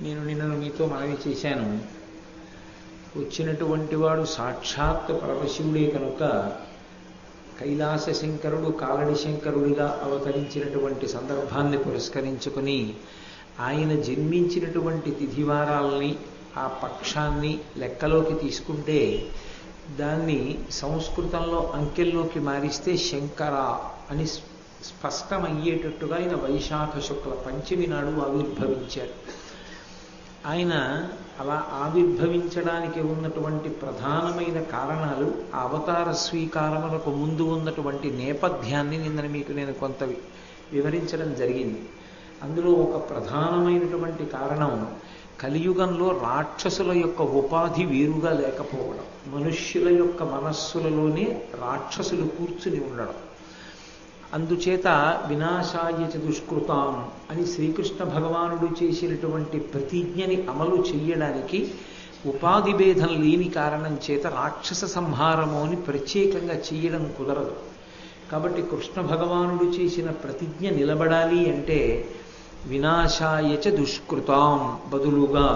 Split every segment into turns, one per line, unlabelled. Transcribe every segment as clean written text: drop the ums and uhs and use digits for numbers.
నేను నిన్న మీతో మనవి చేశాను. వచ్చినటువంటి వాడు సాక్షాత్ పరమశివుడే కనుక కైలాస శంకరుడు కాలడి శంకరుడిగా అవతరించినటువంటి సందర్భాన్ని పురస్కరించుకుని ఆయన జన్మించినటువంటి తిథివారాలని ఆ పక్షాన్ని లెక్కలోకి తీసుకుంటే దాన్ని సంస్కృతంలో అంకెల్లోకి మారిస్తే శంకర అని స్పష్టమయ్యేటట్టుగా ఆయన వైశాఖ శుక్ల పంచమి నాడు ఆవిర్భవించారు. ఆయన అలా ఆవిర్భవించడానికి ఉన్నటువంటి ప్రధానమైన కారణాలు ఆ అవతార స్వీకారములకు ముందు ఉన్నటువంటి నేపథ్యాన్ని నిన్న మీకు నేను కొంత వివరించడం జరిగింది. అందులో ఒక ప్రధానమైనటువంటి కారణం కలియుగంలో రాక్షసుల యొక్క ఉపాధి వేరుగా లేకపోవడం, మనుష్యుల యొక్క మనస్సులలోనే రాక్షసులు కూర్చుని ఉండడం. అందుచేత వినాశాయ చ దుష్కృతాం అని శ్రీకృష్ణ భగవానుడు చేసినటువంటి ప్రతిజ్ఞని అమలు చెయ్యడానికి ఉపాధి భేదం లేని కారణం చేత రాక్షస సంహారము అని ప్రత్యేకంగా చెయ్యడం కుదరదు. కాబట్టి కృష్ణ భగవానుడు చేసిన ప్రతిజ్ఞ నిలబడాలి అంటే వినాశాయ చ దుష్కృతాం బదులుగా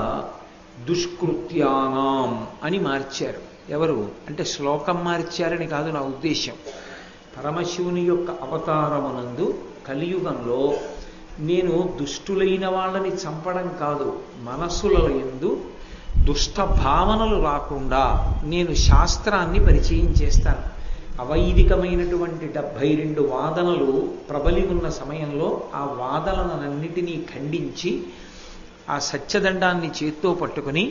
దుష్కృత్యానాం అని మార్చారు. ఎవరు అంటే శ్లోకం మార్చారని కాదు నా ఉద్దేశ్యం. పరమశివుని యొక్క అవతారమునందు కలియుగంలో నేను దుష్టులైన వాళ్ళని చంపడం కాదు, మనస్సులలో యందు దుష్ట భావనలు రాకుండా నేను శాస్త్రాన్ని పరిచయం చేస్తాను. అవైదికమైనటువంటి 72 వాదనలు ప్రబలి ఉన్న సమయంలో ఆ వాదనలన్నిటినీ ఖండించి ఆ సత్యదండాన్ని చేత్తో పట్టుకుని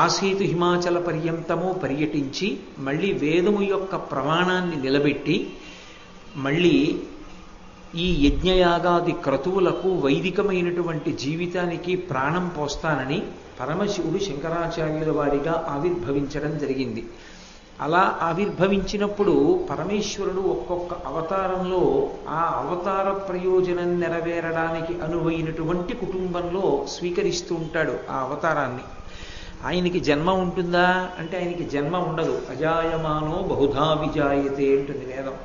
ఆసీతు హిమాచల పర్యంతము పర్యటించి మళ్ళీ వేదము యొక్క ప్రమాణాన్ని నిలబెట్టి మళ్ళీ ఈ యజ్ఞయాగాది క్రతువులకు వైదికమైనటువంటి జీవితానికి ప్రాణం పోస్తానని పరమశివుడు శంకరాచార్యుల వారిగా ఆవిర్భవించడం జరిగింది. అలా ఆవిర్భవించినప్పుడు పరమేశ్వరుడు ఒక్కొక్క అవతారంలో ఆ అవతార ప్రయోజనం నెరవేరడానికి అనువైనటువంటి కుటుంబంలో స్వీకరిస్తూ ఉంటాడు ఆ అవతారాన్ని. ఆయనకి జన్మ ఉంటుందా అంటే ఆయనకి జన్మ ఉండదు. అజాయమానో బహుధా విజాయతే అంటుంది వేదం.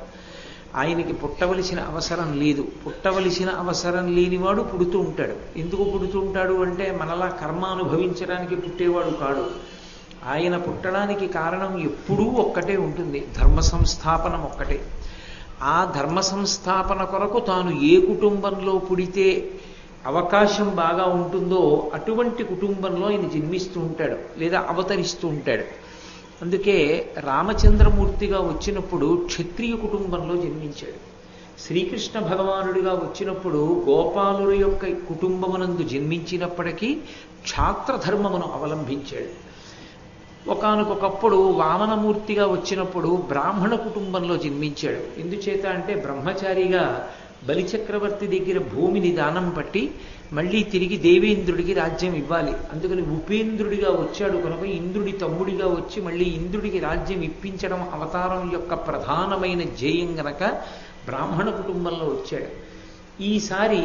ఆయనకి పుట్టవలసిన అవసరం లేదు. పుట్టవలసిన అవసరం లేనివాడు పుడుతూ ఉంటాడు. ఎందుకు పుడుతూ ఉంటాడు అంటే మనలా కర్మ అనుభవించడానికి పుట్టేవాడు కాడు. ఆయన పుట్టడానికి కారణం ఎప్పుడూ ఒక్కటే ఉంటుంది, ధర్మ సంస్థాపనం ఒక్కటే. ఆ ధర్మ సంస్థాపన కొరకు తాను ఏ కుటుంబంలో పుడితే అవకాశం బాగా ఉంటుందో అటువంటి కుటుంబంలో ఆయన జన్మిస్తూ ఉంటాడు లేదా అవతరిస్తూ ఉంటాడు. అందుకే రామచంద్రమూర్తిగా వచ్చినప్పుడు క్షత్రియ కుటుంబంలో జన్మించాడు. శ్రీకృష్ణ భగవానుడిగా వచ్చినప్పుడు గోపాలుల యొక్క కుటుంబమునందు జన్మించినప్పటికీ క్షాత్రధర్మమును అవలంబించాడు. ఒకానొకప్పుడు వామనమూర్తిగా వచ్చినప్పుడు బ్రాహ్మణ కుటుంబంలో జన్మించాడు. ఎందుచేత అంటే బ్రహ్మచారిగా బలిచక్రవర్తి దగ్గర భూమిని దానం పట్టి మళ్ళీ తిరిగి దేవేంద్రుడికి రాజ్యం ఇవ్వాలి. అందుకని ఉపేంద్రుడిగా వచ్చాడు కనుక ఇంద్రుడి తమ్ముడిగా వచ్చి మళ్ళీ ఇంద్రుడికి రాజ్యం ఇప్పించడం అవతారం యొక్క ప్రధానమైన ధ్యేయం గనక బ్రాహ్మణ కుటుంబంలో వచ్చాడు. ఈసారి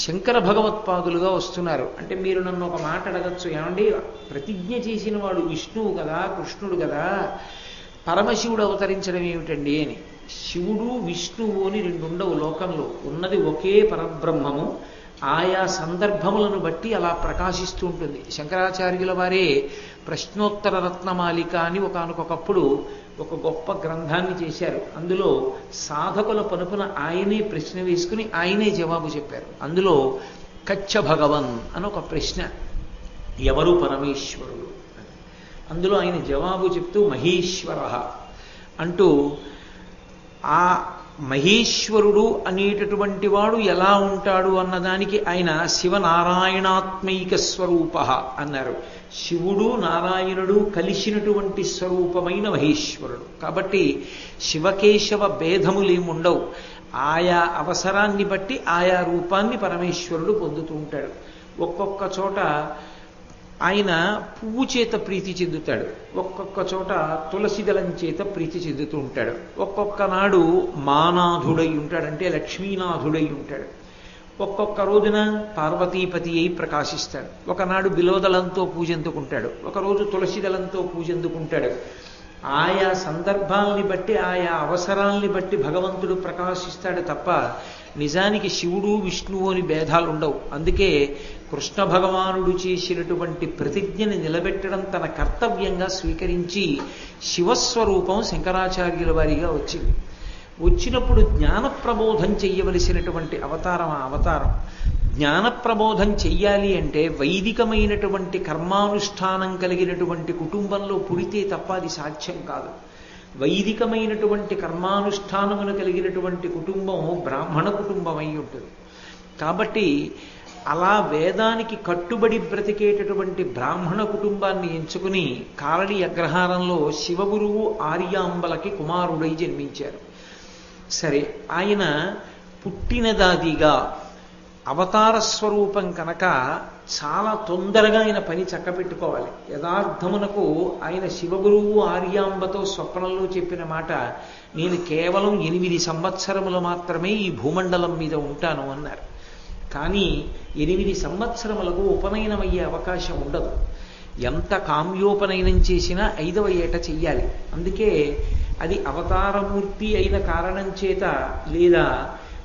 శంకర భగవత్పాదులుగా వస్తున్నారు. అంటే మీరు నన్ను ఒక మాట అడగచ్చు, ఏమండి ప్రతిజ్ఞ చేసిన వాడు విష్ణువు కదా, కృష్ణుడు కదా, పరమశివుడు అవతరించడం ఏమిటండి అని. శివుడు విష్ణువు అని రెండు ఉండవు లోకంలో, ఉన్నది ఒకే పరబ్రహ్మము. ఆయా సందర్భములను బట్టి అలా ప్రకాశిస్తూ ఉంటుంది. శంకరాచార్యుల వారే ప్రశ్నోత్తర రత్నమాలిక అని ఒకానొకప్పుడు ఒక గొప్ప గ్రంథాన్ని చేశారు. అందులో సాధకుల పనుపున ఆయనే ప్రశ్న వేసుకుని ఆయనే జవాబు చెప్పారు. అందులో కచ్చ భగవన్ అని ఒక ప్రశ్న, ఎవరు పరమేశ్వరుడు, అందులో ఆయన జవాబు చెప్తూ మహేశ్వర అంటూ ఆ మహేశ్వరుడు అనేటటువంటి వాడు ఎలా ఉంటాడు అన్నదానికి ఆయన శివనారాయణాత్మైక స్వరూప అన్నారు. శివుడు నారాయణుడు కలిసినటువంటి స్వరూపమైన మహేశ్వరుడు. కాబట్టి శివకేశవ భేదములేముండవు. ఆయా అవసరాన్ని బట్టి ఆయా రూపాన్ని పరమేశ్వరుడు పొందుతూ ఉంటాడు. ఒక్కొక్క చోట ఆయన పువ్వు చేత ప్రీతి చెందుతాడు, ఒక్కొక్క చోట తులసి దళం చేత ప్రీతి చెందుతూ ఉంటాడు. ఒక్కొక్క నాడు మానాథుడై ఉంటాడు, అంటే లక్ష్మీనాథుడై ఉంటాడు. ఒక్కొక్క రోజున పార్వతీపతి అయి ప్రకాశిస్తాడు. ఒకనాడు బిలోదళంతో పూజెందుకుంటాడు, ఒకరోజు తులసి దళంతో పూజెందుకుంటాడు. ఆయా సందర్భాల్ని బట్టి ఆయా అవసరాల్ని బట్టి భగవంతుడు ప్రకాశిస్తాడు తప్ప నిజానికి శివుడు విష్ణువు అని భేదాలు ఉండవు. అందుకే కృష్ణ భగవానుడు చేసినటువంటి ప్రతిజ్ఞని నిలబెట్టడం తన కర్తవ్యంగా స్వీకరించి శివస్వరూపం శంకరాచార్యుల వారిగా వచ్చింది. వచ్చినప్పుడు జ్ఞానప్రబోధం చెయ్యవలసినటువంటి అవతారం ఆ అవతారం. జ్ఞానప్రబోధం చెయ్యాలి అంటే వైదికమైనటువంటి కర్మానుష్ఠానం కలిగినటువంటి కుటుంబంలో పుడితే తప్ప అది సాధ్యం కాదు. వైదికమైనటువంటి కర్మానుష్ఠానములు కలిగినటువంటి కుటుంబం బ్రాహ్మణ కుటుంబం అయి ఉంటుంది. కాబట్టి అలా వేదానికి కట్టుబడి బ్రతికేటటువంటి బ్రాహ్మణ కుటుంబాన్ని ఎంచుకుని కారడి అగ్రహారంలో శివగురువు ఆర్యాంబలకి కుమారుడై జన్మించారు. సరే, ఆయన పుట్టినదాదిగా అవతార స్వరూపం కనుక చాలా తొందరగా ఆయన పని చక్కపెట్టుకోవాలి. యథార్థమునకు ఆయన శివగురువు ఆర్యాంబతో స్వప్నంలో చెప్పిన మాట, నేను కేవలం 8 సంవత్సరములు మాత్రమే ఈ భూమండలం మీద ఉంటాను అన్నారు. కానీ 8 సంవత్సరములకు ఉపనయనమయ్యే అవకాశం ఉండదు. ఎంత కామ్యోపనయనం చేసినా 5వ ఏట చెయ్యాలి. అందుకే అది అవతారమూర్తి అయిన కారణం చేత, లేదా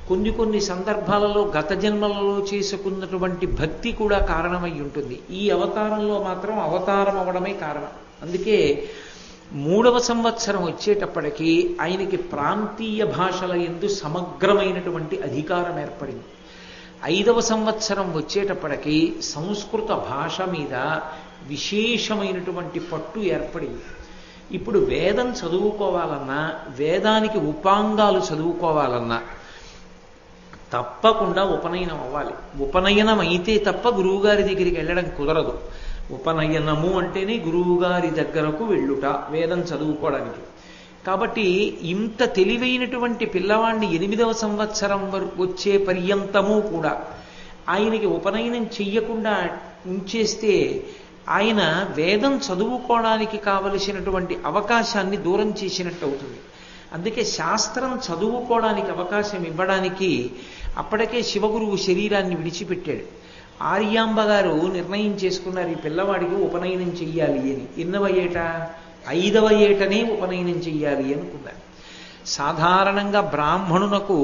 కొన్ని సందర్భాలలో గత జన్మలలో చేసుకున్నటువంటి భక్తి కూడా కారణమై ఉంటుంది. ఈ అవతారంలో మాత్రం అవతారం అవడమే కారణం. అందుకే 3వ సంవత్సరం వచ్చేటప్పటికీ ఆయనకి ప్రాంతీయ భాషల యందు సమగ్రమైనటువంటి అధికారం ఏర్పడింది. 5వ సంవత్సరం వచ్చేటప్పటికీ సంస్కృత భాష మీద విశేషమైనటువంటి పట్టు ఏర్పడింది. ఇప్పుడు వేదం చదువుకోవాలన్నా, వేదానికి ఉపాంగాలు చదువుకోవాలన్నా తప్పకుండా ఉపనయనం అవ్వాలి. ఉపనయనం అయితే తప్ప గురువుగారి దగ్గరికి వెళ్ళడం కుదరదు. ఉపనయనము అంటేనే గురువుగారి దగ్గరకు వెళ్ళుట వేదం చదువుకోవడానికి. కాబట్టి ఇంత తెలివైనటువంటి పిల్లవాడిని 8వ సంవత్సరం వరకు వచ్చే పర్యంతము కూడా ఆయనకి ఉపనయనం చెయ్యకుండా ఉంచేస్తే ఆయన వేదం చదువుకోవడానికి కావలసినటువంటి అవకాశాన్ని దూరం చేసినట్టు అవుతుంది. అందుకే శాస్త్రం చదువుకోవడానికి అవకాశం ఇవ్వడానికి అప్పటికే శివగురువు శరీరాన్ని విడిచిపెట్టాడు. ఆర్యాంబ గారు నిర్ణయం చేసుకున్నారు, ఈ పిల్లవాడికి ఉపనయనం చెయ్యాలి అని. ఎన్నవ ఏట? 5వ ఏటనే ఉపనయనం చెయ్యాలి అనుకున్నారు. సాధారణంగా బ్రాహ్మణునకు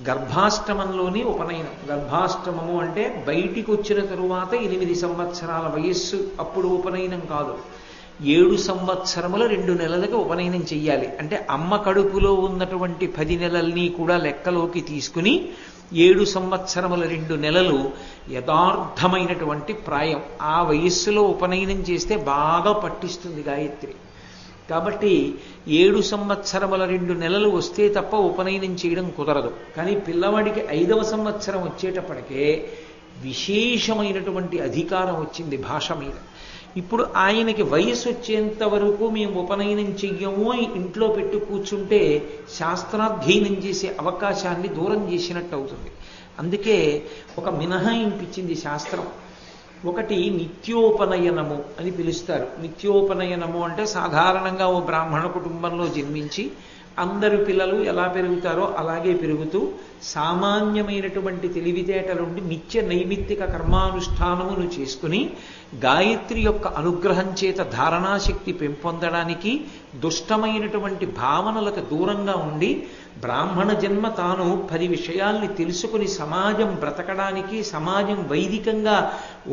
గర్భాష్టమంలోనే ఉపనయనం. గర్భాష్టమము అంటే బయటికి వచ్చిన తరువాత 8 సంవత్సరాల వయస్సు, అప్పుడు ఉపనయనం కాదు. 7 సంవత్సరముల 2 నెలలకు ఉపనయనం చెయ్యాలి. అంటే అమ్మ కడుపులో ఉన్నటువంటి 10 నెలల్ని కూడా లెక్కలోకి తీసుకుని 7 సంవత్సరముల 2 నెలలు యథార్థమైనటువంటి ప్రాయం. ఆ వయస్సులో ఉపనయనం చేస్తే బాగా పట్టిస్తుంది గాయత్రి. కాబట్టి 7 సంవత్సరముల 2 నెలలు వస్తే తప్ప ఉపనయనం చేయడం కుదరదు. కానీ పిల్లవాడికి 5వ సంవత్సరం వచ్చేటప్పటికే విశేషమైనటువంటి అధికారం వచ్చింది భాష మీద. ఇప్పుడు ఆయనకి వయసు వచ్చేంత వరకు మేము ఉపనయనం చెయ్యము ఇంట్లో పెట్టు కూర్చుంటే శాస్త్రాధ్యయనం చేసే అవకాశాన్ని దూరం చేసినట్టు అవుతుంది. అందుకే ఒక మినహాయింపించింది శాస్త్రం. ఒకటి నిత్యోపనయనము అని పిలుస్తారు. నిత్యోపనయనము అంటే సాధారణంగా ఓ బ్రాహ్మణ కుటుంబంలో జన్మించి అందరు పిల్లలు ఎలా పెరుగుతారో అలాగే పెరుగుతూ సామాన్యమైనటువంటి తెలివితేటలుండి నిత్య నైమిత్తిక కర్మానుష్ఠానమును చేసుకుని గాయత్రి యొక్క అనుగ్రహం చేత ధారణాశక్తి పెంపొందడానికి, దుష్టమైనటువంటి భావనలకు దూరంగా ఉండి బ్రాహ్మణ జన్మ తాను 10 విషయాల్ని తెలుసుకుని సమాజం బ్రతకడానికి, సమాజం వైదికంగా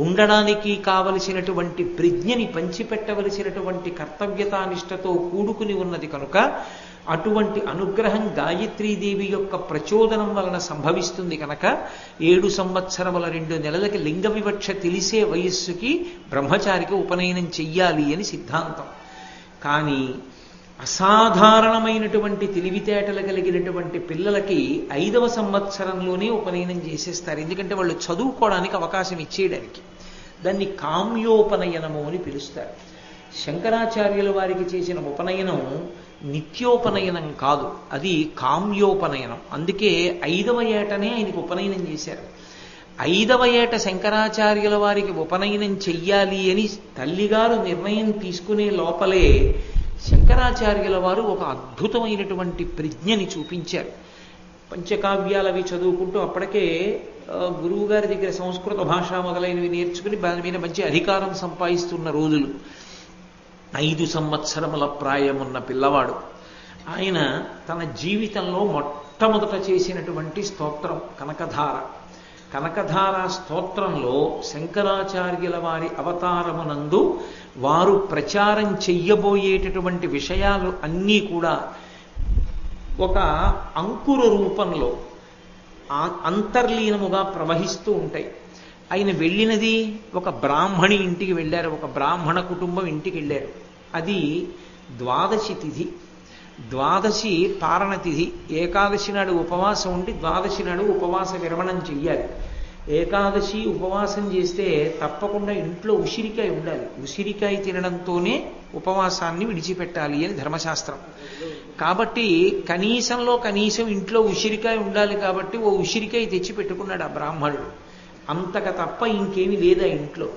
ఉండడానికి కావలసినటువంటి ప్రజ్ఞని పంచిపెట్టవలసినటువంటి కర్తవ్యతానిష్టతో కూడుకుని ఉన్నది కనుక అటువంటి అనుగ్రహం గాయత్రీదేవి యొక్క ప్రచోదనం వలన సంభవిస్తుంది కనుక 7 సంవత్సరముల 2 నెలలకి లింగ వివక్ష తెలిసే వయస్సుకి బ్రహ్మచారికి ఉపనయనం చెయ్యాలి అని సిద్ధాంతం. కానీ అసాధారణమైనటువంటి తెలివితేటలు కలిగినటువంటి పిల్లలకి 5వ సంవత్సరంలోనే ఉపనయనం చేసేస్తారు. ఎందుకంటే వాళ్ళు చదువుకోవడానికి అవకాశం ఇచ్చేయడానికి. దాన్ని కామ్యోపనయనము అని పిలుస్తారు. శంకరాచార్యుల వారికి చేసిన ఉపనయనం నిత్యోపనయనం కాదు, అది కామ్యోపనయనం. అందుకే 5వ ఏటనే ఆయనకు ఉపనయనం చేశారు. 5వ ఏట శంకరాచార్యుల వారికి ఉపనయనం చెయ్యాలి అని తల్లిగారు నిర్ణయం తీసుకునే లోపలే శంకరాచార్యుల వారు ఒక అద్భుతమైనటువంటి ప్రజ్ఞని చూపించారు. పంచకావ్యాలవి చదువుకుంటూ అప్పటికే గురువుగారి దగ్గర సంస్కృత భాష మొదలైనవి నేర్చుకుని దాని మీద మంచి అధికారం సంపాదిస్తున్న రోజులు. 5 సంవత్సరముల ప్రాయమున్న పిల్లవాడు. ఆయన తన జీవితంలో మొట్టమొదట చేసినటువంటి స్తోత్రం కనకధార. కనకధార స్తోత్రంలో శంకరాచార్యుల వారి అవతారమునందు వారు ప్రచారం చెయ్యబోయేటటువంటి విషయాలు అన్నీ కూడా ఒక అంకుర రూపంలో అంతర్లీనముగా ప్రవహిస్తూ ఉంటాయి. ఆయన వెళ్ళినది ఒక బ్రాహ్మణి ఇంటికి వెళ్ళారు, ఒక బ్రాహ్మణ కుటుంబం ఇంటికి వెళ్ళారు. అది ద్వాదశి తిథి, ద్వాదశి పారణ తిథి. ఏకాదశి నాడు ఉపవాసం ఉండి ద్వాదశి నాడు ఉపవాస విరమణం చెయ్యాలి. ఏకాదశి ఉపవాసం చేస్తే తప్పకుండా ఇంట్లో ఉసిరికాయ ఉండాలి. ఉసిరికాయ తినడంతోనే ఉపవాసాన్ని విడిచిపెట్టాలి అని ధర్మశాస్త్రం. కాబట్టి కనీసంలో కనీసం ఇంట్లో ఉసిరికాయ ఉండాలి కాబట్టి ఓ ఉసిరికాయ తెచ్చి పెట్టుకున్నాడు ఆ బ్రాహ్మణుడు. అంతక తప్ప ఇంకేమీ లేదా ఇంట్లో.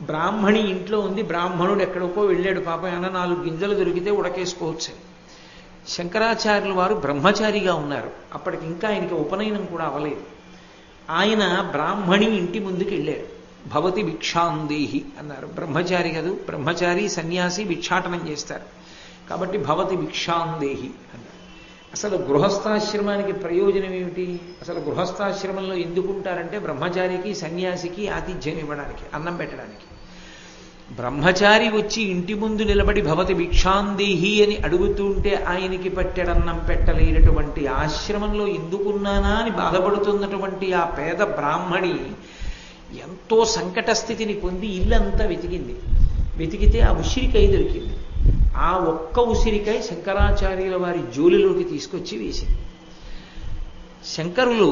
బ్రాహ్మణి ఇంట్లో ఉంది, బ్రాహ్మణుడు ఎక్కడికో వెళ్ళాడు, పాపం ఏమన్నా 4 గింజలు దొరికితే ఉడకేసుకోవచ్చు. శంకరాచార్యుల వారు బ్రహ్మచారిగా ఉన్నారు, అప్పటికి ఇంకా ఆయనకి ఉపనయనం కూడా అవ్వలేదు. ఆయన బ్రాహ్మణి ఇంటి ముందుకు వెళ్ళాడు. భవతి భిక్షాందేహి అన్నారు. బ్రహ్మచారి కదూ, బ్రహ్మచారి సన్యాసి భిక్షాటనం చేస్తారు కాబట్టి భవతి భిక్షాందేహి అన్నారు. అసలు గృహస్థాశ్రమానికి ప్రయోజనం ఏమిటి? అసలు గృహస్థాశ్రమంలో ఎందుకుంటారంటే బ్రహ్మచారికి సన్యాసికి ఆతిథ్యం ఇవ్వడానికి, అన్నం పెట్టడానికి. బ్రహ్మచారి వచ్చి ఇంటి ముందు నిలబడి భవతి భిక్షాందేహి అని అడుగుతుంటే ఆయనకి పట్టెడన్నం పెట్టలేనటువంటి ఆశ్రమంలో ఎందుకున్నానా అని బాధపడుతున్నటువంటి ఆ పేద బ్రాహ్మణి ఎంతో సంకట స్థితిని పొంది ఇల్లంతా వెతికింది. వెతికితే ఆ ఉసిరికాయ దొరికింది. ఆ ఒక్క ఉసిరికాయ శంకరాచార్యుల వారి జోలిలోకి తీసుకొచ్చి వేసింది. శంకరులు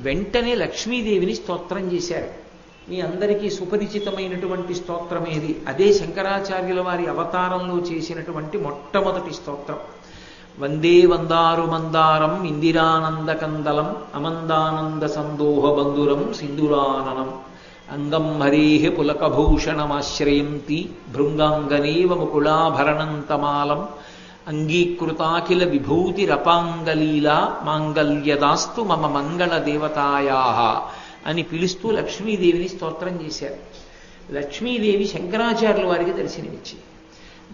వెంటనే లక్ష్మీదేవిని స్తోత్రం చేశారు. మీ అందరికీ సుపరిచితమైనటువంటి స్తోత్రం ఏది? అదే శంకరాచార్యుల వారి అవతారంలో చేసినటువంటి మొట్టమొదటి స్తోత్రం. వందే వందారు మందారం ఇందిరానందకందలం అమందానంద సందోహ బంధురం సింధురాననం అంగం హరేహ పులకభూషణమాశ్రయంతి భృంగాంగనేవ ముకుళాభరణంతమాలం అంగీకృతాఖిల విభూతిరపాంగలీలా మాంగల్యదాస్తు మమ మంగళ దేవతాయాః అని పిలుస్తూ లక్ష్మీదేవిని స్తోత్రం చేశారు. లక్ష్మీదేవి శంకరాచార్యుల వారికి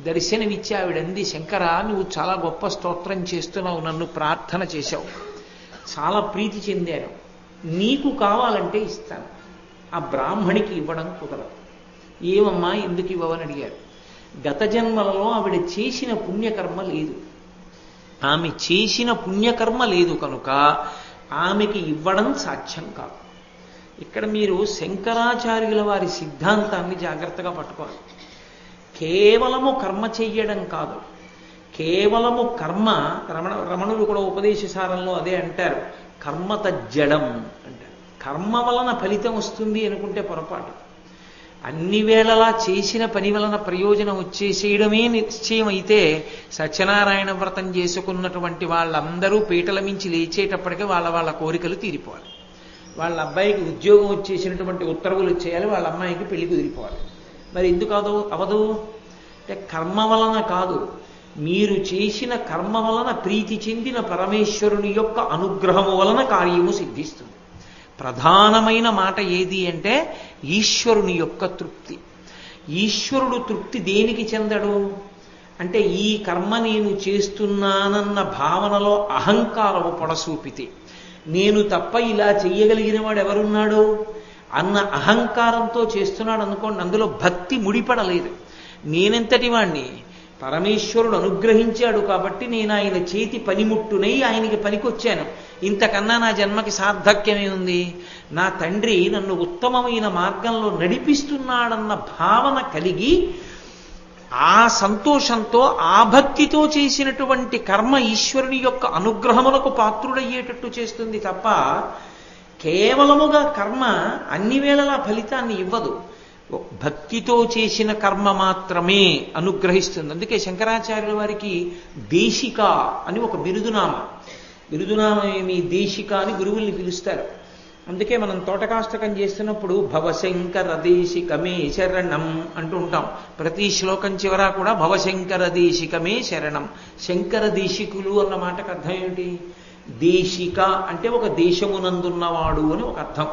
దర్శనమిచ్చి ఆవిడంది, శంకర నువ్వు చాలా గొప్ప స్తోత్రం చేస్తున్నావు, నన్ను ప్రార్థన చేశావు, చాలా ప్రీతి చెందాను, నీకు కావాలంటే ఇస్తాను, ఆ బ్రాహ్మణికి ఇవ్వడం కుదరదు. ఏమమ్మా ఎందుకు ఇవ్వవని అడిగారు. గత జన్మలలో ఆవిడ చేసిన పుణ్యకర్మ లేదు, ఆమె చేసిన పుణ్యకర్మ లేదు కనుక ఆమెకి ఇవ్వడం సాధ్యం కాదు. ఇక్కడ మీరు శంకరాచార్యుల వారి సిద్ధాంతాన్ని జాగ్రత్తగా పట్టుకోవాలి. కేవలము కర్మ చెయ్యడం కాదు, కేవలము కర్మ. రమణులు కూడా ఉపదేశసారంలో అదే అంటారు, కర్మ తజ్జడం అంటారు. కర్మ వలన ఫలితం వస్తుంది అనుకుంటే పొరపాటు. అన్ని వేళలా చేసిన పని వలన ప్రయోజనం వచ్చేసేయడమే నిశ్చయం అయితే సత్యనారాయణ వ్రతం చేసుకున్నటువంటి వాళ్ళందరూ పీటల మించి లేచేటప్పటికే వాళ్ళ కోరికలు తీరిపోవాలి. వాళ్ళ అబ్బాయికి ఉద్యోగం వచ్చేసినటువంటి ఉత్తర్వులు వచ్చేయాలి, వాళ్ళ అమ్మాయికి పెళ్లి కుదిరిపోవాలి. మరి ఎందుకు అవదు అంటే కర్మ వలన కాదు, మీరు చేసిన కర్మ వలన ప్రీతి చెందిన పరమేశ్వరుని యొక్క అనుగ్రహము వలన కార్యము సిద్ధిస్తుంది. ప్రధానమైన మాట ఏది అంటే ఈశ్వరుని యొక్క తృప్తి. ఈశ్వరుడు తృప్తి దేనికి చెందడు అంటే ఈ కర్మ నేను చేస్తున్నానన్న భావనలో అహంకారము పొడసూపితే, నేను తప్ప ఇలా చెయ్యగలిగిన వాడు ఎవరున్నాడు అన్న అహంకారంతో చేస్తున్నాడు అనుకోండి, అందులో భక్తి ముడిపడలేదు. నేనెంతటి వాణ్ణి, పరమేశ్వరుడు అనుగ్రహించాడు కాబట్టి నేను ఆయన చేతి పనిముట్టునై ఆయనకి పనికొచ్చాను, ఇంతకన్నా నా జన్మకి సార్థక్యమే ఉంది, నా తండ్రి నన్ను ఉత్తమమైన మార్గంలో నడిపిస్తున్నాడన్న భావన కలిగి ఆ సంతోషంతో ఆ భక్తితో చేసినటువంటి కర్మ ఈశ్వరుని యొక్క అనుగ్రహమునకు పాత్రుడయ్యేటట్టు చేస్తుంది తప్ప కేవలముగా కర్మ అన్ని వేళలా ఫలితాన్ని ఇవ్వదు. భక్తితో చేసిన కర్మ మాత్రమే అనుగ్రహిస్తుంది. అందుకే శంకరాచార్యుల వారికి దేశిక అని ఒక బిరుదునామం ఏమి దేశిక అని గురువుల్ని పిలుస్తారు. అందుకే మనం తోటకాష్టకం చేస్తున్నప్పుడు భవశంకర దేశికమే శరణం అంటూ ఉంటాం. ప్రతి శ్లోకం చివర కూడా భవశంకర దేశికమే శరణం. శంకర దేశికులు అన్న మాటకు అర్థం ఏమిటి? దేశిక అంటే ఒక దేశమునందున్నవాడు అని ఒక అర్థం.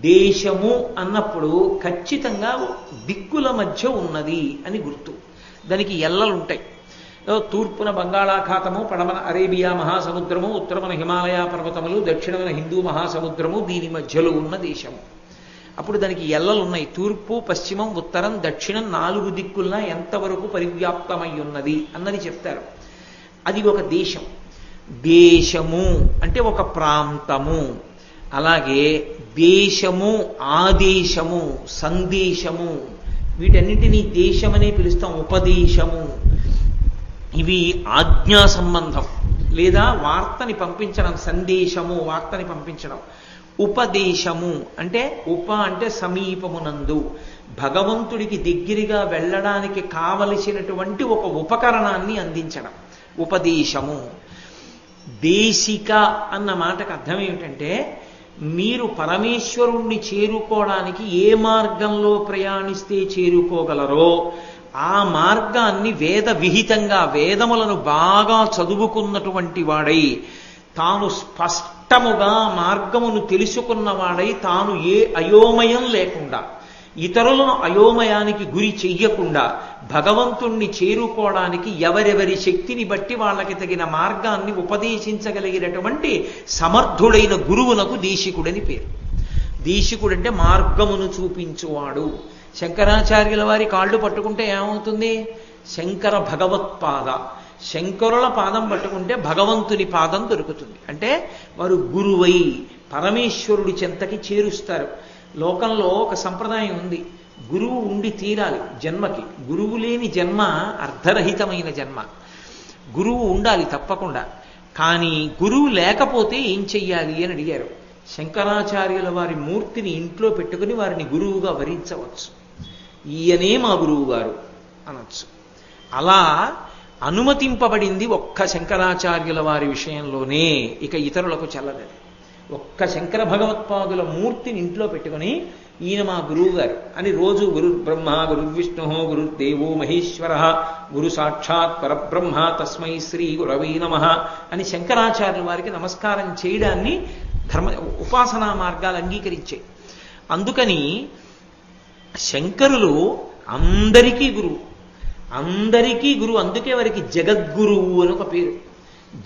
దేశము అన్నప్పుడు ఖచ్చితంగా దిక్కుల మధ్య ఉన్నది అని గుర్తు. దానికి ఎల్లలుంటాయి. తూర్పున బంగాళాఖాతము, పడమన అరేబియా మహాసముద్రము, ఉత్తరమున హిమాలయ పర్వతములు, దక్షిణమున హిందూ మహాసముద్రము, దీని మధ్యలో ఉన్న దేశము. అప్పుడు దానికి ఎల్లలున్నాయి. తూర్పు, పశ్చిమం, ఉత్తరం, దక్షిణం 4 దిక్కుల్లా ఎంతవరకు పరివ్యాప్తమై ఉన్నది అన్నది చెప్తారు. అది ఒక దేశం. దేశము అంటే ఒక ప్రాంతము. అలాగే దేశము, ఆదేశము, సందేశము, వీటన్నింటినీ దేశమనే పిలుస్తాం. ఉపదేశము, ఇవి ఆజ్ఞా సంబంధం లేదా వార్తని పంపించడం. సందేశము వార్తని పంపించడం. ఉపదేశము అంటే అంటే సమీపమునందు, భగవంతుడికి దగ్గరగా వెళ్ళడానికి కావలసినటువంటి ఒక ఉపకరణాన్ని అందించడం ఉపదేశము. దేశిక అన్న మాటకు అర్థం ఏమిటంటే, మీరు పరమేశ్వరుణ్ణి చేరుకోవడానికి ఏ మార్గంలో ప్రయాణిస్తే చేరుకోగలరో ఆ మార్గాన్ని వేద విహితంగా, వేదములను బాగా చదువుకున్నటువంటి వాడై, తాను స్పష్టముగా మార్గమును తెలుసుకున్నవాడై, తాను ఏ అయోమయం లేకుండా, ఇతరులను అయోమయానికి గురి చెయ్యకుండా భగవంతుణ్ణి చేరుకోవడానికి ఎవరెవరి శక్తిని బట్టి వాళ్ళకి తగిన మార్గాన్ని ఉపదేశించగలిగినటువంటి సమర్థుడైన గురువునకు దేశికుడని పేరు. దేశికుడంటే మార్గమును చూపించువాడు. శంకరాచార్యుల వారి కాళ్ళు పట్టుకుంటే ఏమవుతుంది? శంకర భగవత్పాద. శంకరుల పాదం పట్టుకుంటే భగవంతుని పాదం దొరుకుతుంది. అంటే వారు గురువై పరమేశ్వరుడి చెంతకి చేరుస్తారు. లోకంలో ఒక సంప్రదాయం ఉంది, గురువు ఉండి తీరాలి జన్మకి. గురువు లేని జన్మ అర్ధరహితమైన జన్మ. గురువు ఉండాలి తప్పకుండా. కానీ గురువు లేకపోతే ఏం చెయ్యాలి అని అడిగారు. శంకరాచార్యుల వారి మూర్తిని ఇంట్లో పెట్టుకుని వారిని గురువుగా వరించవచ్చు. ఈయనే మా గురువు గారు అనొచ్చు. అలా అనుమతింపబడింది ఒక్క శంకరాచార్యుల వారి విషయంలోనే, ఇక ఇతరులకు చెల్లలేదు. ఒక్క శంకర భగవత్పాదుల మూర్తిని ఇంట్లో పెట్టుకుని ఈయన మా గురువు గారు అని రోజు గురు బ్రహ్మ, గురు విష్ణు, గురుదేవో మహేశ్వర, గురు సాక్షాత్ పరబ్రహ్మ, తస్మై శ్రీ గురవై నమః అని శంకరాచార్యుల వారికి నమస్కారం చేయడాన్ని ఉపాసనా మార్గాలు అంగీకరించాయి. అందుకని శంకరులు అందరికీ గురువు, అందరికీ గురువు. అందుకే వారికి జగద్గురువు అని ఒక పేరు.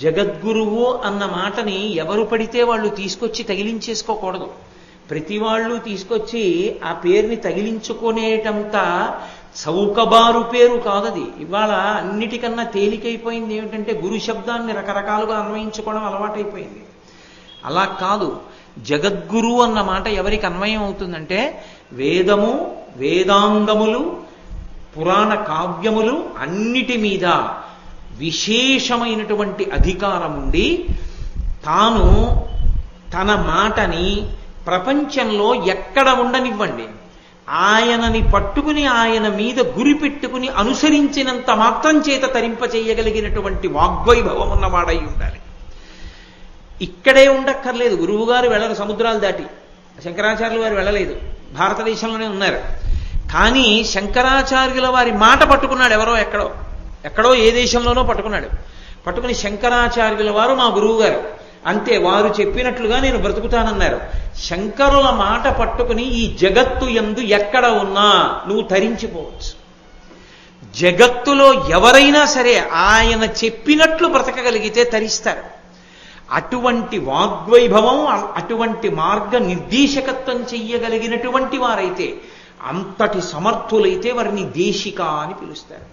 జగద్గురువు అన్న మాటని ఎవరు పడితే వాళ్ళు తీసుకొచ్చి తగిలించేసుకోకూడదు. ప్రతి వాళ్ళు తీసుకొచ్చి ఆ పేరుని తగిలించుకునేటంత చౌకబారు పేరు కాదది. ఇవాళ అన్నిటికన్నా తేలికైపోయింది ఏమిటంటే గురు శబ్దాన్ని రకరకాలుగా అన్వయించుకోవడం అలవాటైపోయింది. అలా కాదు. జగద్గురు అన్న మాట ఎవరికి అన్వయం అవుతుందంటే, వేదము, వేదాంగములు, పురాణ కావ్యములు అన్నిటి మీద విశేషమైనటువంటి అధికారం ఉండి, తాను తన మాటని ప్రపంచంలో ఎక్కడ ఉండనివ్వండి, ఆయనని పట్టుకుని ఆయన మీద గురి పెట్టుకుని అనుసరించినంత మాత్రం చేత తరింపచేయగలిగినటువంటి వాగ్వైభవం ఉన్నవాడై ఉండాలి. ఇక్కడే ఉండక్కర్లేదు. గురువుగారు వెళ్ళరు సముద్రాలు దాటి, శంకరాచార్యుల వారు వెళ్ళలేదు, భారతదేశంలోనే ఉన్నారు. కానీ శంకరాచార్యుల వారి మాట పట్టుకున్నాడు ఎవరో, ఎక్కడో ఏ దేశంలోనో పట్టుకున్నాడు. పట్టుకుని శంకరాచార్యుల వారు మా గురువు గారు, అంతే, వారు చెప్పినట్లుగా నేను బ్రతుకుతానన్నారు. శంకరుల మాట పట్టుకుని ఈ జగత్తు యందు ఎక్కడ ఉన్నా నువ్వు తరించిపోవచ్చు. జగత్తులో ఎవరైనా సరే ఆయన చెప్పినట్లు బ్రతకగలిగితే తరిస్తారు. అటువంటి వాగ్వైభవం, అటువంటి మార్గ నిర్దేశకత్వం చెయ్యగలిగినటువంటి వారైతే, అంతటి సమర్థులైతే వారిని దేశిక అని పిలుస్తారు.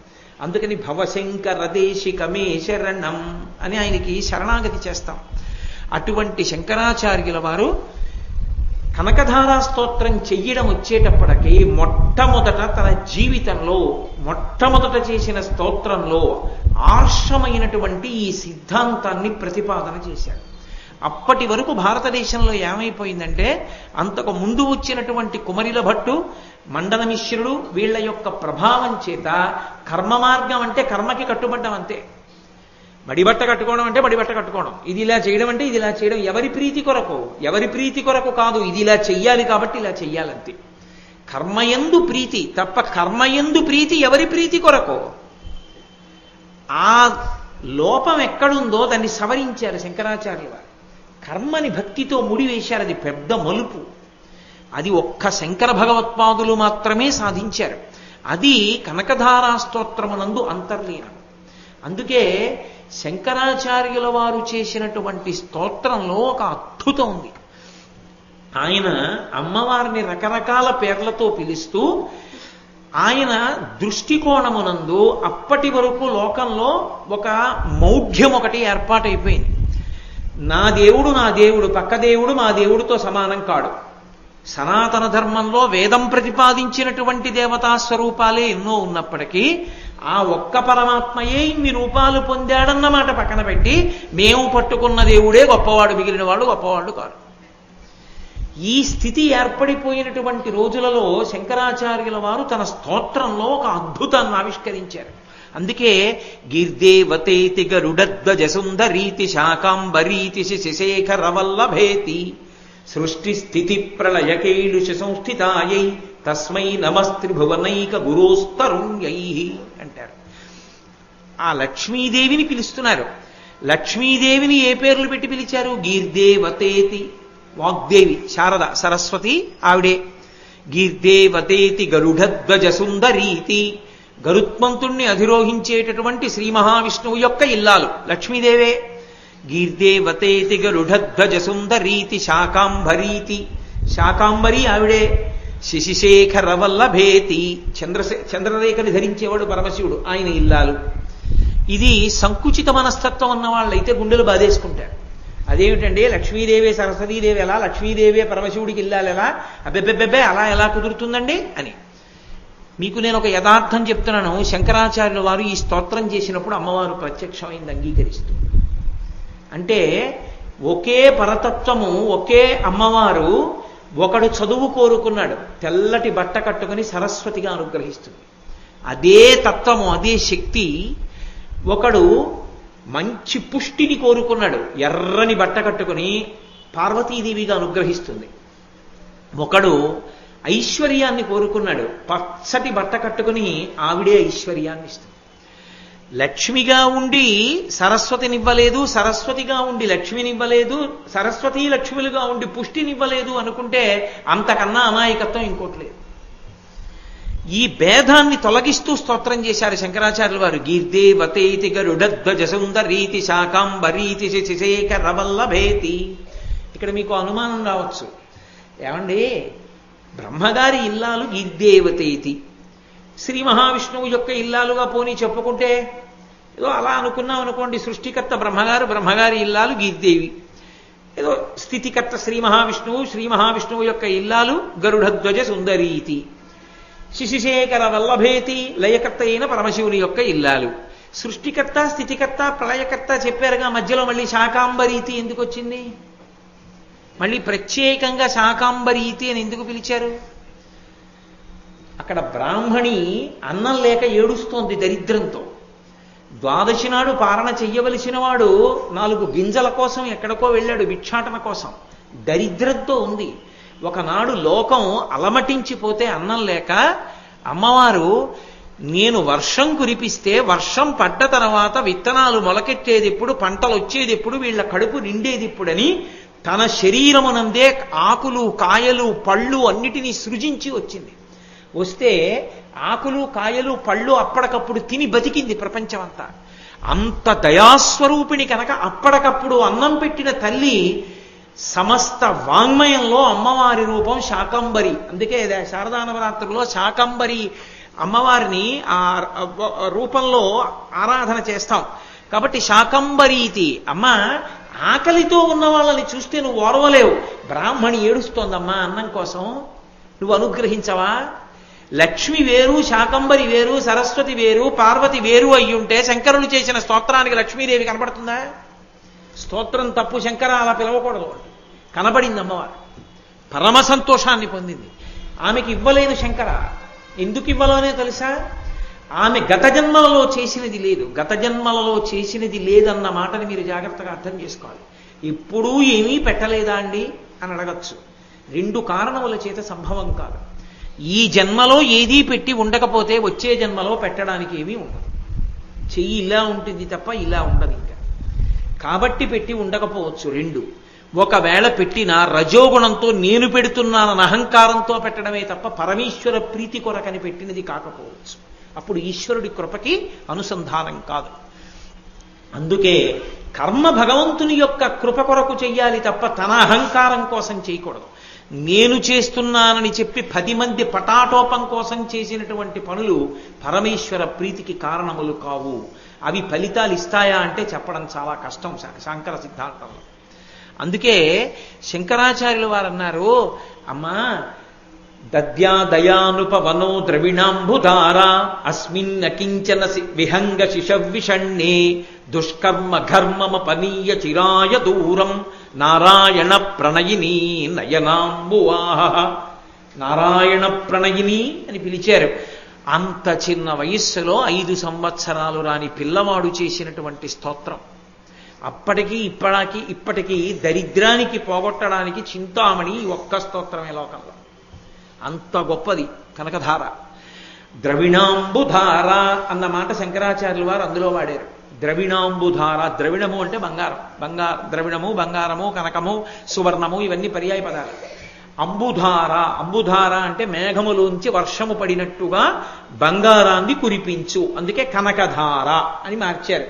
అందుకని భవశంకర దేశికమే శరణం అని ఆయనకి శరణాగతి చేస్తాం. అటువంటి శంకరాచార్యుల వారు కనకధారా స్తోత్రం చెయ్యడం వచ్చేటప్పటికీ మొట్టమొదట తన జీవితంలో మొట్టమొదట చేసిన స్తోత్రంలో ఆర్షమైనటువంటి ఈ సిద్ధాంతాన్ని ప్రతిపాదన చేశాడు. అప్పటి వరకు భారతదేశంలో ఏమైపోయిందంటే, అంతకు ముందు వచ్చినటువంటి కుమరిల భట్టు, మండన మిశ్రుడు వీళ్ళ యొక్క ప్రభావం చేత కర్మ మార్గం అంటే కర్మకి కట్టుబడ్డం అంతే. మడిబట్ట కట్టుకోవడం అంటే మడిబట్ట కట్టుకోవడం, ఇది ఇలా చేయడం అంటే ఇది ఇలా చేయడం. ఎవరి ప్రీతి కొరకు? ఎవరి ప్రీతి కొరకు కాదు, ఇది ఇలా చెయ్యాలి కాబట్టి ఇలా చెయ్యాలంతే. కర్మయందు ప్రీతి తప్ప, కర్మయందు ప్రీతి ఎవరి ప్రీతి కొరకు? ఆ లోపం ఎక్కడుందో దాన్ని సవరించారు శంకరాచార్యుల వారు. కర్మని భక్తితో ముడివేశారు. అది పెద్ద మలుపు. అది ఒక్క శంకర భగవత్పాదులు మాత్రమే సాధించారు. అది కనకధారా స్తోత్రమునందు అంతర్లీనం. అందుకే శంకరాచార్యుల వారు చేసినటువంటి స్తోత్రంలో ఒక అద్భుతం ఉంది. ఆయన అమ్మవారిని రకరకాల పేర్లతో పిలుస్తూ ఆయన దృష్టికోణమునందు అప్పటి వరకు లోకంలో ఒక మౌఢ్యం ఒకటి ఏర్పాటైపోయింది. నా దేవుడు పక్క దేవుడు మా దేవుడితో సమానం కాడు. సనాతన ధర్మంలో వేదం ప్రతిపాదించినటువంటి దేవతా స్వరూపాలే ఎన్నో ఉన్నప్పటికీ ఆ ఒక్క పరమాత్మయే ఇన్ని రూపాలు పొందాడన్నమాట పక్కన పెట్టి మేము పట్టుకున్న దేవుడే గొప్పవాడు, మిగిలిన వాళ్ళు గొప్పవాళ్ళు కాదు. ఈ స్థితి ఏర్పడిపోయినటువంటి రోజులలో శంకరాచార్యుల వారు తన స్తోత్రంలో ఒక అద్భుతాన్ని ఆవిష్కరించారు. అందుకే గిర్దేవతేతి గరుడధ్వజ సుందరీతి శాకాంబరీతి శశిశేఖర వల్లభేతి సృష్టి స్థితి ప్రళయకేళుష సంస్థితాయై తస్మై నమస్త్రిభువనైక గురోస్తరుణ్యై అంటారు. ఆ లక్ష్మీదేవిని పిలుస్తున్నారు. లక్ష్మీదేవిని ఏ పేర్లు పెట్టి పిలిచారు? గీర్దేవతేతి, వాగ్దేవి శారద సరస్వతి ఆవిడే. గీర్దేవతేతి గరుడధ్వజ సుందరీతి, గరుత్మంతుణ్ణి అధిరోహించేటటువంటి శ్రీ మహావిష్ణువు యొక్క ఇల్లాలు లక్ష్మీదేవే. గీర్దేవతేతి గరుడధ్వజ సుందరీతి శాకాంబరీతి, శాకాంబరి ఆవిడే. శశిశేఖర వల్లభేతి, చంద్రరేఖని ధరించేవాడు పరమశివుడు, ఆయన ఇల్లాలు. ఇది సంకుచిత మనస్తత్వం ఉన్న వాళ్ళైతే గుండెలు బాధేసుకుంటారు. అదేమిటండి లక్ష్మీదేవే సరస్వతీదేవి ఎలా, లక్ష్మీదేవే పరమశివుడికి ఇల్లాలు ఎలా, అబ్బెబ్బెబ్బెబ్బే అలా ఎలా కుదురుతుందండి అని. మీకు నేను ఒక యథార్థం చెప్తున్నాను. శంకరాచార్యుల వారు ఈ స్తోత్రం చేసినప్పుడు అమ్మవారు ప్రత్యక్షమైంది అంగీకరిస్తూ. అంటే ఒకే పరతత్వము, ఒకే అమ్మవారు. ఒకడు చదువు కోరుకున్నాడు, తెల్లటి బట్ట కట్టుకుని సరస్వతిగా అనుగ్రహిస్తుంది. అదే తత్వము, అదే శక్తి. ఒకడు మంచి పుష్టిని కోరుకున్నాడు, ఎర్రని బట్ట కట్టుకుని పార్వతీదేవిగా అనుగ్రహిస్తుంది. ఒకడు ఐశ్వర్యాన్ని కోరుకున్నాడు, పచ్చటి బట్ట కట్టుకుని ఆవిడే ఐశ్వర్యాన్ని ఇస్తుంది. లక్ష్మిగా ఉండి సరస్వతినివ్వలేదు, సరస్వతిగా ఉండి లక్ష్మినివ్వలేదు, సరస్వతీ లక్ష్ములుగా ఉండి పుష్టినివ్వలేదు అనుకుంటే అంతకన్నా అమాయకత్వం ఇంకోటి లేదు. ఈ భేదాన్ని తొలగిస్తూ స్తోత్రం చేశారు శంకరాచార్యుల వారు. గీర్దేవతేతి గరుడధ్వజ సుందరీతి శాకాంబరీతి శశిశేఖర వల్లభేతి. ఇక్కడ మీకు అనుమానం రావచ్చు, ఏమండి బ్రహ్మగారి ఇల్లాలు గీర్దేవతేతి, శ్రీ మహావిష్ణువు యొక్క ఇల్లాలుగా పోనీ చెప్పుకుంటే ఏదో అలా అనుకున్నాం అనుకోండి. సృష్టికర్త బ్రహ్మగారు, బ్రహ్మగారి ఇల్లాలు గీర్దేవి. ఏదో స్థితికర్త శ్రీ మహావిష్ణువు, శ్రీ మహావిష్ణువు యొక్క ఇల్లాలు గరుడధ్వజ సుందరీతి. శశిశేఖర వల్లభేతి, లయకర్త అయిన పరమశివుని యొక్క ఇల్లాలు. సృష్టికర్త, స్థితికర్త, ప్రళయకర్త చెప్పారుగా, మధ్యలో మళ్ళీ శాకాంబరీతి ఎందుకు వచ్చింది? మళ్ళీ ప్రత్యేకంగా శాకాంబరీతి అని ఎందుకు పిలిచారు? అక్కడ బ్రాహ్మణి అన్నం లేక ఏడుస్తోంది దరిద్రంతో. ద్వాదశి నాడు పారణ చెయ్యవలసిన వాడు 4 గింజల కోసం ఎక్కడికో వెళ్ళాడు, భిక్షాటన కోసం. దరిద్రంతో ఉంది. ఒకనాడు లోకం అలమటించిపోతే అన్నం లేక అమ్మవారు, నేను వర్షం కురిపిస్తే వర్షం పడ్డ తర్వాత విత్తనాలు మొలకెట్టేది ఎప్పుడు, పంటలు వచ్చేది ఎప్పుడు, వీళ్ళ కడుపు నిండేది ఎప్పుడని తన శరీరమునందే ఆకులు, కాయలు, పళ్ళు అన్నిటినీ సృజించి వచ్చింది. వస్తే ఆకులు, కాయలు, పళ్ళు అప్పటికప్పుడు తిని బతికింది ప్రపంచమంతా. అంత దయాస్వరూపిణి కనుక అప్పటికప్పుడు అన్నం పెట్టిన తల్లి. సమస్త వాంగ్మయంలో అమ్మవారి రూపం శాకంబరి. అందుకే శారదా నవరాత్రుల్లో శాకంబరి అమ్మవారిని ఆ రూపంలో ఆరాధన చేస్తాం. కాబట్టి శాకంబరీతి. అమ్మ ఆకలితో ఉన్న వాళ్ళని చూస్తే నువ్వు ఓర్వలేవు. బ్రాహ్మణి ఏడుస్తోందమ్మా అన్నం కోసం, నువ్వు అనుగ్రహించవా? లక్ష్మి వేరు, శాకంబరి వేరు, సరస్వతి వేరు, పార్వతి వేరు అయ్యుంటే శంకరులు చేసిన స్తోత్రానికి లక్ష్మీదేవి కనబడుతుందా? స్తోత్రం తప్పు, శంకర అలా పిలవకూడదు. కనబడింది అమ్మవారు, పరమ సంతోషాన్ని పొందింది. ఆమెకి ఇవ్వలేదు శంకర. ఎందుకు ఇవ్వలోనే తెలుసా? ఆమె గత జన్మలలో చేసినది లేదు. గత జన్మలలో చేసినది లేదన్న మాటని మీరు జాగ్రత్తగా అర్థం చేసుకోవాలి. ఎప్పుడూ ఏమీ పెట్టలేదా అండి అని అడగచ్చు. 2 కారణముల చేత సంభవం కాదు. ఈ జన్మలో ఏదీ పెట్టి ఉండకపోతే వచ్చే జన్మలో పెట్టడానికి ఏమీ ఉండదు. చెయ్యి ఇలా ఉంటుంది తప్ప ఇలా ఉండదు ఇంకా. కాబట్టి పెట్టి ఉండకపోవచ్చు. 2, ఒకవేళ పెట్టినా రజోగుణంతో నేను పెడుతున్నానన్న అహంకారంతో పెట్టడమే తప్ప పరమేశ్వర ప్రీతి కొరకని పెట్టినది కాకపోవచ్చు. అప్పుడు ఈశ్వరుడి కృపకి అనుసంధానం కాదు. అందుకే కర్మ భగవంతుని యొక్క కృప కొరకు చెయ్యాలి తప్ప తన అహంకారం కోసం చేయకూడదు. నేను చేస్తున్నానని చెప్పి 10 మంది పటాటోపం కోసం చేసినటువంటి పనులు పరమేశ్వర ప్రీతికి కారణములు కావు. అవి ఫలితాలు ఇస్తాయా అంటే చెప్పడం చాలా కష్టం శంకర సిద్ధాంతంలో. అందుకే శంకరాచార్యుల వారు అన్నారు, అమ్మా దద్యా దయానుపవనో ద్రవిణాంబుధార అస్మిన్ అకించన విహంగ శిశవిషణ్ణే దుష్కర్మ ఘర్మమపనీయ చిరాయ దూరం నారాయణ ప్రణయిని నయనాంబువాహ. నారాయణ ప్రణయిని అని పిలిచారు. అంత చిన్న వయస్సులో 5 సంవత్సరాలు రాని పిల్లవాడు చేసినటువంటి స్తోత్రం. అప్పటికి ఇప్పటికీ దరిద్రానికి పోగొట్టడానికి చింతామణి ఒక్క స్తోత్రమే లోకంలో. అంత గొప్పది కనకధార. ద్రవిణాంబుధార అన్న మాట శంకరాచార్యుల వారు అందులో వాడారు. ద్రవిణాంబుధార, ద్రవిణము అంటే బంగారం, ద్రవిణము బంగారము కనకము సువర్ణము ఇవన్నీ పర్యాయ పదాలు. అంబుధార, అంబుధార అంటే మేఘములోంచి వర్షము పడినట్టుగా బంగారాన్ని కురిపించు, అందుకే కనకధార అని మార్చారు.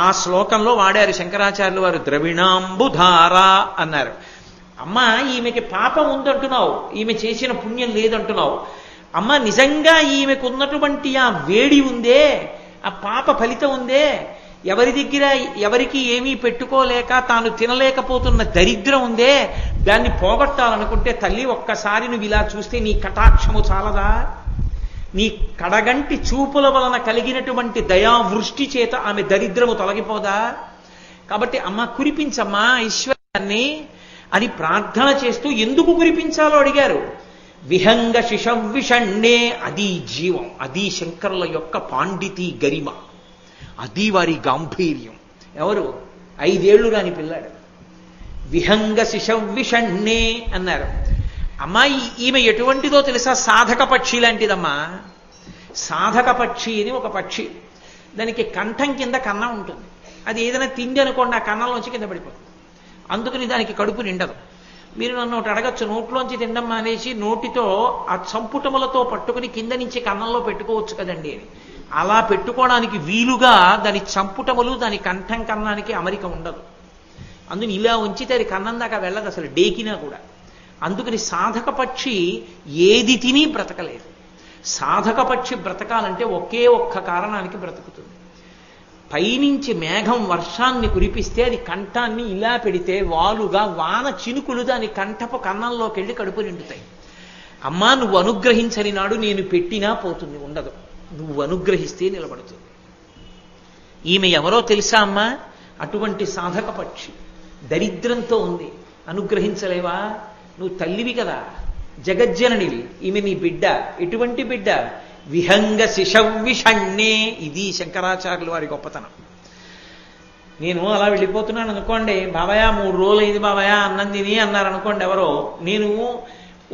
ఆ శ్లోకంలో వాడారు శంకరాచార్యుల వారు ద్రవిణాంబుధార అన్నారు. అమ్మా ఈమెకి పాపం ఉందంటున్నావు, ఈమె చేసిన పుణ్యం లేదంటున్నావు. అమ్మ నిజంగా ఈమెకు ఉన్నటువంటి ఆ వేడి ఉందే, ఆ పాప ఫలితం ఉందే, ఎవరి దగ్గర ఎవరికి ఏమీ పెట్టుకోలేక తాను తినలేకపోతున్న దరిద్రం ఉందే, దాన్ని పోగొట్టాలనుకుంటే తల్లి ఒక్కసారి నువ్వు ఇలా చూస్తే నీ కటాక్షము చాలదా? నీ కడగంటి చూపుల వలన కలిగినటువంటి దయావృష్టి చేత ఆమె దరిద్రము తొలగిపోదా? కాబట్టి అమ్మ కురిపించమ్మా ఐశ్వర్యాన్ని అని ప్రార్థన చేస్తూ ఎందుకు కురిపించాలో అడిగారు. విహంగ శిశవిషణ్ణే, అది జీవం, అది శంకరుల యొక్క పాండితీ గరిమ, అది వారి గాంభీర్యం. ఎవరు? 5 ఏళ్లు రాని పిల్లాడు. విహంగ శిశవిషణ్ణే అన్నారు. అమ్మాయి ఈమె ఎటువంటిదో తెలుసా? సాధక పక్షి లాంటిదమ్మా. సాధక పక్షి అని ఒక పక్షి, దానికి కంఠం కింద కన్నం ఉంటుంది. అది ఏదైనా తిండి అనుకోండి, ఆ కన్నంలోంచి కింద పడిపోతుంది. అందుకని దానికి కడుపు నిండదు. మీరు నన్ను ఒకటి అడగచ్చు, నోట్లోంచి తినడం మానేసి నోటితో ఆ చంపుటములతో పట్టుకుని కింద నుంచి కన్నంలో పెట్టుకోవచ్చు కదండి అని. అలా పెట్టుకోవడానికి వీలుగా దాని చంపుటములు దాని కంఠం కన్నానికి అమరిక ఉండదు. అందుని ఇలా ఉంచితే అది కన్నం దాకా వెళ్ళదు అసలు, డేకినా కూడా. అందుకని సాధక పక్షి ఏది తిని బ్రతకలేదు. సాధక పక్షి బ్రతకాలంటే ఒకే ఒక్క కారణానికి బ్రతుకుతుంది. పైనుంచి మేఘం వర్షాన్ని కురిపిస్తే అది కంఠాన్ని ఇలా పెడితే వాలుగా వాన చినుకులు దాని కంఠపు కన్నంలోకి వెళ్ళి కడుపు నిండుతాయి. అమ్మా నువ్వు అనుగ్రహించని నాడు నేను పెట్టినా పోతుంది, ఉండదు. నువ్వు అనుగ్రహిస్తే నిలబడుతుంది. ఈమె ఎవరో తెలుసా అమ్మా? అటువంటి సాధక పక్షి దరిద్రంతో ఉంది, అనుగ్రహించలేవా? నువ్వు తల్లివి కదా, జగజ్జననివి. ఈమె నీ బిడ్డ. ఎటువంటి బిడ్డ? విహంగ శిశవిషణ్ణే. ఇది శంకరాచార్యుల వారి గొప్పతనం. నేను అలా వెళ్ళిపోతున్నాను అనుకోండి, బాబాయ్ 3 రోజులు అయింది బాబాయ్ అన్నం తిని అన్నారు అనుకోండి ఎవరో, నేను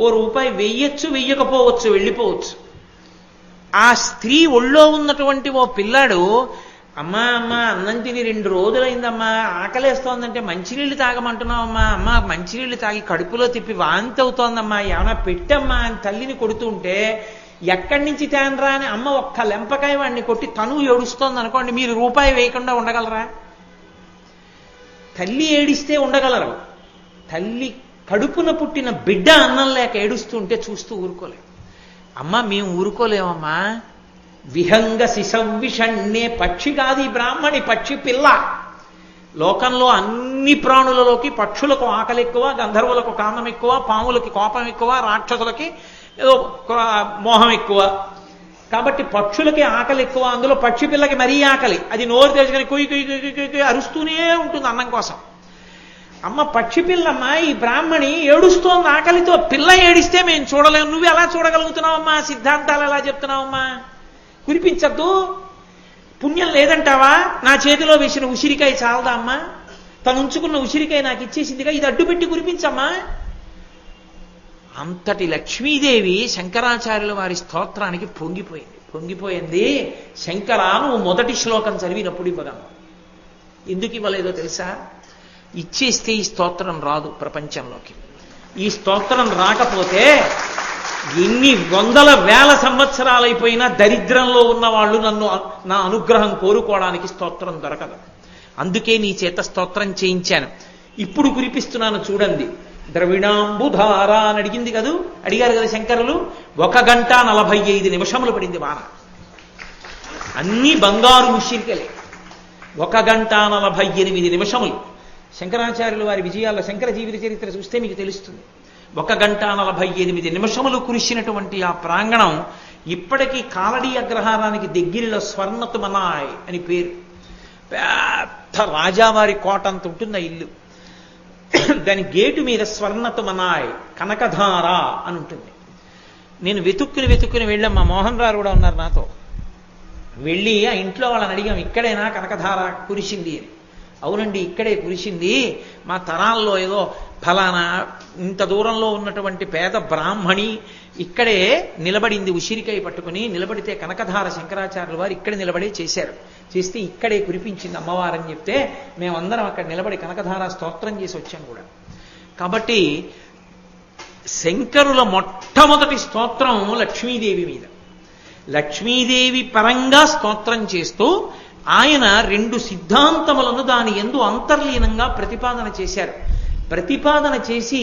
₹1 వెయ్యొచ్చు, వెయ్యకపోవచ్చు, వెళ్ళిపోవచ్చు. ఆ స్త్రీ ఒళ్ళో ఉన్నటువంటి ఓ పిల్లాడు, అమ్మా అన్నం తిని 2 రోజులైందమ్మా, ఆకలేస్తోందంటే మంచినీళ్ళు తాగమంటున్నావమ్మా, అమ్మ మంచినీళ్ళు తాగి కడుపులో తిప్పి వాంతి అవుతోందమ్మా, ఏమైనా పెట్టమ్మా అని తల్లిని కొడుతుంటే ఎక్కడి నుంచి తేనరా అని అమ్మ ఒక్క లెంపకాయ వాడిని కొట్టి తను ఏడుస్తోంది అనుకోండి, మీరు ₹1 వేయకుండా ఉండగలరా? తల్లి ఏడిస్తే ఉండగలరు. తల్లి కడుపున పుట్టిన బిడ్డ అన్నం లేక ఏడుస్తుంటే చూస్తూ ఊరుకోలేము. అమ్మ మేము ఊరుకోలేమమ్మా. విహంగ శిశవిషణ్ణే, పక్షి కాదు ఈ బ్రాహ్మణి, పక్షి పిల్ల. లోకంలో అన్ని ప్రాణులలోకి పక్షులకు ఆకలి ఎక్కువ, గంధర్వులకు కామం ఎక్కువ, పాములకి కోపం ఎక్కువ, రాక్షసులకి ఏదో మోహం ఎక్కువ. కాబట్టి పక్షులకి ఆకలి ఎక్కువ, అందులో పక్షి పిల్లకి మరీ ఆకలి. అది నోరు తెరుచుకొని కుయ్యి కుయ్యి కుయ్యి అరుస్తూనే ఉంటుంది అన్నం కోసం. అమ్మ పక్షి పిల్లమ్మ, ఈ బ్రాహ్మణి ఏడుస్తోంది ఆకలితో. పిల్ల ఏడిస్తే మేము చూడలేము, నువ్వు ఎలా చూడగలుగుతున్నావమ్మా? సిద్ధాంతాలు ఎలా చెప్తున్నావమ్మా? కురిపించద్దు, పుణ్యం లేదంటావా? నా చేతిలో వేసిన ఉసిరికాయ చాలదా అమ్మా? తను ఉంచుకున్న ఉసిరికాయ నాకు ఇచ్చేసిందిగా, ఇది అడ్డుపెట్టి కురిపించమ్మా. అంతటి లక్ష్మీదేవి శంకరాచార్యుల వారి స్తోత్రానికి పొంగిపోయింది. శంకరా నువ్వు మొదటి శ్లోకం చదివినప్పుడు ఇవ్వగలను. ఎందుకు ఇవ్వలేదో తెలుసా? ఇచ్చేస్తే ఈ స్తోత్రం రాదు ప్రపంచంలోకి. ఈ స్తోత్రం రాకపోతే ఎన్ని 100,000 సంవత్సరాలైపోయినా దరిద్రంలో ఉన్న వాళ్ళు నా అనుగ్రహం కోరుకోవడానికి స్తోత్రం దొరకదు. అందుకే నీ చేత స్తోత్రం చేయించాను, ఇప్పుడు కురిపిస్తున్నాను చూడండి. ద్రవిణాంబుధార అని అడిగింది కదూ, అడిగారు కదా శంకరులు. 1 గంట 45 నిమిషములు పడింది వాన. అన్ని బంగారు ముషిరికలే. 1 గంట 48 నిమిషములు. శంకరాచార్యులు వారి విజయాల్లో శంకర జీవిత చరిత్ర చూస్తే మీకు తెలుస్తుంది. 1 గంట 48 నిమిషములు కురిసినటువంటి ఆ ప్రాంగణం ఇప్పటికీ కాలడీ అగ్రహారానికి దగ్గరలో స్వర్ణతుమనాయ్ అని పేరు. పెద్ద రాజావారి కోట అంత ఉంటుంది ఆ ఇల్లు. దాని గేటు మీద స్వర్ణతుమనాయ్ కనకధార అని ఉంటుంది. నేను వెతుక్కుని వెళ్ళాం. మా మోహన్ రావు కూడా ఉన్నారు నాతో. వెళ్ళి ఆ ఇంట్లో వాళ్ళని అడిగాం, ఇక్కడైనా కనకధార కురిసింది అని. అవునండి ఇక్కడే కురిసింది, మా తరాల్లో ఏదో ఫలానా ఇంత దూరంలో ఉన్నటువంటి పేద బ్రాహ్మణి ఇక్కడే నిలబడింది, ఉసిరికాయ పట్టుకుని నిలబడితే కనకధార శంకరాచార్యుల వారు ఇక్కడ నిలబడే చేశారు, చేస్తే ఇక్కడే కురిపించింది అమ్మవారని చెప్తే మేమందరం అక్కడ నిలబడి కనకధార స్తోత్రం చేసి వచ్చాం కూడా. కాబట్టి శంకరుల మొట్టమొదటి స్తోత్రం లక్ష్మీదేవి మీద. లక్ష్మీదేవి పరంగా స్తోత్రం చేస్తూ ఆయన 2 సిద్ధాంతములను దాని యందు అంతర్లీనంగా ప్రతిపాదన చేశారు. ప్రతిపాదన చేసి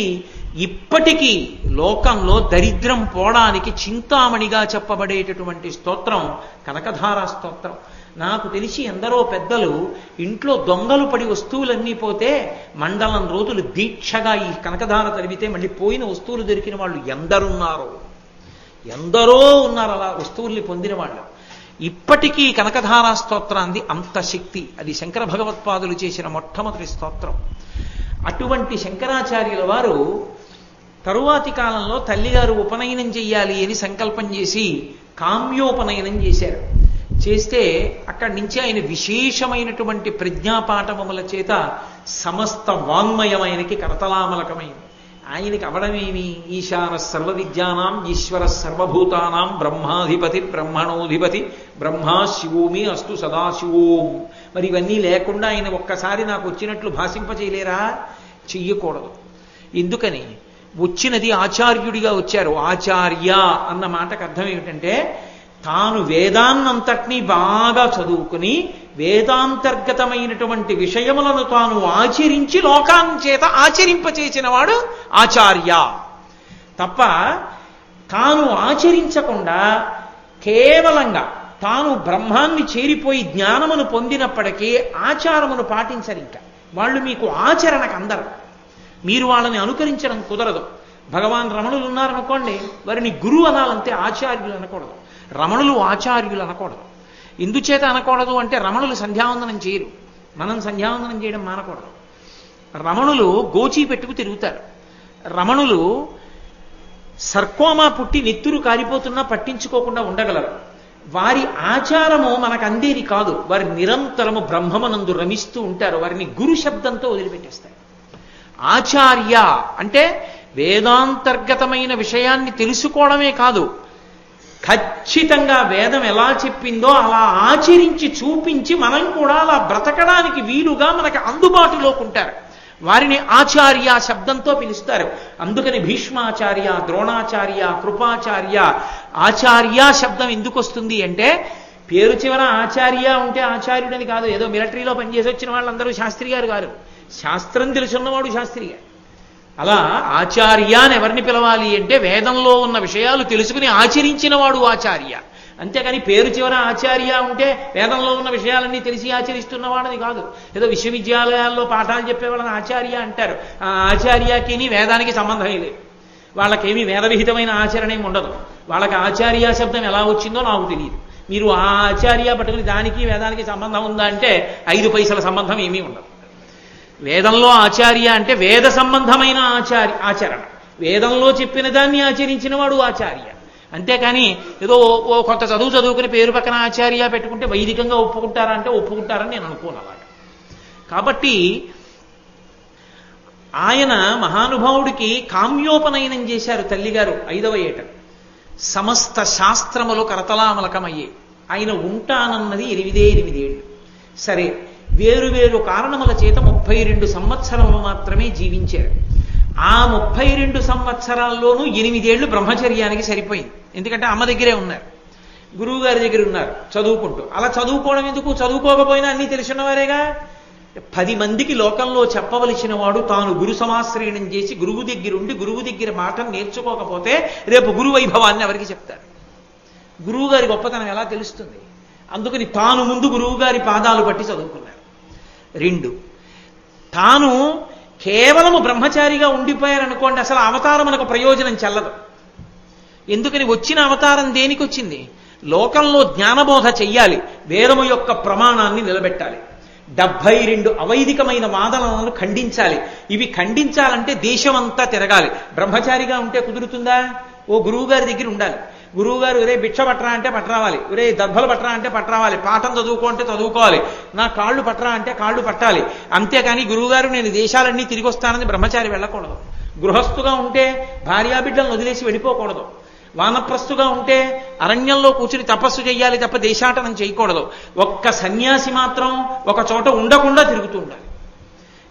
ఇప్పటికీ లోకంలో దరిద్రం పోవడానికి చింతామణిగా చెప్పబడేటటువంటి స్తోత్రం కనకధారా స్తోత్రం. నాకు తెలిసి ఎందరో పెద్దలు ఇంట్లో దొంగలు పడి వస్తువులన్నీ పోతే మండలం రోజులు దీక్షగా ఈ కనకధార తరిమితే మళ్ళీ పోయిన వస్తువులు దొరికిన వాళ్ళు ఎందరో ఉన్నారు అలా వస్తువుల్ని పొందిన వాళ్ళు. ఇప్పటికీ కనకధారా స్తోత్రాన్ని అంత శక్తి. అది శంకర భగవత్పాదులు చేసిన మొట్టమొదటి స్తోత్రం. అటువంటి శంకరాచార్యుల వారు తరువాతి కాలంలో తల్లిగారు ఉపనయనం చెయ్యాలి అని సంకల్పం చేసి కామ్యోపనయనం చేశారు. చేస్తే అక్కడి నుంచి ఆయన విశేషమైనటువంటి ప్రజ్ఞాపాఠముల చేత సమస్త వాంగ్మయమైనకి కరతలామలకమైంది. ఆయనకి అవడమేమి, ఈశాన సర్వ విద్యానాం ఈశ్వర సర్వభూతానాం బ్రహ్మాధిపతి బ్రహ్మణోధిపతి బ్రహ్మా శివోమి అస్తు సదాశివోం. మరి ఇవన్నీ లేకుండా ఆయన ఒక్కసారి నాకు వచ్చినట్లు భాషింపచేయలేరా? చెయ్యకూడదు. ఎందుకని? వచ్చినది ఆచార్యుడిగా వచ్చారు. ఆచార్య అన్న మాటకు అర్థం ఏమిటంటే తాను వేదాన్నంతటినీ బాగా చదువుకుని వేదాంతర్గతమైనటువంటి విషయములను తాను ఆచరించి లోకాంచేత ఆచరింపచేసిన వాడు ఆచార్య. తప్ప తాను ఆచరించకుండా కేవలంగా తాను బ్రహ్మాన్ని చేరిపోయి జ్ఞానమును పొందినప్పటికీ ఆచారమును పాటించరు. ఇంకా వాళ్ళు మీకు ఆచరణకు అందరు, మీరు వాళ్ళని అనుకరించడం కుదరదు. భగవాన్ రమణులు ఉన్నారనుకోండి, వారిని గురువు అనాలంటే ఆచార్యులు అనకూడదు. రమణులు ఆచార్యులు అనకూడదు. ఎందుచేత అనకూడదు అంటే రమణులు సంధ్యావందనం చేయరు, మనం సంధ్యావందనం చేయడం మానకూడదు. రమణులు గోచీ పెట్టుకు తిరుగుతారు. రమణులు సర్కోమా పుట్టి నెత్తురు కారిపోతున్నా పట్టించుకోకుండా ఉండగలరు. వారి ఆచారము మనకు అందేది కాదు. వారి నిరంతరము బ్రహ్మమనందు రమిస్తూ ఉంటారు. వారిని గురు శబ్దంతో వదిలిపెట్టేస్తారు. ఆచార్య అంటే వేదాంతర్గతమైన విషయాన్ని తెలుసుకోవడమే కాదు, ఖచ్చితంగా వేదం ఎలా చెప్పిందో అలా ఆచరించి చూపించి మనం కూడా అలా బ్రతకడానికి వీలుగా మనకు అందుబాటులోకి ఉంటారు. వారిని ఆచార్య శబ్దంతో పిలుస్తారు. అందుకని భీష్మాచార్య, ద్రోణాచార్య, కృపాచార్య, ఆచార్య శబ్దం ఎందుకు వస్తుంది అంటే పేరు చివర ఆచార్య ఉంటే ఆచార్యుడని కాదు. ఏదో మిలిటరీలో పనిచేసి వచ్చిన వాళ్ళందరూ శాస్త్రి గారు కాదు. శాస్త్రం తెలుసున్నవాడు శాస్త్రి గారు. అలా ఆచార్య అని ఎవరిని పిలవాలి అంటే వేదంలో ఉన్న విషయాలు తెలుసుకుని ఆచరించిన వాడు ఆచార్య. అంతేకాని పేరు చివర ఆచార్య ఉంటే వేదంలో ఉన్న విషయాలన్నీ తెలిసి ఆచరిస్తున్నవాడని కాదు. ఏదో విశ్వవిద్యాలయాల్లో పాఠాలు చెప్పేవాళ్ళని ఆచార్య అంటారు. ఆ ఆచార్యకి వేదానికి సంబంధం లేదు. వాళ్ళకేమీ వేదవిహితమైన ఆచరణ ఏమి ఉండదు. వాళ్ళకి ఆచార్య శబ్దం ఎలా వచ్చిందో నాకు తెలియదు. మీరు ఆ ఆచార్య పట్టుకుని దానికి వేదానికి సంబంధం ఉందా అంటే 5 పైసల సంబంధం ఏమీ ఉండదు. వేదంలో ఆచార్య అంటే వేద సంబంధమైన ఆచరణ, వేదంలో చెప్పిన దాన్ని ఆచరించిన వాడు ఆచార్య. అంతేకాని ఏదో కొంత చదువుకుని పేరు పక్కన ఆచార్య పెట్టుకుంటే వైదికంగా ఒప్పుకుంటారా అంటే ఒప్పుకుంటారని నేను అనుకోను అలాగా. కాబట్టి ఆయన మహానుభావుడికి కామ్యోపనయనం చేశారు తల్లిగారు 5వ ఏట. సమస్త శాస్త్రములు కరతలామలకమయ్యే. ఆయన ఉంటానన్నది 8 ఏళ్ళు. సరే, వేరు కారణముల చేత 32 సంవత్సరములు మాత్రమే జీవించారు. ఆ 32 సంవత్సరాల్లోనూ 8 ఏళ్ళు బ్రహ్మచర్యానికి సరిపోయింది. ఎందుకంటే అమ్మ దగ్గరే ఉన్నారు, గురువు గారి దగ్గర ఉన్నారు చదువుకుంటూ. అలా చదువుకోవడం ఎందుకు? చదువుకోకపోయినా అన్నీ తెలిసినవారేగా. 10 మందికి లోకంలో చెప్పవలసిన వాడు తాను గురు సమాశ్రయణం చేసి గురువు దగ్గరుండి గురువు దగ్గర మాటను నేర్చుకోకపోతే రేపు గురు వైభవాన్ని ఎవరికి చెప్తారు? గురువు గారి గొప్పతనం ఎలా తెలుస్తుంది? అందుకని తాను ముందు గురువు గారి పాదాలు పట్టి చదువుకున్నారు. 2, తాను కేవలము బ్రహ్మచారిగా ఉండిపోయారనుకోండి, అసలు అవతారమునకు ప్రయోజనం చెల్లదు. ఎందుకని వచ్చిన అవతారం దేనికి వచ్చింది? లోకంలో జ్ఞానబోధ చెయ్యాలి, వేదము యొక్క ప్రమాణాన్ని నిలబెట్టాలి, 72 అవైదికమైన వాదనలను ఖండించాలి. ఇవి ఖండించాలంటే దేశమంతా తిరగాలి. బ్రహ్మచారిగా ఉంటే కుదురుతుందా? ఓ గురువు గారి దగ్గర ఉండాలి. గురువు గారు ఒరే భిక్ష పట్రా అంటే పట్టరావాలి, ఒరే దర్భలు పట్రా అంటే పట్టరావాలి, పాఠం చదువుకో అంటే చదువుకోవాలి, నా కాళ్ళు పట్రా అంటే కాళ్ళు పట్టాలి. అంతేకాని గురువుగారు నేను దేశాలన్నీ తిరిగి వస్తానని బ్రహ్మచారి వెళ్ళకూడదు. గృహస్థుగా ఉంటే భార్యాబిడ్డలను వదిలేసి వెళ్ళిపోకూడదు. వానప్రస్థుగా ఉంటే అరణ్యంలో కూర్చుని తపస్సు చెయ్యాలి తప్ప దేశాటనం చేయకూడదు. ఒక్క సన్యాసి మాత్రం ఒక చోట ఉండకుండా తిరుగుతూ ఉండాలి.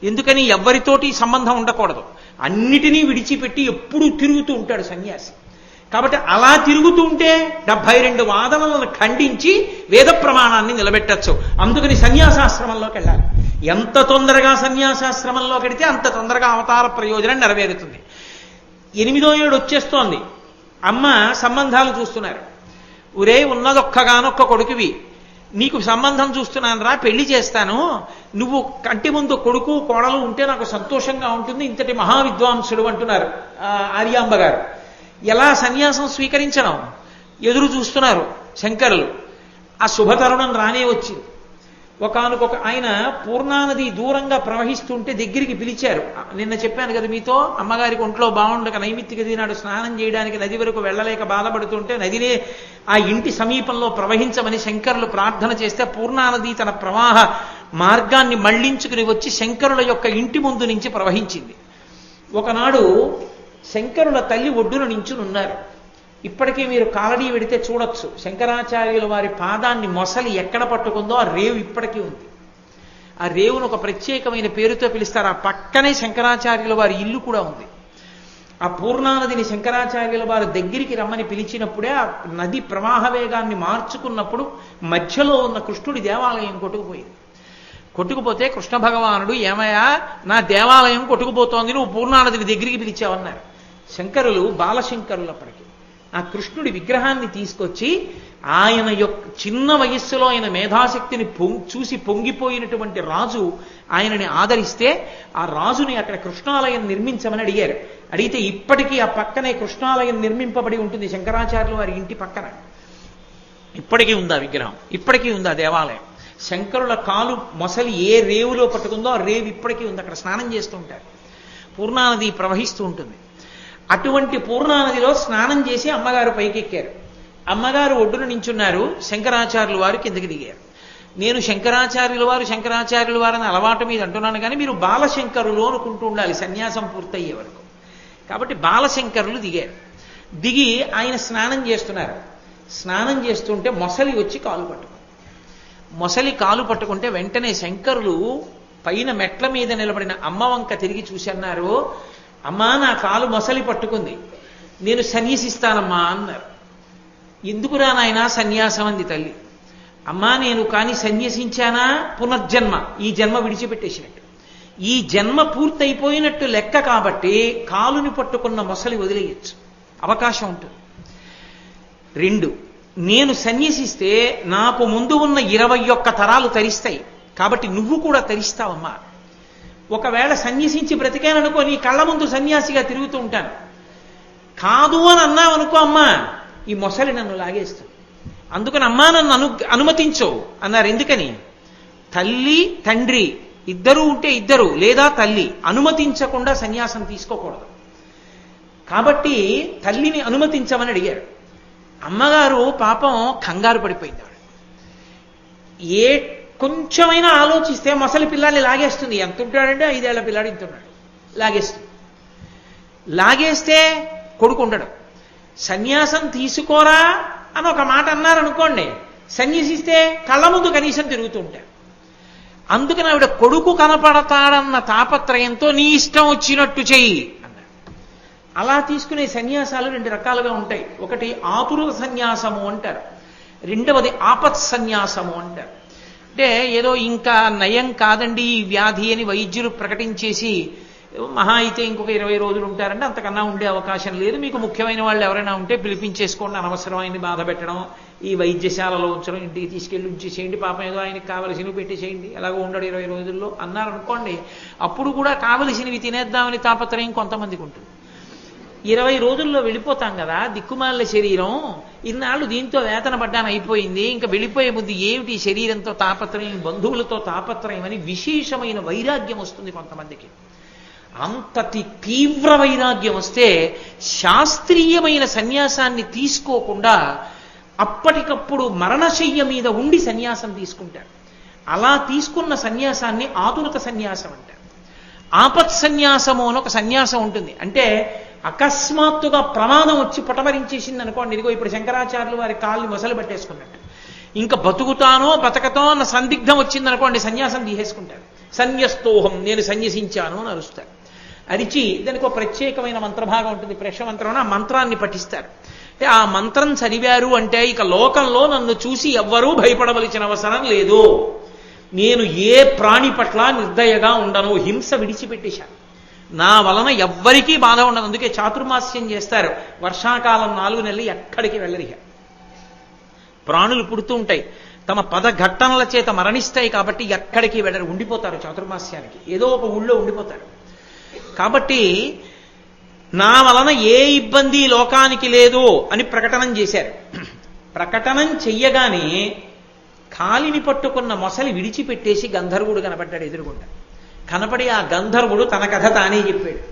ఎందుకని? ఎవ్వరితోటి సంబంధం ఉండకూడదు. అన్నిటినీ విడిచిపెట్టి ఎప్పుడూ తిరుగుతూ ఉంటాడు సన్యాసి. కాబట్టి అలా తిరుగుతూ ఉంటే 72 వాదనలను ఖండించి వేద ప్రమాణాన్ని నిలబెట్టచ్చు. అందుకని సన్యాసాశ్రమంలోకి వెళ్ళాలి. ఎంత తొందరగా సన్యాసాశ్రమంలోకి వెడితే అంత తొందరగా అవతార ప్రయోజనం నెరవేరుతుంది. 8వ ఏడు వచ్చేస్తోంది. అమ్మ సంబంధాలు చూస్తున్నారు. ఒరే ఉన్నదొక్కగానొక్క కొడుకువి, నీకు సంబంధం చూస్తున్నాను రా, పెళ్లి చేస్తాను, నువ్వు కంటి ముందు కొడుకు కోడలు ఉంటే నాకు సంతోషంగా ఉంటుంది, ఇంతటి మహావిద్వాంసుడు అంటున్నారు ఆర్యాంబ గారు. ఎలా సన్యాసం స్వీకరించడం? ఎదురు చూస్తున్నారు శంకరులు. ఆ శుభతరుణం రానే వచ్చింది. ఒకానొక ఆయన పూర్ణానది దూరంగా ప్రవహిస్తుంటే దగ్గరికి పిలిచారు. నిన్న చెప్పాను కదా మీతో, అమ్మగారికి ఒంట్లో బాగుండక నైమిత్తిక దినాడు స్నానం చేయడానికి నది వరకు వెళ్ళలేక బాధపడుతుంటే నదినే ఆ ఇంటి సమీపంలో ప్రవహించమని శంకరులు ప్రార్థన చేస్తే పూర్ణానది తన ప్రవాహ మార్గాన్ని మళ్లించుకుని వచ్చి శంకరుల యొక్క ఇంటి ముందు నుంచి ప్రవహించింది. ఒకనాడు శంకరుల తల్లి ఒడ్డున నించునున్నారు. ఇప్పటికీ మీరు కాలడీ వెడితే చూడొచ్చు, శంకరాచార్యుల వారి పాదాన్ని మొసలి ఎక్కడ పట్టుకుందో ఆ రేవు ఇప్పటికీ ఉంది. ఆ రేవును ఒక ప్రత్యేకమైన పేరుతో పిలుస్తారు. ఆ పక్కనే శంకరాచార్యుల వారి ఇల్లు కూడా ఉంది. ఆ పూర్ణానదిని శంకరాచార్యుల వారి దగ్గరికి రమ్మని పిలిచినప్పుడే ఆ నది ప్రవాహ వేగాన్ని మార్చుకున్నప్పుడు మధ్యలో ఉన్న కృష్ణుడి దేవాలయం కొట్టుకుపోయింది. కొట్టుకుపోతే కృష్ణ భగవానుడు, ఏమయ్యా నా దేవాలయం కొట్టుకుపోతోంది, నువ్వు పూర్ణానదిని దగ్గరికి పిలిచావన్నారు. శంకరులు బాలశంకరులు అప్పటికి ఆ కృష్ణుడి విగ్రహాన్ని తీసుకొచ్చి ఆయన యొక్క చిన్న వయస్సులో ఆయన మేధాశక్తిని చూసి పొంగిపోయినటువంటి రాజు ఆయనని ఆదరిస్తే ఆ రాజుని అక్కడ కృష్ణాలయం నిర్మించమని అడిగారు. అడిగితే ఇప్పటికీ ఆ పక్కనే కృష్ణాలయం నిర్మింపబడి ఉంటుంది శంకరాచార్యుల వారి ఇంటి పక్కన. ఇప్పటికీ ఉంది ఆ విగ్రహం, ఇప్పటికీ ఉంది ఆ దేవాలయం. శంకరుల కాలు మొసలి ఏ రేవులో పట్టుకుందో ఆ రేవు ఇప్పటికీ ఉంది. అక్కడ స్నానం చేస్తూ ఉంటారు. పూర్ణానది ప్రవహిస్తూ ఉంటుంది. అటువంటి పూర్ణానదిలో స్నానం చేసి అమ్మగారు పైకెక్కారు. అమ్మగారు ఒడ్డున నించున్నారు. శంకరాచార్యుల వారు కిందకి దిగారు. నేను శంకరాచార్యుల వారు అని అలవాటు మీద అంటున్నాను, కానీ మీరు బాలశంకరులు అనుకుంటూ ఉండాలి సన్యాసం పూర్తయ్యే వరకు. కాబట్టి బాలశంకరులు దిగారు. దిగి ఆయన స్నానం చేస్తున్నారు. స్నానం చేస్తుంటే మొసలి వచ్చి కాలు పట్టుకుంది. మొసలి కాలు పట్టుకుంటే వెంటనే శంకరులు పైన మెట్ల మీద నిలబడిన అమ్మ వంక తిరిగి చూసి అన్నారు, అమ్మా నా కాలు మొసలి పట్టుకుంది, నేను సన్యసిస్తానమ్మా అన్నారు. ఎందుకురా నాయనా సన్యాసం అంది తల్లి. అమ్మా నేను కానీ సన్యసించానా పునర్జన్మ, ఈ జన్మ విడిచిపెట్టేసినట్టు, ఈ జన్మ పూర్తయిపోయినట్టు లెక్క. కాబట్టి కాలుని పట్టుకున్న మొసలి వదిలేయచ్చు, అవకాశం ఉంటుంది. 2, నేను సన్యసిస్తే నాకు ముందు ఉన్న 21 తరాలు తరిస్తాయి, కాబట్టి నువ్వు కూడా తరిస్తావమ్మా. ఒకవేళ సన్యసించి బ్రతికాననుకో నీ కళ్ళ ముందు సన్యాసిగా తిరుగుతూ ఉంటాను. కాదు అని అన్నావనుకో అమ్మా ఈ మొసలి నన్ను లాగేస్తుంది. అందుకని అమ్మా నన్ను అనుమతించు అన్నారు. ఎందుకని? తల్లి తండ్రి ఇద్దరూ ఉంటే ఇద్దరు, లేదా తల్లి అనుమతించకుండా సన్యాసం తీసుకోకూడదు. కాబట్టి తల్లిని అనుమతించమని అడిగారు. అమ్మగారు పాపం కంగారు పడిపోయింది. ఏ కొంచెమైనా ఆలోచిస్తే మొసలి పిల్లాన్ని లాగేస్తుంది. ఎంత ఉంటాడంటే 5 ఏళ్ల పిల్లాడు ఇంత ఉన్నాడు, లాగేస్తుంది. లాగేస్తే కొడుకు ఉండడు. సన్యాసం తీసుకోరా అని ఒక మాట అన్నారనుకోండి, సన్యసిస్తే కళ్ళ ముందు కనీసం తిరుగుతూ ఉంటాడు. అందుకని ఆవిడ కొడుకు కనపడతాడన్న తాపత్రయంతో నీ ఇష్టం వచ్చినట్టు చెయ్యి అన్నాడు. అలా తీసుకునే సన్యాసాలు 2 రకాలుగా ఉంటాయి. ఒకటి ఆతుర సన్యాసము అంటారు, రెండవది ఆపత్ సన్యాసము అంటారు. అంటే ఏదో ఇంకా నయం కాదండి ఈ వ్యాధి అని వైద్యులు ప్రకటించేసి మహా అయితే ఇంకొక 20 రోజులు ఉంటారంటే అంతకన్నా ఉండే అవకాశం లేదు, మీకు ముఖ్యమైన వాళ్ళు ఎవరైనా ఉంటే పిలిపించేసుకోండి, అనవసరమైన బాధ పెట్టడం, ఈ వైద్యశాలలో ఉంచడం, ఇంటికి తీసుకెళ్ళి ఉంచేసేయండి, పాపం ఏదో ఆయనకి కావలసినవి పెట్టేసేయండి, ఎలాగో ఉండడు 20 రోజుల్లో అన్నారనుకోండి, అప్పుడు కూడా కావలసినవి తినేద్దామని తాపత్రయం కొంతమందికి ఉంటుంది. 20 రోజుల్లో వెళ్ళిపోతాం కదా, దిక్కుమాల శరీరం, ఇన్నాళ్ళు దీంతో వేతన పడ్డాను అయిపోయింది, ఇంకా వెళ్ళిపోయే ముందు ఏమిటి శరీరంతో తాపత్రయం, బంధువులతో తాపత్రయం అని విశేషమైన వైరాగ్యం వస్తుంది కొంతమందికి. అంతటి తీవ్ర వైరాగ్యం వస్తే శాస్త్రీయమైన సన్యాసాన్ని తీసుకోకుండా అప్పటికప్పుడు మరణశయ్య మీద ఉండి సన్యాసం తీసుకుంటారు. అలా తీసుకున్న సన్యాసాన్ని ఆతురత సన్యాసం అంటారు. ఆపత్ సన్యాసము అని ఒక సన్యాసం ఉంటుంది. అంటే అకస్మాత్తుగా ప్రమాదం వచ్చి పటమరించేసింది అనుకోండి, ఇదిగో ఇప్పుడు శంకరాచార్యులు వారి కాళ్ళని మొసలు పట్టేసుకున్నట్టు, ఇంకా బతుకుతానో బతకతో అన్న సందిగ్ధం వచ్చిందనుకోండి, సన్యాసం తీసేసుకుంటారు. సన్యస్తోహం, నేను సన్యసించాను అని అరుస్తారు. అరిచి దానికి ఒక ప్రత్యేకమైన మంత్రభాగం ఉంటుంది, ప్రేషమంత్రం, ఆ మంత్రాన్ని పఠిస్తారు. అంటే ఆ మంత్రం చదివారు అంటే ఇక లోకంలో నన్ను చూసి ఎవ్వరూ భయపడవలసిన అవసరం లేదు, నేను ఏ ప్రాణి పట్ల నిర్దయగా ఉండను, హింస విడిచిపెట్టేశాను, నా వలన ఎవ్వరికీ బాధ ఉండదు. అందుకే చాతుర్మాస్యం చేస్తారు, వర్షాకాలం 4 నెలలు ఎక్కడికి వెళ్ళరు, ప్రాణులు పుడుతూ ఉంటాయి, తమ పదఘట్టనల చేత మరణిస్తాయి కాబట్టి ఎక్కడికి వెళ్ళరు, ఉండిపోతారు చాతుర్మాస్యానికి, ఏదో ఒక ఊళ్ళో ఉండిపోతారు. కాబట్టి నా వలన ఏ ఇబ్బంది లోకానికి లేదు అని ప్రకటనం చేశారు. ప్రకటనం చెయ్యగానే కాలిని పట్టుకున్న మొసలి విడిచిపెట్టేసి గంధర్వుడు కనపడ్డాడు ఎదురుగుండా. కనపడి ఆ గంధర్వుడు తన కథ తానే చెప్పాడు.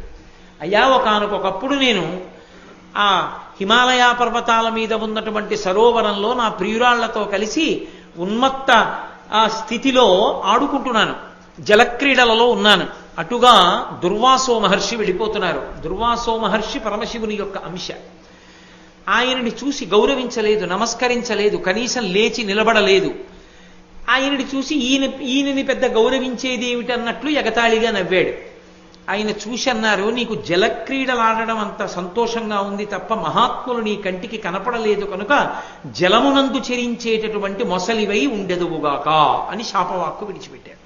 అయ్యా, ఒకానొకప్పుడు నేను ఆ హిమాలయ పర్వతాల మీద ఉన్నటువంటి సరోవరంలో నా ప్రియురాళ్లతో కలిసి ఉన్మత్త ఆ స్థితిలో ఆడుకుంటున్నాను, జలక్రీడలలో ఉన్నాను. అటుగా దుర్వాసో మహర్షి వెళ్ళిపోతున్నారు. దుర్వాసో మహర్షి పరమశివుని యొక్క అంశ. ఆయనని చూసి గౌరవించలేదు, నమస్కరించలేదు, కనీసం లేచి నిలబడలేదు. ఆయనని చూసి ఈయనని పెద్ద గౌరవించేది ఏమిటన్నట్లు ఎగతాళిగా నవ్వాడు. ఆయన చూసి అన్నారు, నీకు జలక్రీడలాడడం అంత సంతోషంగా ఉంది తప్ప మహాత్ములు నీ కంటికి కనపడలేదు కనుక జలమునందు చెరించేటటువంటి మొసలివై ఉండెదువుగాక అని శాపవాక్కు విడిచిపెట్టారు.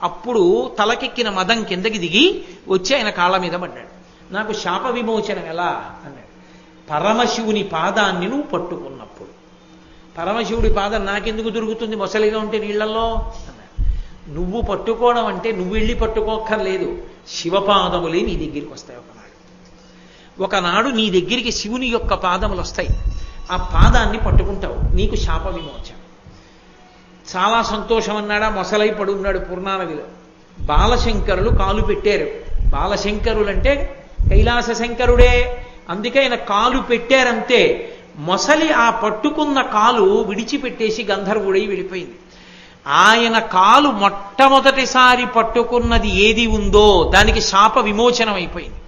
అప్పుడు తలకెక్కిన మదం కిందకి దిగి వచ్చి ఆయన కాళ్ళ మీద పడ్డాడు. నాకు శాప విమోచనం ఎలా అన్నాడు. పరమశివుని పాదాన్ని నువ్వు పట్టుకున్నప్పుడు. పరమశివుడి పాదం నాకెందుకు దొరుకుతుంది మొసలిగా ఉంటే నీళ్లలో అన్నాడు. నువ్వు పట్టుకోవడం అంటే నువ్వు వెళ్ళి పట్టుకోక్కర్లేదు, శివపాదములే నీ దగ్గరికి వస్తాయి. ఒకనాడు నీ దగ్గరికి శివుని యొక్క పాదములు వస్తాయి, ఆ పాదాన్ని పట్టుకుంటావు, నీకు శాప విమోచనం. చాలా సంతోషం అన్నాడా, మొసలై పడున్నాడు పూర్ణానదిలో. బాలశంకరులు కాలు పెట్టారు. బాలశంకరులంటే కైలాస శంకరుడే, అందుకే ఆయన కాలు పెట్టారంతే. మొసలి ఆ పట్టుకున్న కాలు విడిచిపెట్టేసి గంధర్వుడై వెళ్ళిపోయింది. ఆయన కాలు మొట్టమొదటిసారి పట్టుకున్నది ఏది ఉందో దానికి శాప విమోచనం అయిపోయింది.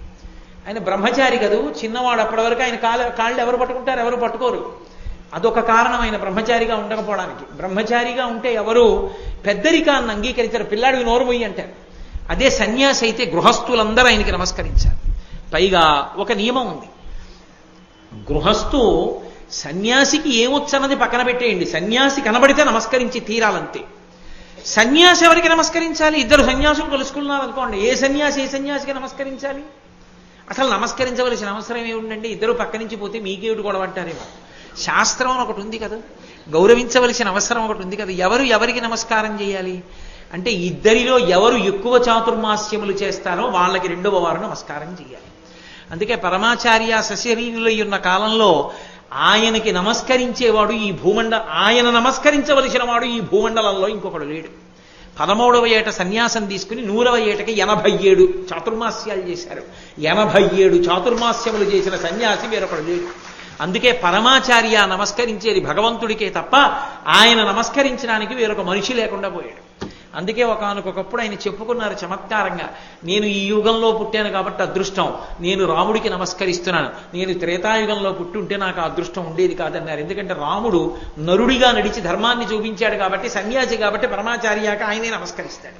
ఆయన బ్రహ్మచారి కదూ, చిన్నవాడు, అప్పటి వరకు ఆయన కాళ్ళు ఎవరు పట్టుకుంటారు, ఎవరు పట్టుకోరు. అదొక కారణం ఆయన బ్రహ్మచారిగా ఉండకపోవడానికి. బ్రహ్మచారిగా ఉంటే ఎవరు పెద్దరికాన్ని అంగీకరించారు, పిల్లాడికి నోరు మొయ్యి అంటారు. అదే సన్యాసి అయితే గృహస్థులందరూ ఆయనకి నమస్కరించారు. పైగా ఒక నియమం ఉంది, గృహస్థు సన్యాసికి ఏమొచ్చన్నది పక్కన పెట్టేయండి, సన్యాసి కనబడితే నమస్కరించి తీరాలంతే. సన్యాసి ఎవరికి నమస్కరించాలి? ఇద్దరు సన్యాసులు కలుసుకున్నారు అనుకోండి, ఏ సన్యాసికి నమస్కరించాలి? అసలు నమస్కరించవలసిన అవసరం ఏముందండి? ఇద్దరు పక్క నుంచి పోతే మీకేమిటి గొడవ అంటారేమో. శాస్త్రం అని ఒకటి ఉంది కదా, గౌరవించవలసిన అవసరం ఒకటి ఉంది కదా. ఎవరికి నమస్కారం చేయాలి అంటే ఇద్దరిలో ఎవరు ఎక్కువ చాతుర్మాస్యములు చేస్తారో వాళ్ళకి రెండవ వారు నమస్కారం చేయాలి. అందుకే పరమాచార్య సశరీరులై ఉన్న కాలంలో ఆయనకి నమస్కరించేవాడు ఈ ఆయన నమస్కరించవలసిన వాడు ఈ భూమండలంలో ఇంకొకడు లేడు. 13వ ఏట సన్యాసం తీసుకుని 100వ ఏటకి 87 చాతుర్మాస్యాలు చేశారు. 87 చాతుర్మాస్యములు చేసిన సన్యాసి వేరొకడు లేడు. అందుకే పరమాచార్య నమస్కరించేది భగవంతుడికే తప్ప ఆయన నమస్కరించడానికి వేరొక మనిషి లేకుండా పోయాడు. అందుకే ఒకానొకప్పుడు ఆయన చెప్పుకున్నారు చమత్కారంగా, నేను ఈ యుగంలో పుట్టాను కాబట్టి అదృష్టం, నేను రాముడికి నమస్కరిస్తున్నాను, నేను త్రేతాయుగంలో పుట్టుంటే నాకు అదృష్టం ఉండేది కాదన్నారు. ఎందుకంటే రాముడు నరుడిగా నడిచి ధర్మాన్ని చూపించాడు కాబట్టి, సన్యాసి కాబట్టి పరమాచార్యాక ఆయనే నమస్కరిస్తాడు.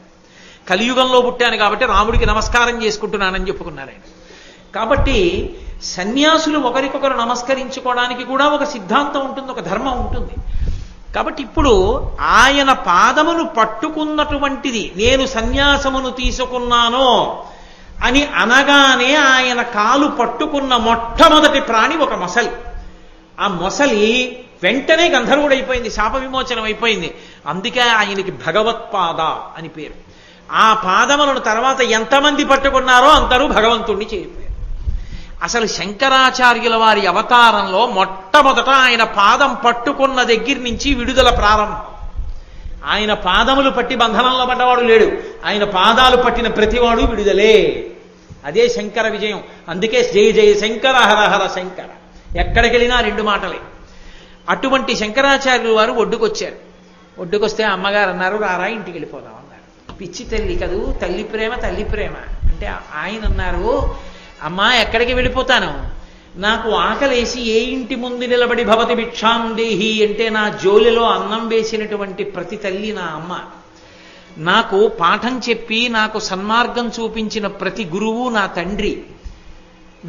కలియుగంలో పుట్టాను కాబట్టి రాముడికి నమస్కారం చేసుకుంటున్నానని చెప్పుకున్నారు ఆయన. కాబట్టి సన్యాసులు ఒకరికొకరు నమస్కరించుకోవడానికి కూడా ఒక సిద్ధాంతం ఉంటుంది, ఒక ధర్మం ఉంటుంది. కాబట్టి ఇప్పుడు ఆయన పాదమును పట్టుకున్నటువంటిది నేను సన్యాసమును తీసుకున్నాను అని అనగానే ఆయన కాలు పట్టుకున్న మొట్టమొదటి ప్రాణి ఒక మొసలి. ఆ మొసలి వెంటనే గంధర్వుడైపోయింది, శాప విమోచనం అయిపోయింది. అందుకే ఆయనకి భగవత్పాద అని పేరు. ఆ పాదములను తర్వాత ఎంతమంది పట్టుకున్నారో అందరూ భగవంతుణ్ణి చేరిపోయారు. అసలు శంకరాచార్యుల వారి అవతారంలో మొట్టమొదట ఆయన పాదం పట్టుకున్న దగ్గర నుంచి విడుదల ప్రారంభం. ఆయన పాదములు పట్టి బంధనంలో పడ్డవాడు లేడు, ఆయన పాదాలు పట్టిన ప్రతివాడు విడుదలే. అదే శంకర విజయం. అందుకే జయ జయ శంకర హర హర శంకర. ఎక్కడికి వెళ్ళినా రెండు మాటలే. అటువంటి శంకరాచార్యులు వారు ఒడ్డుకొచ్చారు. ఒడ్డుకొస్తే అమ్మగారు అన్నారు, రారా ఇంటికి వెళ్ళిపోదాం అన్నారు. పిచ్చి తల్లి కదూ, తల్లి ప్రేమ తల్లి ప్రేమ అంటే ఆయన అన్నారు, అమ్మా ఎక్కడికి వెళ్ళిపోతాను, నాకు ఆకలేసి ఏ ఇంటి ముందు నిలబడి భవతి భిక్షాం దేహి అంటే నా జోలిలో అన్నం వేసినటువంటి ప్రతి తల్లి నా అమ్మ. నాకు పాఠం చెప్పి నాకు సన్మార్గం చూపించిన ప్రతి గురువు నా తండ్రి.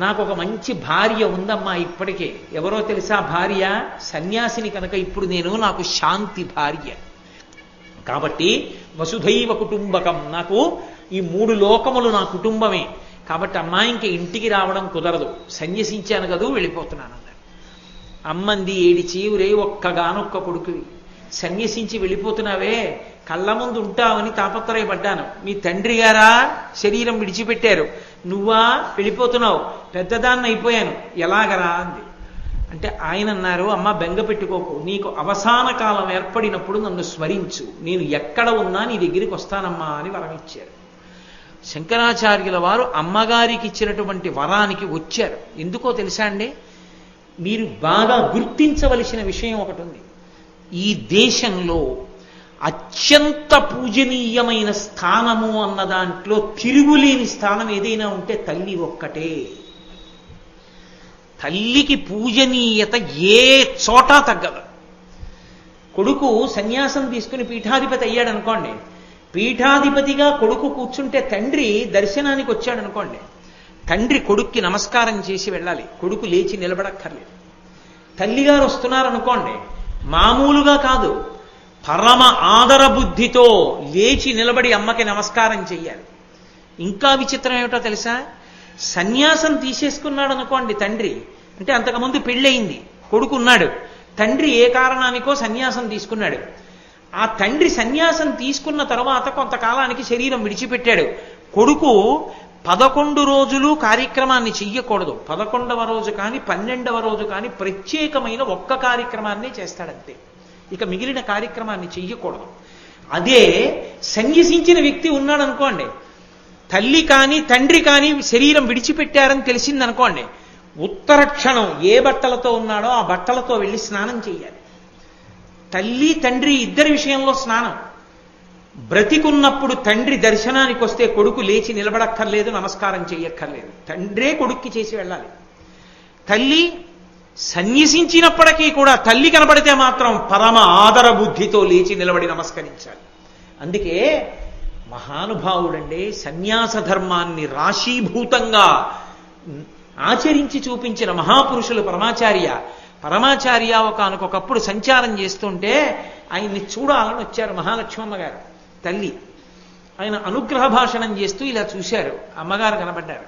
నాకు ఒక మంచి భార్య ఉందమ్మా ఇప్పటికే. ఎవరో తెలుసా భార్య? సన్యాసిని కనుక ఇప్పుడు నేను నాకు శాంతి భార్య. కాబట్టి వసుధైవ కుటుంబకం, నాకు ఈ 3 లోకములు నా కుటుంబమే. కాబట్టి అమ్మా ఇంక ఇంటికి రావడం కుదరదు, సన్యసించాను కదూ వెళ్ళిపోతున్నాను అన్నాడు. అమ్మంది ఏడిచి, ఒరే ఒక్కగానొక్క కొడుకువి, సన్యసించి వెళ్ళిపోతున్నావే, కళ్ళ ముందు ఉంటావని తాపత్రయపడ్డాను. మీ తండ్రి గారా శరీరం విడిచిపెట్టారు, నువ్వా వెళ్ళిపోతున్నావు, పెద్దదాన్ని అయిపోయాను, ఎలాగరా అంది. అంటే ఆయన అన్నారు, అమ్మ బెంగ పెట్టుకోకు, నీకు అవసాన కాలం ఏర్పడినప్పుడు నన్ను స్మరించు, నేను ఎక్కడ ఉన్నా నీ దగ్గరికి వస్తానమ్మా అని వరం ఇచ్చారు. శంకరాచార్యుల వారు అమ్మగారికి ఇచ్చినటువంటి వరానికి వచ్చారు. ఎందుకో తెలుసా అండి? మీరు బాగా గుర్తించవలసిన విషయం ఒకటి ఉంది. ఈ దేశంలో అత్యంత పూజనీయమైన స్థానము అన్న దాంట్లో తిరుగులేని స్థానం ఏదైనా ఉంటే తల్లి ఒక్కటే. తల్లికి పూజనీయత ఏ చోటా తగ్గదు. కొడుకు సన్యాసం తీసుకుని పీఠాధిపతి అయ్యాడు అనుకోండి, పీఠాధిపతిగా కొడుకు కూర్చుంటే తండ్రి దర్శనానికి వచ్చాడు అనుకోండి, తండ్రి కొడుక్కి నమస్కారం చేసి వెళ్ళాలి, కొడుకు లేచి నిలబడక్కర్లేదు. తల్లిగారు వస్తున్నారనుకోండి, మామూలుగా కాదు, పరమ ఆదర బుద్ధితో లేచి నిలబడి అమ్మకి నమస్కారం చెయ్యాలి. ఇంకా విచిత్రం ఏమిటో తెలుసా? సన్యాసం తీసేసుకున్నాడు అనుకోండి తండ్రి, అంటే అంతకుముందు పెళ్ళయింది, కొడుకున్నాడు, తండ్రి ఏ కారణానికో సన్యాసం తీసుకున్నాడు. ఆ తండ్రి సన్యాసం తీసుకున్న తర్వాత కొంతకాలానికి శరీరం విడిచిపెట్టాడు. కొడుకు 11 రోజులు కార్యక్రమాన్ని చెయ్యకూడదు. 11వ రోజు కానీ 12వ రోజు కానీ ప్రత్యేకమైన ఒక్క కార్యక్రమాన్ని చేస్తాడంతే, ఇక మిగిలిన కార్యక్రమాన్ని చెయ్యకూడదు. అదే సన్యసించిన వ్యక్తి ఉన్నాడు అనుకోండి, తల్లి కానీ తండ్రి కానీ శరీరం విడిచిపెట్టారని తెలిసిందనుకోండి, ఉత్తర క్షణం ఏ బట్టలతో ఉన్నాడో ఆ బట్టలతో వెళ్ళి స్నానం చేయాలి. తల్లి తండ్రి ఇద్దరి విషయంలో స్నానం. బ్రతికున్నప్పుడు తండ్రి దర్శనానికి వస్తే కొడుకు లేచి నిలబడక్కర్లేదు, నమస్కారం చెయ్యక్కర్లేదు, తండ్రే కొడుక్కి చేసి వెళ్ళాలి. తల్లి సన్యసించినప్పటికీ కూడా తల్లి కనబడితే మాత్రం పరమ ఆదర బుద్ధితో లేచి నిలబడి నమస్కరించాలి. అందుకే మహానుభావుడండి సన్యాస ధర్మాన్ని రాశీభూతంగా ఆచరించి చూపించిన మహాపురుషులు పరమాచార్య ఒకనకొకప్పుడు సంచారం చేస్తుంటే ఆయన్ని చూడాలని వచ్చారు మహాలక్ష్మమ్మ గారు తల్లి. ఆయన అనుగ్రహ భాషణం చేస్తూ ఇలా చూశారు, అమ్మగారు కనబడ్డారు,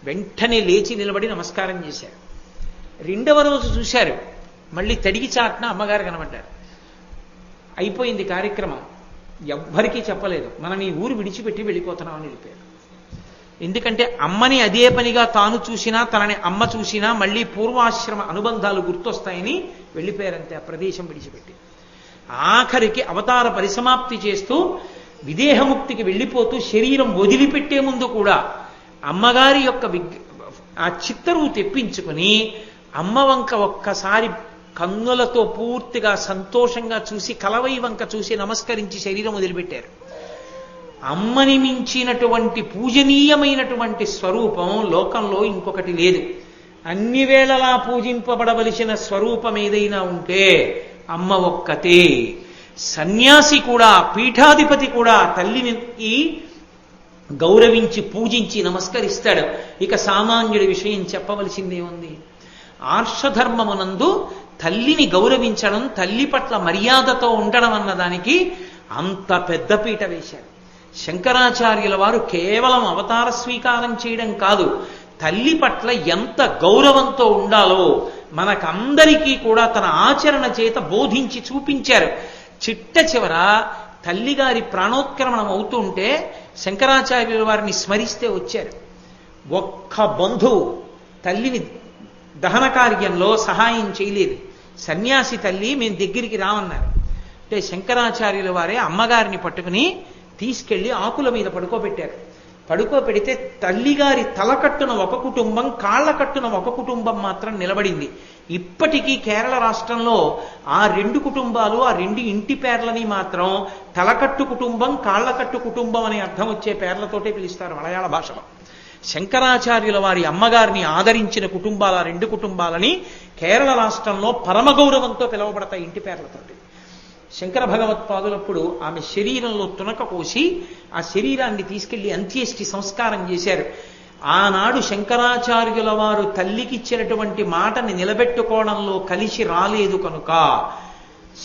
వెంటనే లేచి నిలబడి నమస్కారం చేశారు. 2వ రోజు చూశారు, మళ్ళీ తడిగి చాట్న అమ్మగారు కనబడ్డారు. అయిపోయింది కార్యక్రమం, ఎవ్వరికీ చెప్పలేదు, మనం ఈ ఊరు విడిచిపెట్టి వెళ్ళిపోతున్నామని వెళ్ళిపోయారు. ఎందుకంటే అమ్మని అదే పనిగా తాను చూసినా, తనని అమ్మ చూసినా మళ్ళీ పూర్వాశ్రమ అనుబంధాలు గుర్తొస్తాయని వెళ్ళిపోయారంతే ఆ ప్రదేశం విడిచిపెట్టి. ఆఖరికి అవతార పరిసమాప్తి చేస్తూ విదేహముక్తికి వెళ్ళిపోతూ శరీరం వదిలిపెట్టే ముందు కూడా అమ్మగారి యొక్క ఆ చిత్తరువు తెప్పించుకుని అమ్మ వంక ఒక్కసారి కన్నులతో పూర్తిగా సంతోషంగా చూసి, కలవై వంక చూసి నమస్కరించి శరీరం వదిలిపెట్టారు. అమ్మని మించినటువంటి పూజనీయమైనటువంటి స్వరూపం లోకంలో ఇంకొకటి లేదు. అన్ని వేళలా పూజింపబడవలసిన స్వరూపం ఏదైనా ఉంటే అమ్మ ఒక్కతే. సన్యాసి కూడా, పీఠాధిపతి కూడా తల్లిని గౌరవించి పూజించి నమస్కరిస్తాడు. ఇక సామాన్యుడి విషయం చెప్పవలసిందే ఉంది. ఆర్షధర్మమునందు తల్లిని గౌరవించడం, తల్లి పట్ల మర్యాదతో ఉండడం అన్నదానికి అంత పెద్దపీట వేశారు. శంకరాచార్యుల వారు కేవలం అవతార స్వీకారం చేయడం కాదు, తల్లి పట్ల ఎంత గౌరవంతో ఉండాలో మనకందరికీ కూడా తన ఆచరణ చేత బోధించి చూపించారు. చిట్ట చివర తల్లిగారి ప్రాణోత్క్రమణం అవుతుంటే శంకరాచార్యుల వారిని స్మరిస్తే వచ్చారు. ఒక్క బంధువు తల్లిని దహన కార్యంలో సహాయం చేయలేదు. సన్యాసి తల్లి మేము దగ్గరికి రామన్నారు. అంటే శంకరాచార్యుల వారే అమ్మగారిని పట్టుకుని తీసుకెళ్లి ఆకుల మీద పడుకోబెట్టారు. పడుకోబెడితే తల్లిగారి తలకట్టున ఒక కుటుంబం, కాళ్ల కట్టున ఒక కుటుంబం మాత్రం నిలబడింది. ఇప్పటికీ కేరళ రాష్ట్రంలో ఆ రెండు కుటుంబాలు, ఆ రెండు ఇంటి పేర్లని మాత్రం తలకట్టు కుటుంబం, కాళ్లకట్టు కుటుంబం అనే అర్థం వచ్చే పేర్లతోటే పిలుస్తారు మలయాళ భాషలో. శంకరాచార్యుల వారి అమ్మగారిని ఆదరించిన కుటుంబాల రెండు కుటుంబాలని కేరళ రాష్ట్రంలో పరమగౌరవంతో పిలువబడతాయి ఇంటి పేర్లతోటి. శంకర భగవత్పాదులప్పుడు ఆమె శరీరంలో తునక కోసి ఆ శరీరాన్ని తీసుకెళ్లి అంత్యేష్టి సంస్కారం చేశారు. ఆనాడు శంకరాచార్యుల వారు తల్లికిచ్చినటువంటి మాటని నిలబెట్టుకోవడంలో కలిసి రాలేదు కనుక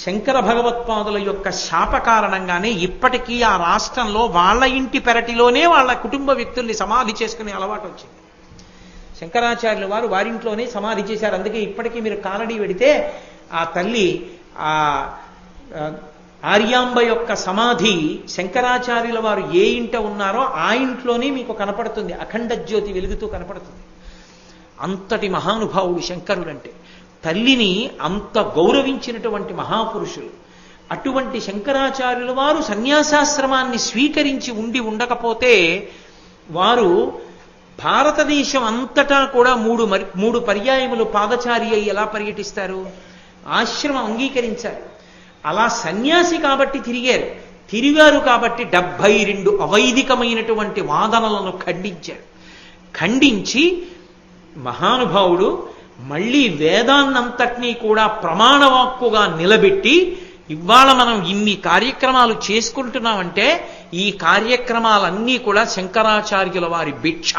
శంకర భగవత్పాదుల యొక్క శాప కారణంగానే ఇప్పటికీ ఆ రాష్ట్రంలో వాళ్ళ ఇంటి పెరటిలోనే వాళ్ళ కుటుంబ వ్యక్తుల్ని సమాధి చేసుకునే అలవాటు వచ్చింది. శంకరాచార్యుల వారు వారింట్లోనే సమాధి చేశారు. అందుకే ఇప్పటికీ మీరు కాలడి వెడితే ఆ తల్లి ఆ ఆర్యాంబ యొక్క సమాధి శంకరాచార్యుల వారు ఏ ఇంట ఉన్నారో ఆ ఇంట్లోనే మీకు కనపడుతుంది, అఖండ జ్యోతి వెలుగుతూ కనపడుతుంది. అంతటి మహానుభావుడు శంకరుడంటే. తల్లిని అంత గౌరవించినటువంటి మహాపురుషులు. అటువంటి శంకరాచార్యుల వారు సన్యాసాశ్రమాన్ని స్వీకరించి ఉండకపోతే వారు భారతదేశం అంతటా కూడా మూడు పర్యాయములు పాదచారి అయి ఎలా పర్యటిస్తారు? ఆశ్రమం అంగీకరించారు. అలా సన్యాసి కాబట్టి తిరిగారు కాబట్టి 72 అవైదికమైనటువంటి వాదనలను ఖండించి మహానుభావుడు మళ్ళీ వేదాన్నంతటినీ కూడా ప్రమాణవాక్కుగా నిలబెట్టి ఇవాళ మనం ఇన్ని కార్యక్రమాలు చేసుకుంటున్నామంటే ఈ కార్యక్రమాలన్నీ కూడా శంకరాచార్యుల వారి భిక్ష.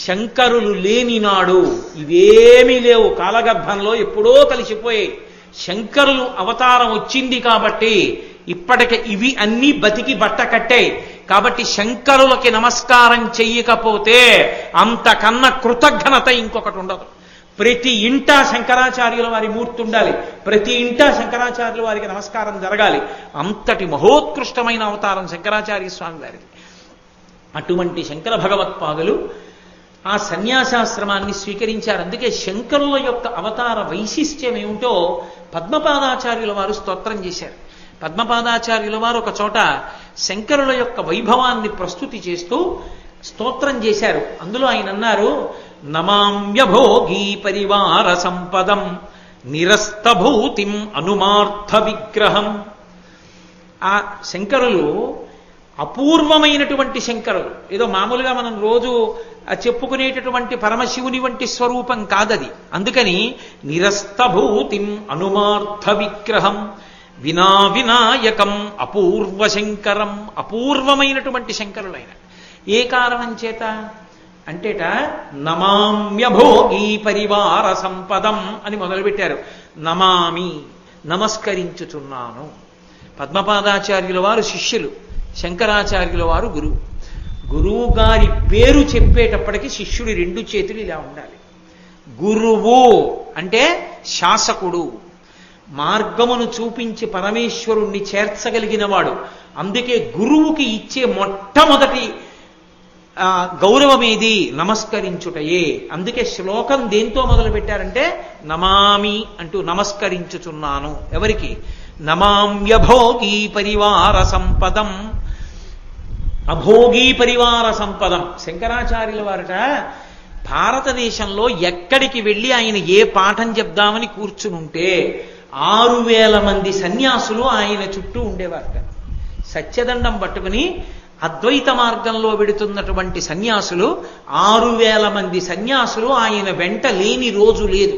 శంకరులు లేని నాడు ఇవేమీ లేవు, కాలగర్భంలో ఎప్పుడో కలిసిపోయాయి. శంకరులు అవతారం వచ్చింది కాబట్టి ఇప్పటికే ఇవి అన్నీ బతికి బట్ట కట్టాయి. కాబట్టి శంకరులకి నమస్కారం చెయ్యకపోతే అంతకన్నా కృతజ్ఞత ఇంకొకటి ఉండదు. ప్రతి ఇంటా శంకరాచార్యుల వారి మూర్తి ఉండాలి, ప్రతి ఇంటా శంకరాచార్యుల వారికి నమస్కారం జరగాలి. అంతటి మహోత్కృష్టమైన అవతారం శంకరాచార్య స్వామి వారిది. అటువంటి శంకర భగవత్పాదులు ఆ సన్యాసాశ్రమాన్ని స్వీకరించారు. అందుకే శంకరుల యొక్క అవతార వైశిష్ట్యం ఏమిటో పద్మపాదాచార్యుల వారు స్తోత్రం చేశారు. పద్మపాదాచార్యుల వారు ఒక చోట శంకరుల యొక్క వైభవాన్ని ప్రస్తుతి చేస్తూ స్తోత్రం చేశారు. అందులో ఆయన అన్నారు, నమామ్యభోగీ పరివార సంపదం నిరస్తభూతిం అనుమార్థ విగ్రహం. ఆ శంకరులు అపూర్వమైనటువంటి శంకరులు. ఏదో మామూలుగా మనం రోజు చెప్పుకునేటటువంటి పరమశివుని వంటి స్వరూపం కాదది. అందుకని నిరస్తభూతిం అనుమార్థ విగ్రహం వినా వినాయకం అపూర్వ శంకరం. అపూర్వమైనటువంటి శంకరులైన ఏ కారణం చేత అంటేట నమామ్యభోగీ పరివార సంపదం అని మొదలుపెట్టారు. నమామి, నమస్కరించుచున్నాను. పద్మపాదాచార్యుల వారు శిష్యులు, శంకరాచార్యుల వారు గురువు. గురువు గారి పేరు చెప్పేటప్పటికి శిష్యుడి 2 చేతులు ఇలా ఉండాలి. గురువు అంటే శాసకుడు, మార్గమును చూపించి పరమేశ్వరుణ్ణి చేర్చగలిగిన వాడు. అందుకే గురువుకి ఇచ్చే మొట్టమొదటి గౌరవమేది? నమస్కరించుటయే. అందుకే శ్లోకం దేంతో మొదలు పెట్టారంటే నమామి అంటూ నమస్కరించుచున్నాను. ఎవరికి? నమామ్యభోగీ పరివార సంపదం. అభోగీ పరివార సంపదం. శంకరాచార్యుల వారట భారతదేశంలో ఎక్కడికి వెళ్ళి ఆయన ఏ పాఠం చెప్దామని కూర్చునుంటే 6000 మంది సన్యాసులు ఆయన చుట్టూ ఉండేవారట. సత్యదండం పట్టుకుని అద్వైత మార్గంలో వెడుతున్నటువంటి సన్యాసులు 6000 మంది సన్యాసులు ఆయన వెంట లేని రోజు లేదు.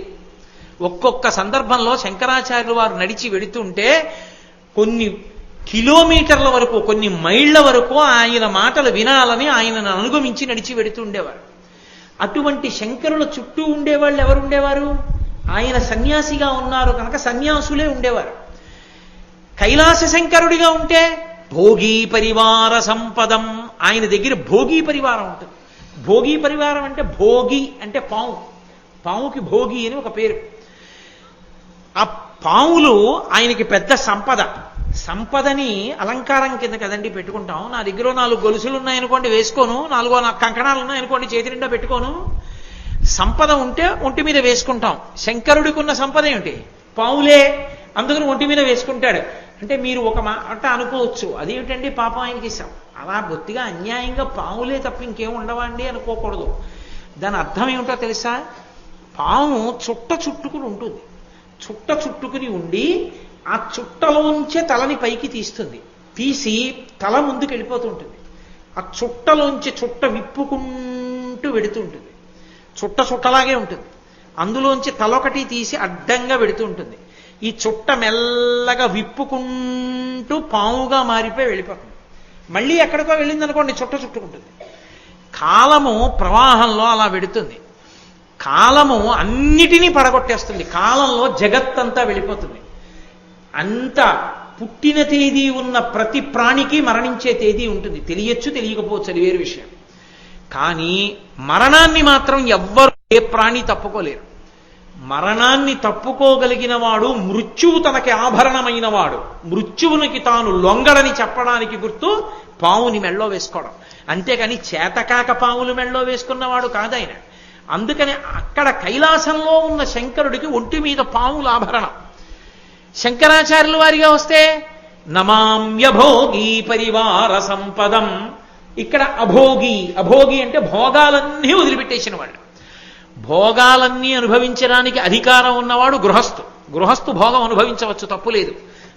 ఒక్కొక్క సందర్భంలో శంకరాచార్యుల వారు నడిచి వెడుతుంటే కొన్ని కిలోమీటర్ల వరకు, కొన్ని మైళ్ల వరకు ఆయన మాటలు వినాలని ఆయనను అనుగమించి నడిచి వెడుతుండేవారు. అటువంటి శంకరుల చుట్టూ ఉండేవాళ్ళు ఎవరుండేవారు? ఆయన సన్యాసిగా ఉన్నారు కనుక సన్యాసులే ఉండేవారు. కైలాస శంకరుడిగా ఉంటే భోగీ పరివార సంపదం, ఆయన దగ్గర భోగీ పరివారం ఉంటుంది. భోగీ పరివారం అంటే భోగి అంటే పాము, పాముకి భోగి అని ఒక పేరు. ఆ పాములు ఆయనకి పెద్ద సంపద. సంపదని అలంకారం కింద కదండి పెట్టుకుంటాం. నా దగ్గర 4 గొలుసులు ఉన్నాయనుకోండి వేసుకోను, 4 కంకణాలు ఉన్నాయనుకోండి చేతి నిండా పెట్టుకోను. సంపద ఉంటే ఒంటి మీద వేసుకుంటాం. శంకరుడికి ఉన్న సంపద ఏమిటి? పావులే, అందుకని ఒంటి మీద వేసుకుంటాడు. అంటే మీరు ఒక మాట అనుకోవచ్చు, అదేమిటండి పాపం ఆయనకి అలా బొత్తిగా అన్యాయంగా పావులే తప్ప ఇంకేం ఉండవండి అనుకోకూడదు. దాని అర్థం ఏమిటో తెలుసా? పాము చుట్ట చుట్టుకుని ఉంటుంది. చుట్ట చుట్టుకుని ఉండి ఆ చుట్టలోంచే తలని పైకి తీస్తుంది. తీసి తల ముందుకు వెళ్ళిపోతుంటుంది. ఆ చుట్టలోంచి చుట్ట విప్పుకుంటూ వెడుతుంటుంది. చుట్టలాగే ఉంటుంది. అందులోంచి తలొకటి తీసి అడ్డంగా వెడుతూ ఉంటుంది. ఈ చుట్ట మెల్లగా విప్పుకుంటూ పాముగా మారిపోయి వెళ్ళిపోతుంది. మళ్ళీ ఎక్కడికో వెళ్ళిందనుకోండి చుట్ట చుట్టుకుంటుంది. కాలము ప్రవాహంలో అలా వెడుతుంది. కాలము అన్నిటినీ పడగొట్టేస్తుంది. కాలంలో జగత్తంతా వెళ్ళిపోతుంది. అంత పుట్టిన తేదీ ఉన్న ప్రతి ప్రాణికి మరణించే తేదీ ఉంటుంది. తెలియచ్చు తెలియకపోవచ్చు, అది వేరు విషయం. కానీ మరణాన్ని మాత్రం ఎవ్వరు ఏ ప్రాణి తప్పుకోలేరు. మరణాన్ని తప్పుకోగలిగిన వాడు మృత్యువు తనకి ఆభరణమైన వాడు. మృత్యువునికి తాను లొంగడని చెప్పడానికి గుర్తు పావుని మెళ్ళో వేసుకోవడం. అంతేకాని చేతకాక పావులు మెళ్ళో వేసుకున్నవాడు కాదాయన. అందుకని అక్కడ కైలాసంలో ఉన్న శంకరుడికి ఒంటి మీద పాముల ఆభరణం. శంకరాచార్యుల వారిగా వస్తే నమామ్యభోగి పరివార సంపదం. ఇక్కడ అభోగి, అభోగి అంటే భోగాలన్నీ వదిలిపెట్టేసిన వాళ్ళు. భోగాలన్నీ అనుభవించడానికి అధికారం ఉన్నవాడు గృహస్థు. గృహస్థు భోగం అనుభవించవచ్చు, తప్పు లేదు.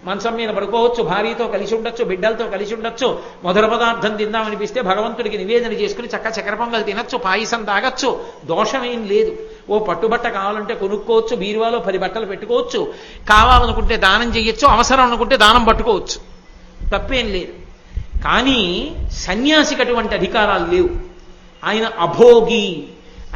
మంచం మీద పడుకోవచ్చు, భార్యతో కలిసి ఉండొచ్చు, బిడ్డలతో కలిసి ఉండొచ్చు, మధుర పదార్థం తిందామనిపిస్తే భగవంతుడికి నివేదన చేసుకుని చక్కెర పొంగల్ తినచ్చు, పాయసం తాగచ్చు, దోషమేం లేదు. ఓ పట్టుబట్ట కావాలంటే కొనుక్కోవచ్చు, బీరువాలో 10 బట్టలు పెట్టుకోవచ్చు, కావాలనుకుంటే దానం చేయొచ్చు, అవసరం అనుకుంటే దానం పట్టుకోవచ్చు, తప్పేం లేదు. కానీ సన్యాసికి అటువంటి అధికారాలు లేవు. ఆయన అభోగి.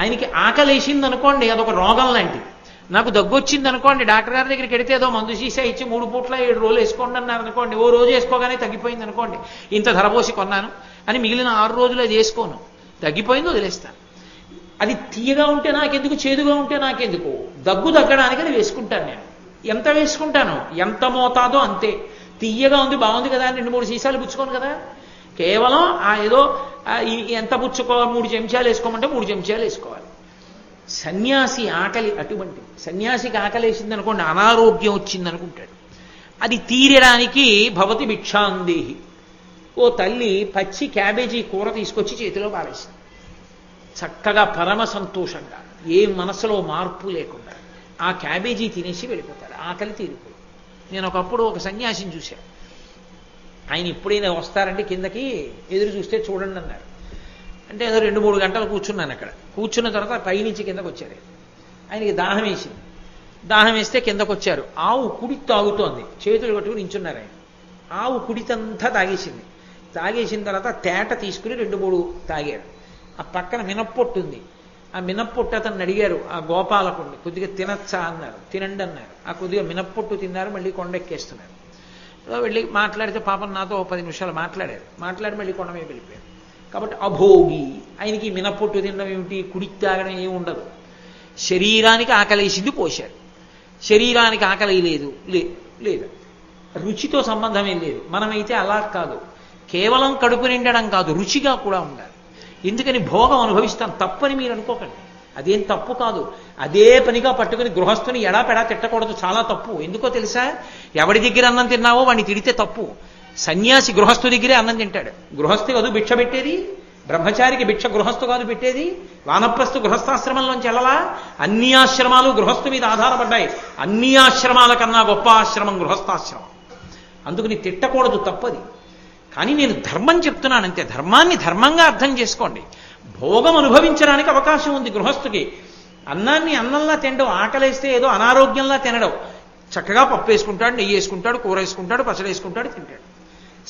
ఆయనకి ఆకలేసింది అనుకోండి, అదొక రోగం లాంటిది. నాకు దగ్గొచ్చింది అనుకోండి, డాక్టర్ గారి దగ్గరికి వెడితే ఏదో మందు సీసా ఇచ్చి 3 పూట్ల 7 రోజులు వేసుకోండి అన్నారు అనుకోండి. ఓ రోజు వేసుకోగానే తగ్గిపోయింది అనుకోండి, ఇంత ధర పోసి కొన్నాను అని మిగిలిన 6 రోజులు అది వేసుకోను, తగ్గిపోయింది వదిలేస్తాను. అది తీయగా ఉంటే నాకెందుకు, చేదుగా ఉంటే నాకెందుకు, దగ్గు తగ్గడానికి అది వేసుకుంటాను. నేను ఎంత వేసుకుంటాను, ఎంత మోతాదో అంతే. తీయగా ఉంది బాగుంది కదా అని 2-3 సీసాలు పుచ్చుకోను కదా. కేవలం ఏదో ఎంత పుచ్చుకోవాలి, 3 చెంచాలు వేసుకోమంటే 3 చెంచాలు వేసుకోవాలి. సన్యాసి ఆకలి అటువంటి. సన్యాసికి ఆకలేసింది అనుకోండి, అనారోగ్యం వచ్చింది అనుకుంటాడు. అది తీరడానికి భవతి భిక్షాందేహి. ఓ తల్లి పచ్చి క్యాబేజీ కూర తీసుకొచ్చి చేతిలో పారేసింది. చక్కగా పరమ సంతోషంగా, ఏ మనసులో మార్పు లేకుండా ఆ క్యాబేజీ తినేసి వెళ్ళిపోతాడు. ఆకలి తీరిపోయి. నేను ఒకప్పుడు ఒక సన్యాసిని చూశాను. ఆయన ఎప్పుడైనా వస్తారంటే కిందకి ఎదురు చూస్తే చూడండి అన్నారు. అంటే ఏదో 2-3 గంటలు కూర్చున్నాను అక్కడ. కూర్చున్న తర్వాత పైనుంచి కిందకు వచ్చారు. ఆయనకి దాహం వేసింది. దాహం వేస్తే కిందకు వచ్చారు. ఆవు కుడి తాగుతోంది, చేతులు కట్టుకుని నించున్నారు ఆయన. ఆవు కుడితంతా తాగేసింది. తాగేసిన తర్వాత తేట తీసుకుని 2-3 తాగారు. ఆ పక్కన మినప్పొట్టు ఉంది. ఆ మినప్పొట్టు అతన్ని అడిగారు, ఆ గోపాలకుడిని, కొద్దిగా తినచ్చా అన్నారు. తినండి అన్నారు. ఆ కొద్దిగా మినప్పొట్టు తిన్నారు. మళ్ళీ కొండెక్కేస్తున్నారు. వెళ్ళి మాట్లాడితే పాపం నాతో 10 నిమిషాలు మాట్లాడి మళ్ళీ కొండ మీద వెళ్ళిపోయారు. కాబట్టి అభోగి. ఆయనకి మినప్పొట్టు తినడం ఏమిటి, కుడికి తాగడం ఏమి ఉండదు. శరీరానికి ఆకలేసింది పోశారు. శరీరానికి ఆకలి లేదు, రుచితో సంబంధం ఏం లేదు. మనమైతే అలా కాదు. కేవలం కడుపు నిండడం కాదు, రుచిగా కూడా ఉండాలి. ఎందుకని భోగం అనుభవిస్తాం, తప్పని మీరు అనుకోకండి. అదేం తప్పు కాదు. అదే పనిగా పట్టుకుని గృహస్థుని ఎడాపెడా తిట్టకూడదు, చాలా తప్పు. ఎందుకో తెలుసా? ఎవడి దగ్గర అన్నం తిన్నావో వాడిని తిడితే తప్పు. సన్యాసి గృహస్థు దగ్గరే అన్నం తింటాడు. గృహస్థు కాదు భిక్ష పెట్టేది, బ్రహ్మచారికి భిక్ష గృహస్థు కాదు పెట్టేది. వానప్రస్థు గృహస్థాశ్రమంలోంచి వెళ్ళలా? అన్ని ఆశ్రమాలు గృహస్థు మీద ఆధారపడ్డాయి. అన్ని ఆశ్రమాల కన్నా గొప్ప ఆశ్రమం గృహస్థాశ్రమం. అందుకని తిట్టకూడదు, తప్పది. కానీ నేను ధర్మం చెప్తున్నానంతే. ధర్మాన్ని ధర్మంగా అర్థం చేసుకోండి. భోగం అనుభవించడానికి అవకాశం ఉంది గృహస్థుకి. అన్నాన్ని అన్నంలా తినడం, ఆకలేస్తే ఏదో అనారోగ్యంలా తినడం. చక్కగా పప్పు వేసుకుంటాడు, నెయ్యి వేసుకుంటాడు, కూర వేసుకుంటాడు, పచ్చడి వేసుకుంటాడు, తింటాడు.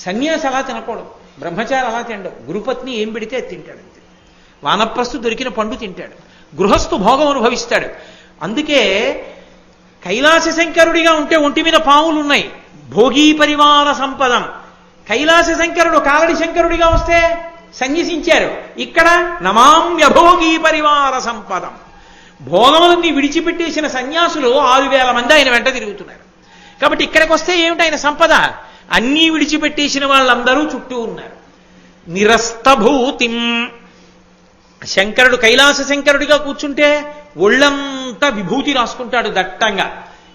సన్యాసి అలా తినకూడదు. బ్రహ్మచారి అలా తినడం. గురుపత్ని ఏం పెడితే అది తింటాడు అంతే. వానప్రస్థు దొరికిన పండు తింటాడు. గృహస్థు భోగం అనుభవిస్తాడు. అందుకే కైలాస శంకరుడిగా ఉంటే ఒంటి మీద పావులు ఉన్నాయి, భోగీ పరివార సంపదం. కైలాస శంకరుడు కాలడి శంకరుడిగా వస్తే సన్యసించారు. ఇక్కడ నమామ్యభోగీ పరివార సంపదం. భోగములన్నీ విడిచిపెట్టేసిన సన్యాసులు 6,000 మంది ఆయన వెంట తిరుగుతున్నారు. కాబట్టి ఇక్కడికి వస్తే ఏమిటి ఆయన సంపద? అన్నీ విడిచిపెట్టేసిన వాళ్ళందరూ చుట్టూ ఉన్నారు. నిరస్తభూతిం. శంకరుడు కైలాస శంకరుడిగా కూర్చుంటే ఒళ్ళంతా విభూతి రాసుకుంటాడు దట్టంగా.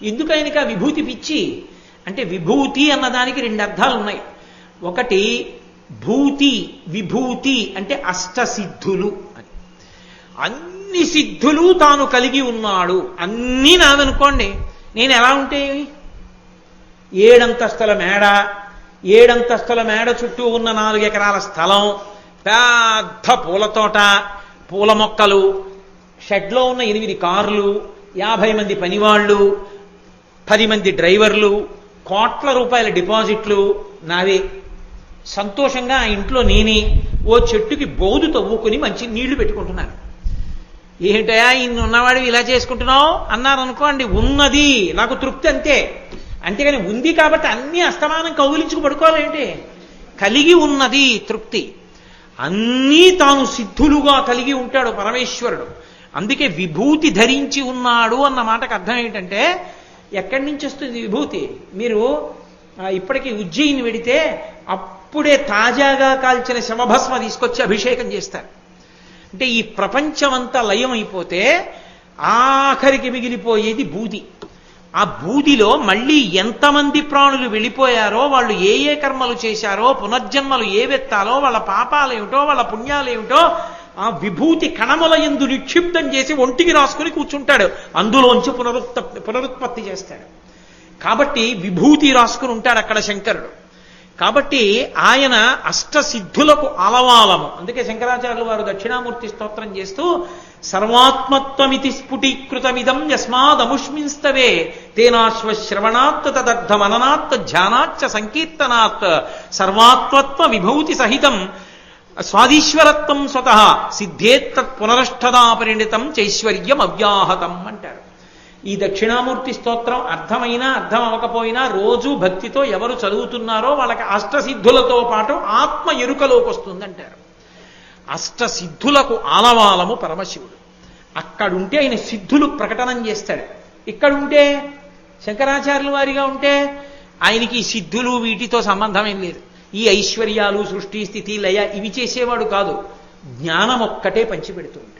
ఎందుకు ఆయనకి ఆ విభూతి పిచ్చి అంటే, విభూతి అన్నదానికి 2 అర్థాలు ఉన్నాయి. ఒకటి భూతి, విభూతి అంటే అష్టసిద్ధులు అని. అన్ని సిద్ధులు తాను కలిగి ఉన్నాడు. అన్నీ నాదనుకోండి, నేను ఎలా ఉంటే 7 అంతస్తుల మేడ, 7 అంతస్తుల మేడ చుట్టూ ఉన్న 4 ఎకరాల స్థలం, పెద్ద పూల తోట, పూల మొక్కలు, షెడ్లో ఉన్న 8 కార్లు, 50 మంది పనివాళ్ళు, 10 మంది డ్రైవర్లు, కోట్ల రూపాయల డిపాజిట్లు నావే. సంతోషంగా ఆ ఇంట్లో నేనే ఓ చెట్టుకి బోధు తవ్వుకుని మంచి నీళ్లు పెట్టుకుంటున్నాను. ఏంటయా ఇన్ని ఉన్నవాడివి ఇలా చేసుకుంటున్నావు అన్నారు అనుకోండి, ఉన్నది నాకు తృప్తి అంతే. అంతేగాని ఉంది కాబట్టి అన్ని అస్తమానం కౌగిలించుకు పడుకోవాలేంటి? కలిగి ఉన్నది తృప్తి. అన్నీ తాను సిద్ధులుగా కలిగి ఉంటాడు పరమేశ్వరుడు. అందుకే విభూతి ధరించి ఉన్నాడు అన్న మాటకు అర్థం ఏంటంటే, ఎక్కడి నుంచి వస్తుంది విభూతి? మీరు ఇప్పటికీ ఉజ్జయిని వెడితే అప్పుడే తాజాగా కాల్చిన శమభస్మ తీసుకొచ్చి అభిషేకం చేస్తారు. అంటే ఈ ప్రపంచమంతా లయం అయిపోతే ఆఖరికి మిగిలిపోయేది బూది. ఆ బూదిలో మళ్ళీ ఎంతమంది ప్రాణులు వెళ్ళిపోయారో, వాళ్ళు ఏ ఏ కర్మలు చేశారో, పునర్జన్మలు ఏవెత్తాలో, వాళ్ళ పాపాలేమిటో, వాళ్ళ పుణ్యాలేమిటో ఆ విభూతి కణముల యందు నిక్షిప్తం చేసి ఒంటికి రాసుకుని కూర్చుంటాడు. అందులోంచి పునరుత్పత్తి చేస్తాడు. కాబట్టి విభూతి రాసుకుని ఉంటాడు అక్కడ శంకరుడు. కాబట్టి ఆయన అష్టసిద్ధులకు అలవాలము. అందుకే శంకరాచార్యులు వారు దక్షిణామూర్తి స్తోత్రం చేస్తూ సర్వాత్మత్వమితి స్ఫుటీకృతమిదం యస్మాదముష్మింస్తవే తేనాశ్వశ్రవణాత్ తదర్థ మననాత్ ధ్యానాచ్చ సంకీర్తనాత్ సర్వాత్మత్వ విభూతి సహితం స్వాదీశ్వరత్వం స్వతః సిద్ధేత్తత్ పునరష్టదా పరిణితం చైశ్వర్యం అవ్యాహతం అంటారు. ఈ దక్షిణామూర్తి స్తోత్రం అర్థమైనా అర్థం అవ్వకపోయినా రోజు భక్తితో ఎవరు చదువుతున్నారో వాళ్ళకి అష్టసిద్ధులతో పాటు ఆత్మ ఎరుకలోకి వస్తుందంటారు. అష్టసిద్ధులకు ఆలవాలము పరమశివుడు. అక్కడుంటే ఆయన సిద్ధులు ప్రకటనం చేస్తాడు. ఇక్కడుంటే శంకరాచార్యుల వారిగా ఉంటే ఆయనకి ఈ సిద్ధులు వీటితో సంబంధం ఏం లేదు. ఈ ఐశ్వర్యాలు, సృష్టి, స్థితి, లయ ఇవి చేసేవాడు కాదు. జ్ఞానం ఒక్కటే పంచిపెడుతూ ఉంటాడు.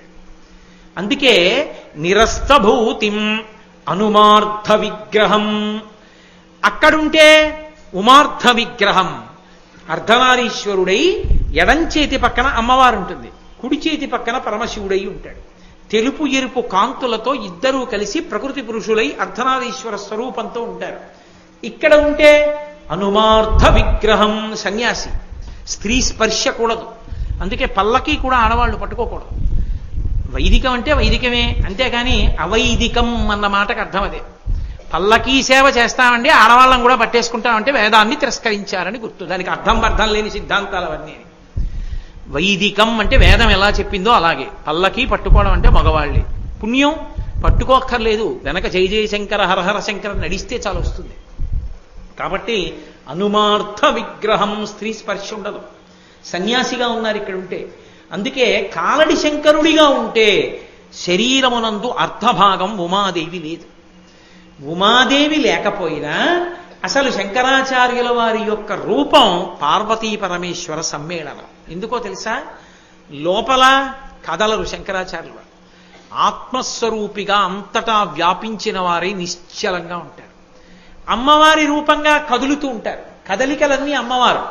అందుకే నిరస్తభూతిం అనుమార్థ విగ్రహం. అక్కడుంటే ఉమార్థ విగ్రహం. అర్ధనారీశ్వరుడై ఎడంచేతి పక్కన అమ్మవారు ఉంటుంది, కుడి చేతి పక్కన పరమశివుడై ఉంటాడు. తెలుపు ఎరుపు కాంతులతో ఇద్దరూ కలిసి ప్రకృతి పురుషులై అర్ధనారీశ్వర స్వరూపంతో ఉంటారు. ఇక్కడ ఉంటే అనుమార్థ విగ్రహం. సన్యాసి, స్త్రీ స్పర్శ కూడదు. అందుకే పల్లకి కూడా ఆడవాళ్ళు పట్టుకోకూడదు. వైదికం అంటే వైదికమే, అంతేగాని అవైదికం అన్న మాటకు అర్థం అదే. పల్లకీ సేవ చేస్తామండి, ఆడవాళ్ళం కూడా పట్టేసుకుంటామంటే వేదాన్ని తిరస్కరించారని గుర్తు. దానికి అర్థం లేని సిద్ధాంతాలు అవన్నీ. వైదికం అంటే వేదం ఎలా చెప్పిందో అలాగే. పల్లకీ పట్టుకోవడం అంటే మగవాళ్ళే. పుణ్యం పట్టుకోక్కర్లేదు, వెనక జయ జయశంకర హరహర శంకర నడిస్తే చాలా వస్తుంది. కాబట్టి అనుమార్థ విగ్రహం, స్త్రీ స్పర్శ ఉండదు. సన్యాసిగా ఉన్నారు ఇక్కడ ఉంటే. అందుకే కాలడి శంకరుడిగా ఉంటే శరీరమునందు అర్ధభాగం ఉమాదేవి లేదు. ఉమాదేవి లేకపోయినా అసలు శంకరాచార్యుల వారి యొక్క రూపం పార్వతీ పరమేశ్వర సమ్మేళనం. ఎందుకో తెలుసా? లోపల కదలరు శంకరాచార్యుల వారు. ఆత్మస్వరూపిగా అంతటా వ్యాపించిన వారై నిశ్చలంగా ఉంటారు. అమ్మవారి రూపంగా కదులుతూ ఉంటారు. కదలికలన్నీ అమ్మవారు.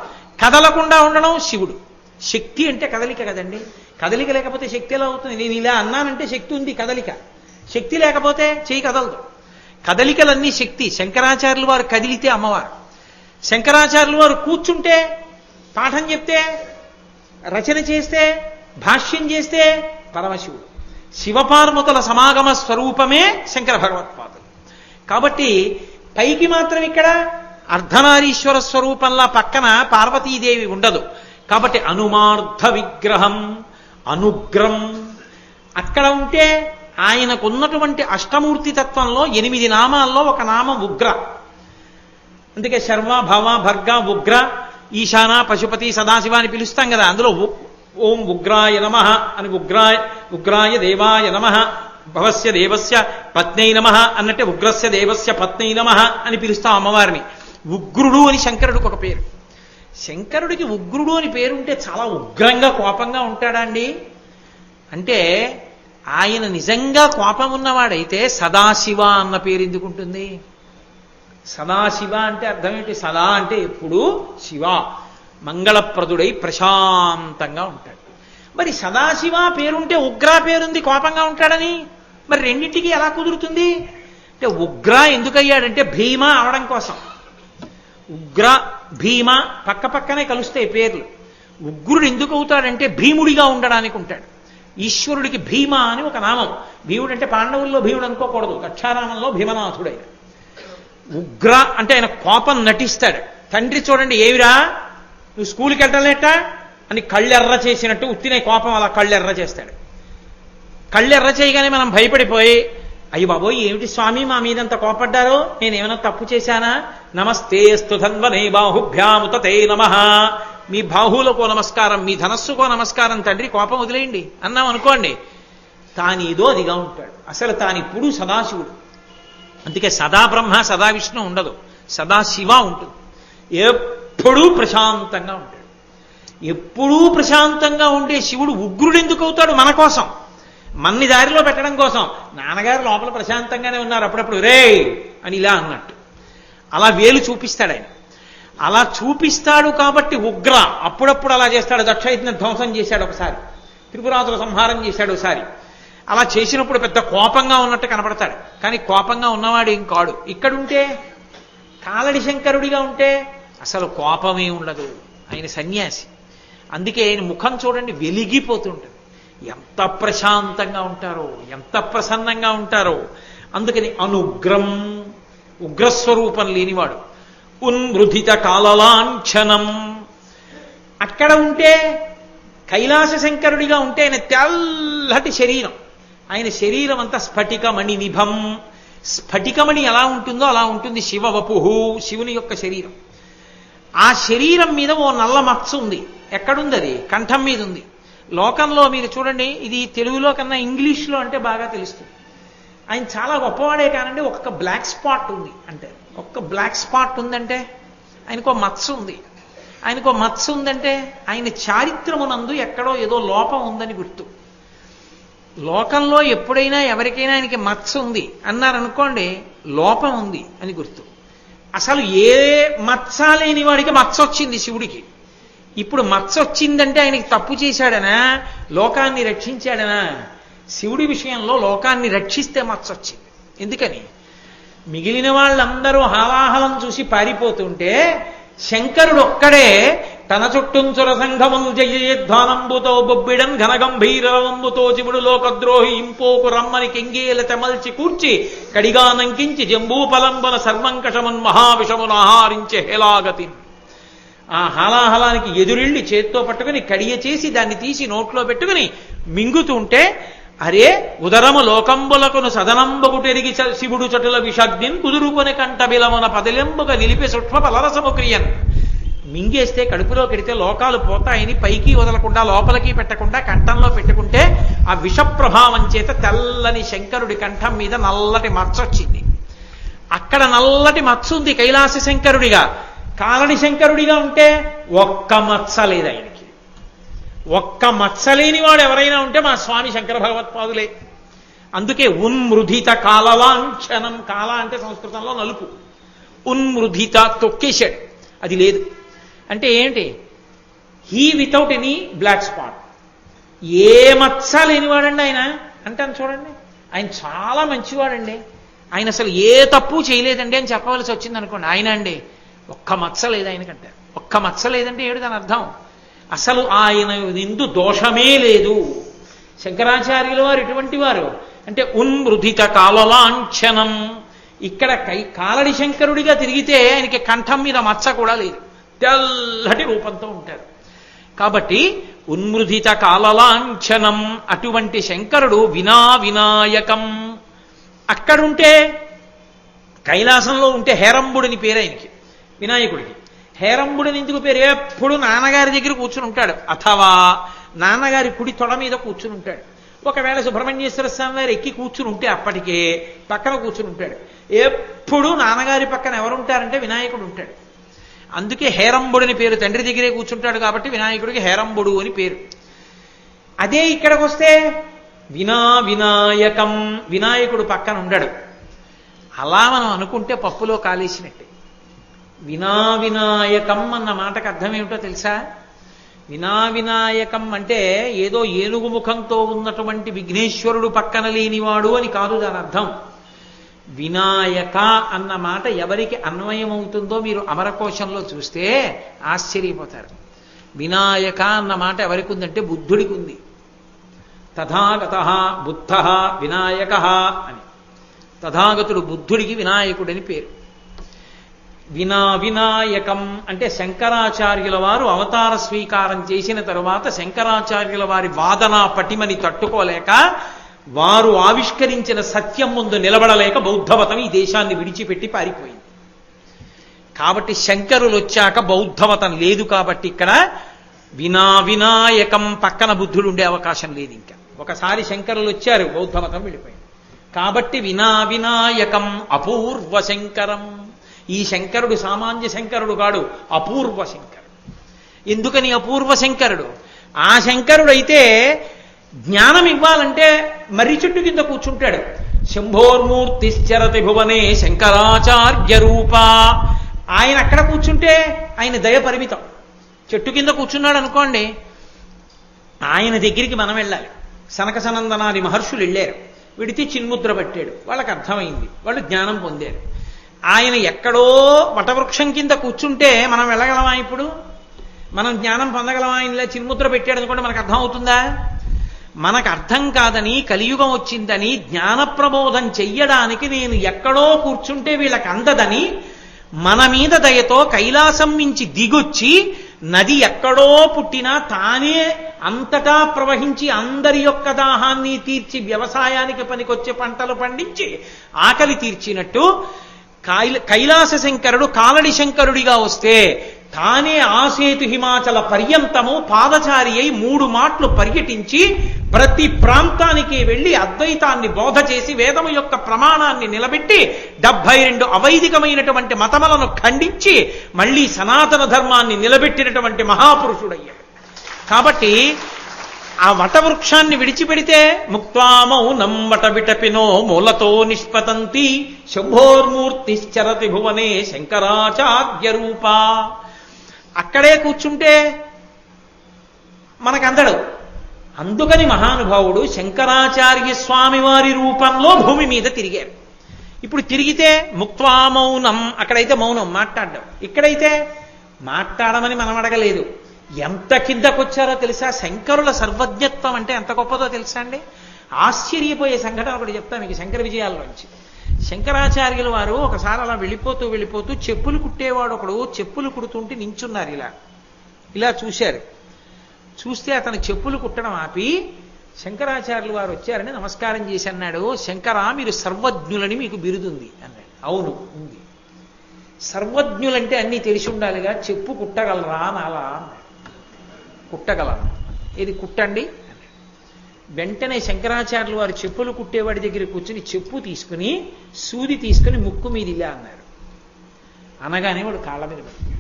కదలకుండా ఉండడం శివుడు. శక్తి అంటే కదలిక కదండి. కదలిక లేకపోతే శక్తి ఎలా అవుతుంది? నేను ఇలా అన్నానంటే శక్తి ఉంది, కదలిక. శక్తి లేకపోతే చెయ్యి కదలదు. కదలికలన్నీ శక్తి. శంకరాచార్యులు వారు కదిలితే అమ్మవారు. శంకరాచార్యులు వారు కూర్చుంటే, పాఠం చెప్తే, రచన చేస్తే, భాష్యం చేస్తే పరమశివుడు. శివపార్వతుల సమాగమ స్వరూపమే శంకర భగవత్పాదులు. కాబట్టి పైకి మాత్రం ఇక్కడ అర్ధనారీశ్వర స్వరూపంలా పక్కన పార్వతీదేవి ఉండదు. కాబట్టి అనుమార్థ విగ్రహం, అనుగ్రం. అక్కడ ఉంటే ఆయనకున్నటువంటి అష్టమూర్తి తత్వంలో 8 నామాల్లో ఒక నామం ఉగ్ర. అందుకే శర్వ భవ భర్గ ఉగ్ర ఈశాన పశుపతి సదాశివ అని పిలుస్తాం కదా. అందులో ఓం ఉగ్రాయ నమః అని ఉగ్రాయ దేవాయ నమః భవస్య దేవస్య పత్నై నమః అన్నట్టే ఉగ్రస్య దేవస్య పత్నై నమః అని పిలుస్తాం అమ్మవారిని. ఉగ్రుడు అని శంకరుడికి ఒక పేరు. శంకరుడికి ఉగ్రుడు అని పేరుంటే చాలా ఉగ్రంగా కోపంగా ఉంటాడా అండి? అంటే ఆయన నిజంగా కోపం ఉన్నవాడైతే సదాశివ అన్న పేరు ఎందుకు ఉంటుంది? సదాశివ అంటే అర్థం ఏంటి? సదా అంటే ఎప్పుడు, శివ మంగళప్రదుడై ప్రశాంతంగా ఉంటాడు. మరి సదాశివ పేరుంటే ఉగ్ర పేరుంది కోపంగా ఉంటాడని, మరి రెండింటికి ఎలా కుదురుతుంది? అంటే ఉగ్ర ఎందుకయ్యాడంటే భీమ అవడం కోసం. ఉగ్ర భీమ పక్క పక్కనే కలుస్తాయి పేర్లు. ఉగ్రుడు ఎందుకు అవుతాడంటే భీముడిగా ఉండడానికి ఉంటాడు. ఈశ్వరుడికి భీమ అని ఒక నామం. భీముడు అంటే పాండవుల్లో భీముడు అనుకోకూడదు, దక్షారామంలో భీమనాథుడైన. ఉగ్ర అంటే ఆయన కోపం నటిస్తాడు. తండ్రి చూడండి, ఏమిరా నువ్వు స్కూల్కి వెళ్ళలేట అని కళ్ళెర్ర చేసినట్టు ఉత్తినే కోపం అలా కళ్ళెర్ర చేస్తాడు. కళ్ళెర్ర చేయగానే మనం భయపడిపోయి, అయ్యి బాబోయ్ ఏమిటి స్వామి మా మీదంత కోపడ్డారో, నేనేమైనా తప్పు చేశానా? నమస్తే స్తుధన్వనే బాహుభ్యాముతే నమః, మీ బాహువులకో నమస్కారం, మీ ధనస్సుకో నమస్కారం తండ్రి, కోపం వదిలేయండి అన్నాం అనుకోండి, తానేదో అదిగా ఉంటాడు. అసలు తానిప్పుడు సదాశివుడు. అందుకే సదా బ్రహ్మ సదా విష్ణు ఉండదు, సదా శివ ఉంటుంది. ఎప్పుడూ ప్రశాంతంగా ఉంటాడు. ఎప్పుడూ ప్రశాంతంగా ఉండే శివుడు ఉగ్రుడు ఎందుకు అవుతాడు? మన కోసం, మన్ని దారిలో పెట్టడం కోసం. నాన్నగారు లోపల ప్రశాంతంగానే ఉన్నారు, అప్పుడప్పుడు రే అని ఇలా అన్నట్టు అలా వేలు చూపిస్తాడు ఆయన. అలా చూపిస్తాడు కాబట్టి ఉగ్ర. అప్పుడప్పుడు అలా చేస్తాడు. దక్షయజ్ఞ ధ్వంసం చేశాడు ఒకసారి, త్రిపురాసుర సంహారం చేశాడు ఒకసారి. అలా చేసినప్పుడు పెద్ద కోపంగా ఉన్నట్టు కనపడతాడు, కానీ కోపంగా ఉన్నవాడు ఏం కాడు. ఇక్కడుంటే కాలడి శంకరుడిగా ఉంటే అసలు కోపమే ఉండదు. ఆయన సన్యాసి. అందుకే ఆయన ముఖం చూడండి వెలిగిపోతుంటుంది. ఎంత ప్రశాంతంగా ఉంటారో, ఎంత ప్రసన్నంగా ఉంటారో. అందుకని అనుగ్రం, ఉగ్రస్వరూపం లేనివాడు. ఉన్మృధిత కాలలాంఛనం. అక్కడ ఉంటే కైలాస శంకరుడిగా ఉంటే ఆయన తెల్లటి శరీరం. ఆయన శరీరం అంతా స్ఫటికమణి నిభం. స్ఫటికమణి ఎలా ఉంటుందో అలా ఉంటుంది శివవపుహు, శివుని యొక్క శరీరం. ఆ శరీరం మీద ఓ నల్ల మచ్చ ఉంది. ఎక్కడుంది అది? కంఠం మీద ఉంది. లోకంలో మీరు చూడండి, ఇది తెలుగులో కన్నా ఇంగ్లీష్లో అంటే బాగా తెలుస్తుంది. ఆయన చాలా గొప్పవాడే కానండి, ఒక్క బ్లాక్ స్పాట్ ఉంది అంటే, ఒక్క బ్లాక్ స్పాట్ ఉందంటే ఆయనకో మచ్చ ఉంది. ఆయనకో మచ్చ ఉందంటే ఆయన చారిత్రమునందు ఎక్కడో ఏదో లోపం ఉందని గుర్తు. లోకంలో ఎప్పుడైనా ఎవరికైనా ఆయనకి మచ్చ ఉంది అన్నారనుకోండి, లోపం ఉంది అని గుర్తు. అసలు ఏ మచ్చ లేని వాడికి మచ్చ వచ్చింది శివుడికి. ఇప్పుడు మచ్చ వచ్చిందంటే ఆయనకి తప్పు చేశాడనా, లోకాన్ని రక్షించాడనా? శివుడి విషయంలో లోకాన్ని రక్షిస్తే మచ్చ వచ్చింది. ఎందుకని? మిగిలిన వాళ్ళందరూ హాలాహలం చూసి పారిపోతుంటే శంకరుడు ఒక్కడే తన చుట్టూంచుర సంఘమును జయధ్వానంబుతో బొబ్బిడం ఘనగంభీరవంబుతో శివుడు లోకద్రోహి ఇంపోకు రమ్మని కెంగేల తెమల్చి కూర్చి కడిగానంకించి జంబూపలంబన సర్వంకషమున్ మహావిషమును ఆహారించే హేలాగతి. ఆ హాలాహలానికి ఎదురెళ్ళి చేత్తో పట్టుకుని కడియ చేసి దాన్ని తీసి నోట్లో పెట్టుకుని మింగుతుంటే, అరే ఉదరము లోకంబులకును సదనంబగుటెరిగి శివుడు చటుల విషగ్నిన్ కుదురుకొని కంట బిలమున పదిలెంబుగా నిలిపి సూక్ష్మ ఫలరసము క్రియన్. మింగేస్తే కడుపులో పెడితే లోకాలు పోతాయని పైకి వదలకుండా లోపలికి పెట్టకుండా కంఠంలో పెట్టుకుంటే ఆ విష ప్రభావం చేత తెల్లని శంకరుడి కంఠం మీద నల్లటి మచ్చ వచ్చింది. అక్కడ నల్లటి మచ్చ ఉంది కైలాస శంకరుడిగా. కాలడి శంకరుడిగా ఉంటే ఒక్క మచ్చ లేదు ఆయనకి. ఒక్క మచ్చ లేని వాడు ఎవరైనా ఉంటే మా స్వామి శంకర భగవత్పాదులే. అందుకే ఉన్మృధిత కాలలాంఛనం. కాల అంటే సంస్కృతంలో నలుపు. ఉన్మృధిత తొక్కేశాడు, అది లేదు. అంటే ఏంటి? He without any black spot. ఏ మచ్చ లేనివాడండి ఆయన. అంటాను చూడండి, ఆయన చాలా మంచివాడండి. ఆయన అసలు ఏ తప్పు చేయలేదండి అని చెప్పవలసి వచ్చింది అనుకోండి, ఆయన అండి ఒక్క మచ్చ లేదు ఆయనకంటే. ఒక్క మచ్చ లేదంటే ఏడు దాని అర్థం? అసలు ఆయన ఎందు దోషమే లేదు. శంకరాచార్యుల వారు ఎటువంటి వారు అంటే ఉన్మృధిత కాలలాంఛనం. ఇక్కడ కాలడి శంకరుడిగా తిరిగితే ఆయనకి కంఠం మీద మచ్చ కూడా లేదు, తెల్లటి రూపంతో ఉంటారు. కాబట్టి ఉన్మృదిత కాలలాంఛనం. అటువంటి శంకరుడు వినాయకం. అక్కడుంటే కైలాసంలో ఉంటే హేరంబుడిని పేరు ఆయనకి, వినాయకుడికి. హేరంబుడిని ఎందుకు పేరు? ఎప్పుడు నాన్నగారి దగ్గర కూర్చుని ఉంటాడు, అథవా నాన్నగారి కుడి తొడ మీద కూర్చుని ఉంటాడు. ఒకవేళ సుబ్రహ్మణ్యేశ్వర స్వామి వారు ఎక్కి కూర్చుని ఉంటే అప్పటికే పక్కన కూర్చుని ఉంటాడు. ఎప్పుడు నాన్నగారి పక్కన ఎవరుంటారంటే వినాయకుడు ఉంటాడు. అందుకే హేరంబుడిని పేరు. తండ్రి దగ్గరే కూర్చుంటాడు కాబట్టి వినాయకుడికి హేరంబుడు అని పేరు. అదే ఇక్కడికి వస్తే వినాయకం, వినాయకుడు పక్కన ఉండడు. అలా మనం అనుకుంటే పప్పులో కాలేసినట్టే. వినాయకం అన్న మాటకు అర్థం ఏమిటో తెలుసా? వినాయకం అంటే ఏదో ఏనుగు ముఖంతో ఉన్నటువంటి విఘ్నేశ్వరుడు పక్కన లేనివాడు అని కాదు దాని అర్థం. వినాయక అన్న మాట ఎవరికి అన్వయం అవుతుందో మీరు అమరకోశంలో చూస్తే ఆశ్చర్యపోతారు. వినాయక అన్న మాట ఎవరికి ఉందంటే బుద్ధుడికి ఉంది. తథాగత బుద్ధ వినాయక అని. తథాగతుడు బుద్ధుడికి వినాయకుడని పేరు. వినాయకం అంటే శంకరాచార్యుల వారు అవతార స్వీకారం చేసిన తరువాత శంకరాచార్యుల వారి వాదనా పటిమని తట్టుకోలేక వారు ఆవిష్కరించిన సత్యం ముందు నిలబడలేక బౌద్ధమతం ఈ దేశాన్ని విడిచిపెట్టి పారిపోయింది. కాబట్టి శంకరులు వచ్చాక బౌద్ధమతం లేదు. కాబట్టి ఇక్కడ వినాయకం పక్కన బుద్ధుడు ఉండే అవకాశం లేదు. ఇంకా ఒకసారి శంకరులు వచ్చారు, బౌద్ధమతం వెళ్ళిపోయింది. కాబట్టి వినాయకం అపూర్వ శంకరం. ఈ శంకరుడు సామాన్య శంకరుడు కాడు, అపూర్వ శంకరుడు. ఎందుకని అపూర్వ శంకరుడు? ఆ శంకరుడైతే జ్ఞానం ఇవ్వాలంటే మర్రి చెట్టు కింద కూర్చుంటాడు. శంభోర్మూర్తిశ్చరతి భువనే శంకరాచార్య రూప. ఆయన అక్కడ కూర్చుంటే ఆయన దయ పరిమితం. చెట్టు కింద కూర్చున్నాడు అనుకోండి, ఆయన దగ్గరికి మనం వెళ్ళాలి. సనక సనందనాది మహర్షులు వెళ్ళారు, విడితే చిన్ముద్ర పట్టాడు, వాళ్ళకి అర్థమైంది, వాళ్ళు జ్ఞానం పొందారు. ఆయన ఎక్కడో వటవృక్షం కింద కూర్చుంటే మనం వెళ్ళగలమా? ఇప్పుడు మనం జ్ఞానం పొందగలమా? ఇలా చిన్ముద్ర పెట్టాడు అనుకోండి, మనకు అర్థం అవుతుందా? మనకు అర్థం కాదని, కలియుగం వచ్చిందని జ్ఞాన ప్రబోధం చెయ్యడానికి నేను ఎక్కడో కూర్చుంటే వీళ్ళకి అందదని మన మీద దయతో కైలాసం నుంచి దిగొచ్చి నది ఎక్కడో పుట్టినా తానే అంతటా ప్రవహించి అందరి యొక్క దాహాన్ని తీర్చి వ్యవసాయానికి పనికొచ్చే పంటలు పండించి ఆకలి తీర్చినట్టు కైలాస శంకరుడు కాలడి శంకరుడిగా వస్తే తానే ఆసేతు హిమాచల పర్యంతము పాదచారి అయి 3 మాటలు పర్యటించి ప్రతి ప్రాంతానికి వెళ్ళి అద్వైతాన్ని బోధ చేసి వేదము యొక్క ప్రమాణాన్ని నిలబెట్టి 72 అవైదికమైనటువంటి మతములను ఖండించి మళ్ళీ సనాతన ధర్మాన్ని నిలబెట్టినటువంటి మహాపురుషుడయ్యాడు. కాబట్టి ఆ వటవృక్షాన్ని విడిచిపెడితే ముక్తామౌనం వట విటపినో మూలతో నిష్పతంతి శంభోర్మూర్తిశ్చరతి భువనే శంకరాచార్య రూప. అక్కడే కూర్చుంటే మనకందడు. అందుకని మహానుభావుడు శంకరాచార్య స్వామి వారి రూపంలో భూమి మీద తిరిగారు. ఇప్పుడు తిరిగితే ముక్తామౌనం, అక్కడైతే మౌనం మాట్లాడడం, ఇక్కడైతే మాట్లాడమని మనం అడగలేదు. ఎంత కిందకొచ్చారో తెలుసా? శంకరుల సర్వజ్ఞత్వం అంటే ఎంత గొప్పదో తెలుసా అండి? ఆశ్చర్యపోయే సంఘటన ఒకటి చెప్తాను మీకు శంకర విజయాల్లోంచి. శంకరాచార్యుల వారు ఒకసారి అలా వెళ్ళిపోతూ చెప్పులు కుట్టేవాడు ఒకడు చెప్పులు కుడుతుంటే నించున్నారు. ఇలా చూశారు. చూస్తే అతను చెప్పులు కుట్టడం ఆపి శంకరాచార్యుల వారు వచ్చారని నమస్కారం చేసి అన్నాడు, శంకరా మీరు సర్వజ్ఞులని మీకు బిరుదుంది అన్నాడు. అవును ఉంది. సర్వజ్ఞులంటే అన్నీ తెలిసి ఉండాలిగా, చెప్పు కుట్టగలరా అని అలా అన్నాడు. కుట్టగలను, ఇది కుట్టండి. వెంటనే శంకరాచార్యులు వారు చెప్పులు కుట్టేవాడి దగ్గర కూర్చుని చెప్పు తీసుకుని సూది తీసుకుని ముక్కు మీద ఇలా అన్నారు. అనగానే వాడు కాళ్ళ మీద పట్టాడు.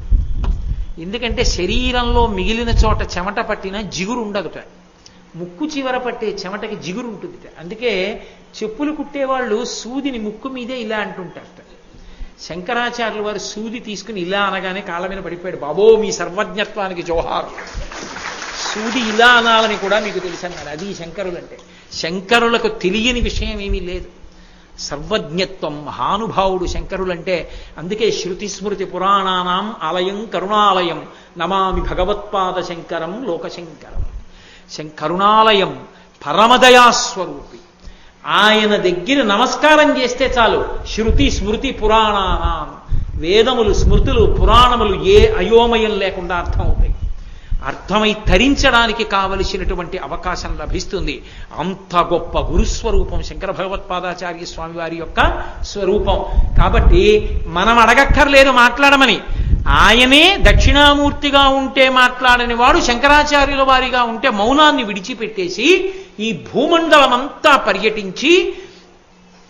ఎందుకంటే శరీరంలో మిగిలిన చోట చెమట పట్టినా జిగురు ఉండదుట, ముక్కు చివర పట్టే చెమటకి జిగురు ఉంటుందిట. అందుకే చెప్పులు కుట్టేవాళ్ళు సూదిని ముక్కు మీదే ఇలా అంటుంటారట. శంకరాచార్యులు వారు సూది తీసుకుని ఇలా అనగానే కాళ్ళ మీద పడిపోయాడు. బాబో మీ సర్వజ్ఞత్వానికి జోహారు, సూది ఇలా అనాలని కూడా మీకు తెలుసు అన్నాడు. అది శంకరులంటే. శంకరులకు తెలియని విషయం ఏమీ లేదు. సర్వజ్ఞత్వం, మహానుభావుడు శంకరులంటే. అందుకే శృతి స్మృతి పురాణానాం ఆలయం కరుణాలయం నమామి భగవత్పాద శంకరం లోకశంకరం. కరుణాలయం, పరమదయాస్వరూపి. ఆయన దగ్గర నమస్కారం చేస్తే చాలు శృతి స్మృతి పురాణానాం, వేదములు స్మృతులు పురాణములు ఏ అయోమయం లేకుండా అర్థమవుతాయి. అర్థమై తరించడానికి కావలసినటువంటి అవకాశం లభిస్తుంది. అంత గొప్ప గురుస్వరూపం శంకర భగవత్పాదాచార్య స్వామి వారి యొక్క స్వరూపం. కాబట్టి మనం అడగక్కర్లేదు మాట్లాడమని. ఆయనే దక్షిణామూర్తిగా ఉంటే మాట్లాడని వాడు శంకరాచార్యుల వారిగా ఉంటే మౌనాన్ని విడిచిపెట్టేసి ఈ భూమండలమంతా పర్యటించి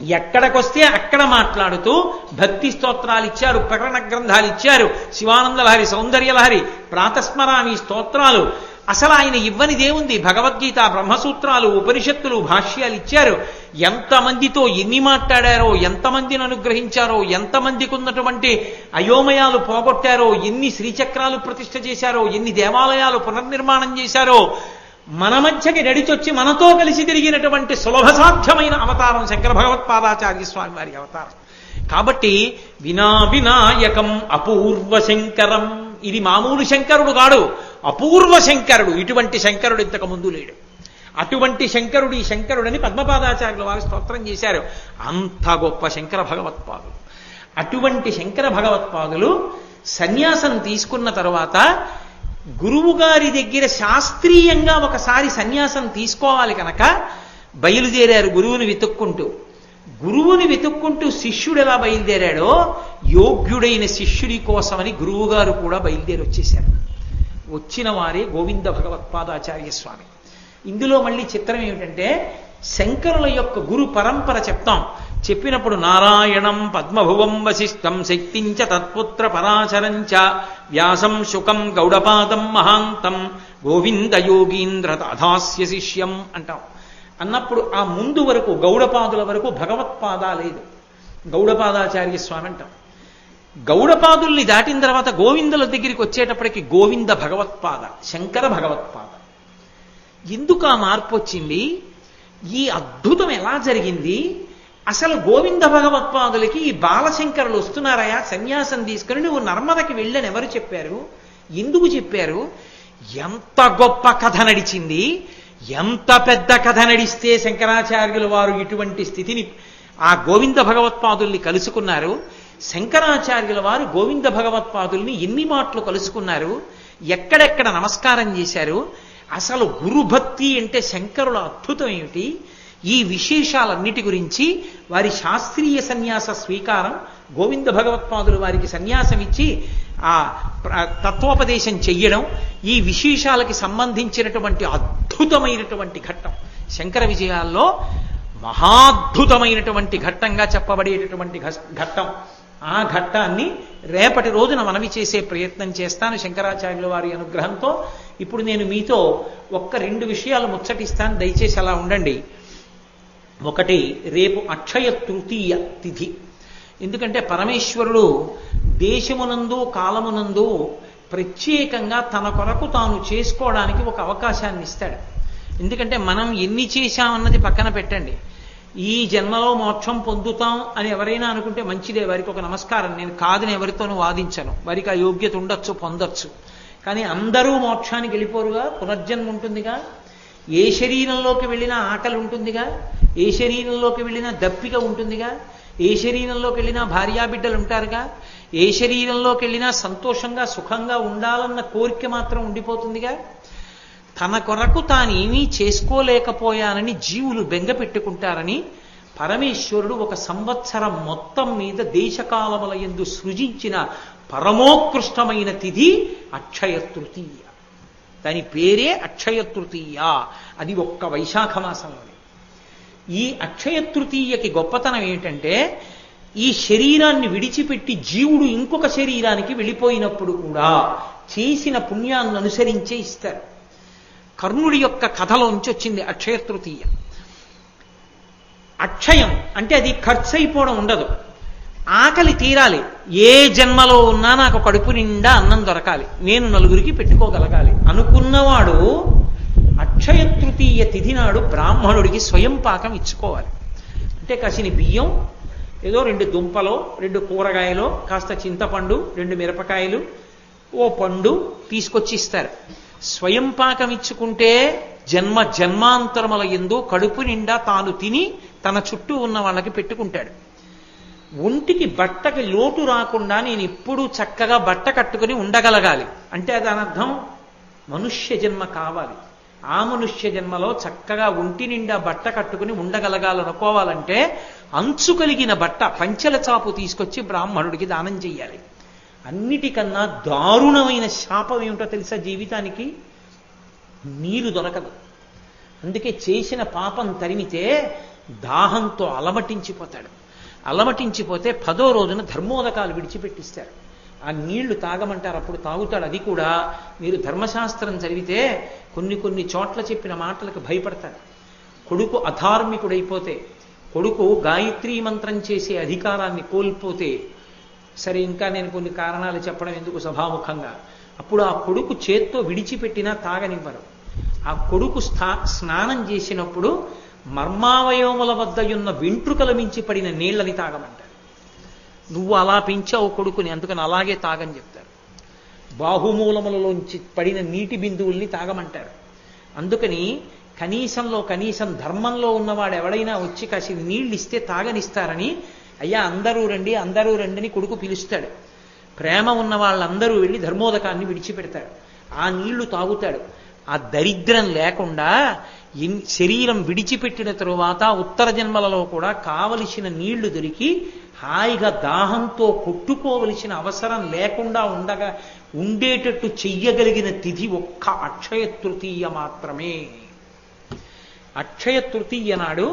ఎక్కడికొస్తే అక్కడ మాట్లాడుతూ భక్తి స్తోత్రాలు ఇచ్చారు, ప్రకరణ గ్రంథాలు ఇచ్చారు, శివానందలహరి, సౌందర్యలహరి, ప్రాతస్మరామి స్తోత్రాలు. అసలు ఆయన ఇవ్వనిదేముంది? భగవద్గీత, బ్రహ్మసూత్రాలు, ఉపనిషత్తులు, భాష్యాలు ఇచ్చారు. ఎంతమందితో ఎన్ని మాట్లాడారో, ఎంతమందిని అనుగ్రహించారో, ఎంతమందికి ఉన్నటువంటి అయోమయాలు పోగొట్టారో, ఎన్ని శ్రీచక్రాలు ప్రతిష్ఠ చేశారో, ఎన్ని దేవాలయాలు పునర్నిర్మాణం చేశారో, మన మధ్యకి నడిచొచ్చి మనతో కలిసి తిరిగినటువంటి సులభ సాధ్యమైన అవతారం శంకర భగవత్పాదాచార్య స్వామి వారి అవతారం. కాబట్టి వినాయకం అపూర్వ శంకరం, ఇది మామూలు శంకరుడు కాడు, అపూర్వ శంకరుడు. ఇటువంటి శంకరుడు ఇంతకు ముందు లేడు. అటువంటి శంకరుడు ఈ శంకరుడని పద్మపాదాచార్యుల వారు స్తోత్రం చేశారు. అంత గొప్ప శంకర భగవత్పాదులు. అటువంటి శంకర భగవత్పాదులు సన్యాసం తీసుకున్న తరువాత గురువు గారి దగ్గర శాస్త్రీయంగా ఒకసారి సన్యాసం తీసుకోవాలి కనుక బయలుదేరారు గురువుని వెతుక్కుంటూ. గురువుని వెతుక్కుంటూ శిష్యుడు ఎలా బయలుదేరాడో యోగ్యుడైన శిష్యుడి కోసమని గురువు గారు కూడా బయలుదేరి వచ్చేశారు. వచ్చిన వారే గోవింద భగవత్పాదాచార్య స్వామి. ఇందులో మళ్ళీ చిత్రం ఏమిటంటే శంకరుల యొక్క గురు పరంపర చెప్తాం. చెప్పినప్పుడు నారాయణం పద్మభువం వశిష్టం శక్తించ తత్పుత్ర పరాశరంచ వ్యాసం శుకం గౌడపాదం మహాంతం గోవింద యోగీంద్ర తథాస్య శిష్యం అంటాం. అన్నప్పుడు ఆ ముందు వరకు గౌడపాదుల వరకు భగవత్పాద లేదు, గౌడపాదాచార్య స్వామి అంటాం. గౌడపాదుల్ని దాటిన తర్వాత గోవిందుల దగ్గరికి వచ్చేటప్పటికి గోవింద భగవత్పాద, శంకర భగవత్పాద. ఎందుకు ఆ మార్పు వచ్చింది? ఈ అద్భుతం ఎలా జరిగింది? అసలు గోవింద భగవత్పాదులకి ఈ బాలశంకరులు వస్తున్నారయా సన్యాసం తీసుకుని నువ్వు నర్మదకి వెళ్ళని ఎవరు చెప్పారు? ఎందుకు చెప్పారు? ఎంత గొప్ప కథ నడిచింది, ఎంత పెద్ద కథ నడిస్తే శంకరాచార్యుల వారు ఇటువంటి స్థితిని ఆ గోవింద భగవత్పాదుల్ని కలుసుకున్నారు. శంకరాచార్యుల వారు గోవింద భగవత్పాదుల్ని ఎన్ని మాటలు కలుసుకున్నారు, ఎక్కడెక్కడ నమస్కారం చేశారు, అసలు గురుభక్తి అంటే శంకరుల అద్భుతం ఏమిటి, ఈ విశేషాలన్నిటి గురించి వారి శాస్త్రీయ సన్యాస స్వీకారం, గోవింద భగవత్పాదులు వారికి సన్యాసం ఇచ్చి ఆ తత్వోపదేశం చెయ్యడం, ఈ విశేషాలకి సంబంధించినటువంటి అద్భుతమైనటువంటి ఘట్టం శంకర విజయాల్లో మహాద్భుతమైనటువంటి ఘట్టంగా చెప్పబడేటటువంటి ఘట్టం. ఆ ఘట్టాన్ని రేపటి రోజున మనవి చేసే ప్రయత్నం చేస్తాను శంకరాచార్యుల వారి అనుగ్రహంతో. ఇప్పుడు నేను మీతో ఒక్క 2 విషయాలు ముచ్చటిస్తాను, దయచేసి అలా ఉండండి. ఒకటి, రేపు అక్షయ తృతీయ తిథి. ఎందుకంటే పరమేశ్వరుడు దేశమునందు కాలమునందు ప్రత్యేకంగా తన కొరకు తాను చేసుకోవడానికి ఒక అవకాశాన్ని ఇస్తాడు. ఎందుకంటే మనం ఎన్ని చేశామన్నది పక్కన పెట్టండి, ఈ జన్మలో మోక్షం పొందుతాం అని ఎవరైనా అనుకుంటే మంచిదే, వారికి ఒక నమస్కారం. నేను కాదని ఎవరితోనూ వాదించను, వారికి ఆ యోగ్యత ఉండొచ్చు, పొందొచ్చు. కానీ అందరూ మోక్షానికి వెళ్ళిపోరుగా, పునర్జన్మ ఉంటుందిగా. ఏ శరీరంలోకి వెళ్ళినా ఆకలి ఉంటుందిగా, ఏ శరీరంలోకి వెళ్ళినా దప్పిక ఉంటుందిగా, ఏ శరీరంలోకి వెళ్ళినా భార్యాబిడ్డలు ఉంటారుగా, ఏ శరీరంలోకి వెళ్ళినా సంతోషంగా సుఖంగా ఉండాలన్న కోరిక మాత్రం ఉండిపోతుందిగా. తన కొరకు తానేమీ చేసుకోలేకపోయానని జీవులు బెంగ పెట్టుకుంటారని పరమేశ్వరుడు ఒక సంవత్సరం మొత్తం మీద దేశకాలముల యందు సృజించిన పరమోత్కృష్టమైన తిథి అక్షయ తృతీయ. దాని పేరే అక్షయ తృతీయ. అది ఒక్క వైశాఖ మాసంలోనే. ఈ అక్షయ తృతీయకి గొప్పతనం ఏమిటంటే ఈ శరీరాన్ని విడిచిపెట్టి జీవుడు ఇంకొక శరీరానికి వెళ్ళిపోయినప్పుడు కూడా చేసిన పుణ్యాన్ని అనుసరించే ఇస్తారు. కర్ణుడి యొక్క కథలోంచి వచ్చింది అక్షయ తృతీయ. అక్షయం అంటే అది ఖర్చు అయిపోవడం ఉండదు, ఆకలి తీరాలి. ఏ జన్మలో ఉన్నా నాకు కడుపు నిండా అన్నం దొరకాలి, నేను నలుగురికి పెట్టుకోగలగాలి అనుకున్నవాడు అక్షయ తృతీయ తిథి నాడు బ్రాహ్మణుడికి స్వయం పాకం ఇచ్చుకోవాలి. అంటే కసిని బియ్యం, ఏదో 2 దుంపలో 2 కూరగాయలో కాస్త చింతపండు, 2 మిరపకాయలు, ఓ పండు తీసుకొచ్చి ఇస్తారు. స్వయం పాకం ఇచ్చుకుంటే జన్మాంతరముల యందు కడుపు నిండా తాను తిని తన చుట్టూ ఉన్న వాళ్ళకి పెట్టుకుంటాడు. ఒంటికి బట్టకి లోటు రాకుండా నేను ఎప్పుడూ చక్కగా బట్ట కట్టుకుని ఉండగలగాలి. అంటే దాని అర్థం మనుష్య జన్మ కావాలి. ఆ మనుష్య జన్మలో చక్కగా ఒంటి నిండా బట్ట కట్టుకుని ఉండగలగాలనుకోవాలంటే అంచు కలిగిన బట్ట పంచెల చాపు తీసుకొచ్చి బ్రాహ్మణుడికి దానం చెయ్యాలి. అన్నిటికన్నా దారుణమైన శాపం ఏమిటో తెలుసా? జీవితానికి నీరు దొరకదు. అందుకే చేసిన పాపం తరిమితే దాహంతో అలమటించిపోతాడు. అలమటించిపోతే 10వ రోజున ధర్మోదకాలు విడిచిపెట్టిస్తారు. ఆ నీళ్లు తాగమంటారు, అప్పుడు తాగుతాడు. అది కూడా మీరు ధర్మశాస్త్రం చదివితే కొన్ని చోట్ల చెప్పిన మాటలకు భయపడతాడు. కొడుకు అధార్మికుడైపోతే, కొడుకు గాయత్రీ మంత్రం చేసే అధికారాన్ని కోల్పోతే, సరే ఇంకా నేను కొన్ని కారణాలు చెప్పడం ఎందుకు సభాముఖంగా, అప్పుడు ఆ కొడుకు చేత్తో విడిచిపెట్టినా తాగనివ్వరు. ఆ కొడుకు స్నానం చేసినప్పుడు మర్మావయవముల వద్ద ఉన్న వెంట్రుకల మించి పడిన నీళ్లని తాగమంటారు. నువ్వు అలా పెంచావు కొడుకుని, అందుకని అలాగే తాగని చెప్తారు. బాహుమూలములలోంచి పడిన నీటి బిందువుల్ని తాగమంటారు. అందుకని కనీసం ధర్మంలో ఉన్నవాడు ఎవడైనా వచ్చి కాసి నీళ్ళు ఇస్తే తాగనిస్తారని, అయ్యా అందరూ రండి అని కొడుకు పిలుస్తాడు. ప్రేమ ఉన్న వాళ్ళందరూ వెళ్ళి ధర్మోదకాన్ని విడిచిపెడతాడు. ఆ నీళ్లు తాగుతాడు. ఆ దరిద్రం లేకుండా శరీరం విడిచిపెట్టిన తరువాత ఉత్తర జన్మలలో కూడా కావలసిన నీళ్లు దొరికి హాయిగా దాహంతో కొట్టుకోవలసిన అవసరం లేకుండా ఉండేటట్టు చెయ్యగలిగిన తిథి ఒక్క అక్షయ తృతీయ మాత్రమే. అక్షయ తృతీయ నాడు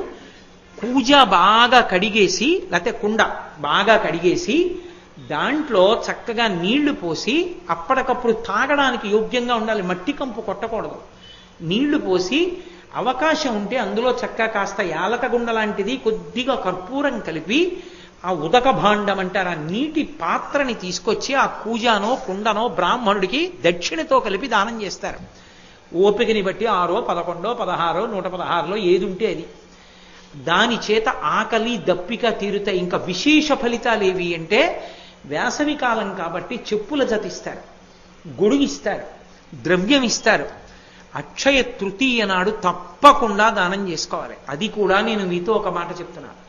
కూజ బాగా కడిగేసి, లేకపోతే కుండ బాగా కడిగేసి దాంట్లో చక్కగా నీళ్లు పోసి, అప్పటికప్పుడు తాగడానికి యోగ్యంగా ఉండాలి, మట్టి కంపు కొట్టకూడదు. నీళ్లు పోసి అవకాశం ఉంటే అందులో చక్కగా కాస్త యాలకగుండ లాంటిది కొద్దిగా కర్పూరం కలిపి ఆ ఉదక భాండం అంటారు, ఆ నీటి పాత్రని తీసుకొచ్చి ఆ కూజానో కుండనో బ్రాహ్మణుడికి దక్షిణతో కలిపి దానం చేస్తారు. ఓపికని బట్టి 6, 11, 16, 116లో ఏది ఉంటే అది. దాని చేత ఆకలి దప్పిక తీరుతాయి. ఇంకా విశేష ఫలితాలు ఏవి అంటే, వేసవి కాలం కాబట్టి చెప్పుల జతిస్తారు, గొడుగిస్తారు, ద్రవ్యం ఇస్తారు. అక్షయ తృతీయ నాడు తప్పకుండా దానం చేసుకోవాలి. అది కూడా నేను మీతో ఒక మాట చెప్తున్నాను,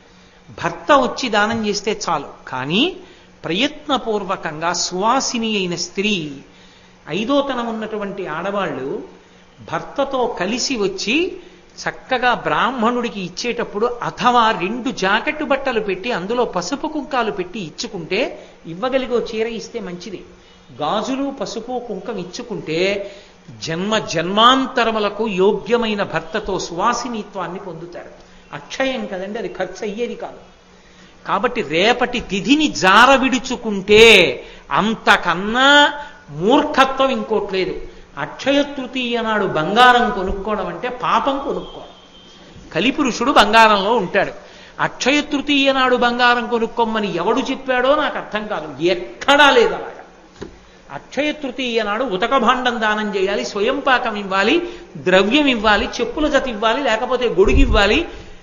భర్త వచ్చి దానం చేస్తే చాలు, కానీ ప్రయత్నపూర్వకంగా సువాసిని అయిన స్త్రీ, 5వ తనం ఉన్నటువంటి ఆడవాళ్ళు భర్తతో కలిసి వచ్చి చక్కగా బ్రాహ్మణుడికి ఇచ్చేటప్పుడు, అథవా 2 జాకెట్టు బట్టలు పెట్టి అందులో పసుపు కుంకాలు పెట్టి ఇచ్చుకుంటే, ఇవ్వగలిగో చీర ఇస్తే మంచిది. గాజులు పసుపు కుంకం ఇచ్చుకుంటే జన్మాంతరములకు యోగ్యమైన భర్తతో సువాసినిత్వాన్ని పొందుతారు. అక్షయం కదండి, అది ఖర్చు అయ్యేది కాదు. కాబట్టి రేపటి తిథిని జార విడుచుకుంటే అంతకన్నా మూర్ఖత్వం ఇంకోట్లేదు. అక్షయ తృతీయ నాడు బంగారం కొనుక్కోవడం అంటే పాపం కొనుక్కోవడం. కలిపురుషుడు బంగారంలో ఉంటాడు. అక్షయ తృతీయ నాడు బంగారం కొనుక్కోమని ఎవడు చెప్పాడో నాకు అర్థం కాదు, ఎక్కడా లేదు అలాగా. అక్షయ తృతీయ నాడు ఉతక భాండం దానం చేయాలి, స్వయం పాకం ఇవ్వాలి, ద్రవ్యం ఇవ్వాలి, చెప్పుల జత ఇవ్వాలి, లేకపోతే గొడుగు ఇవ్వాలి,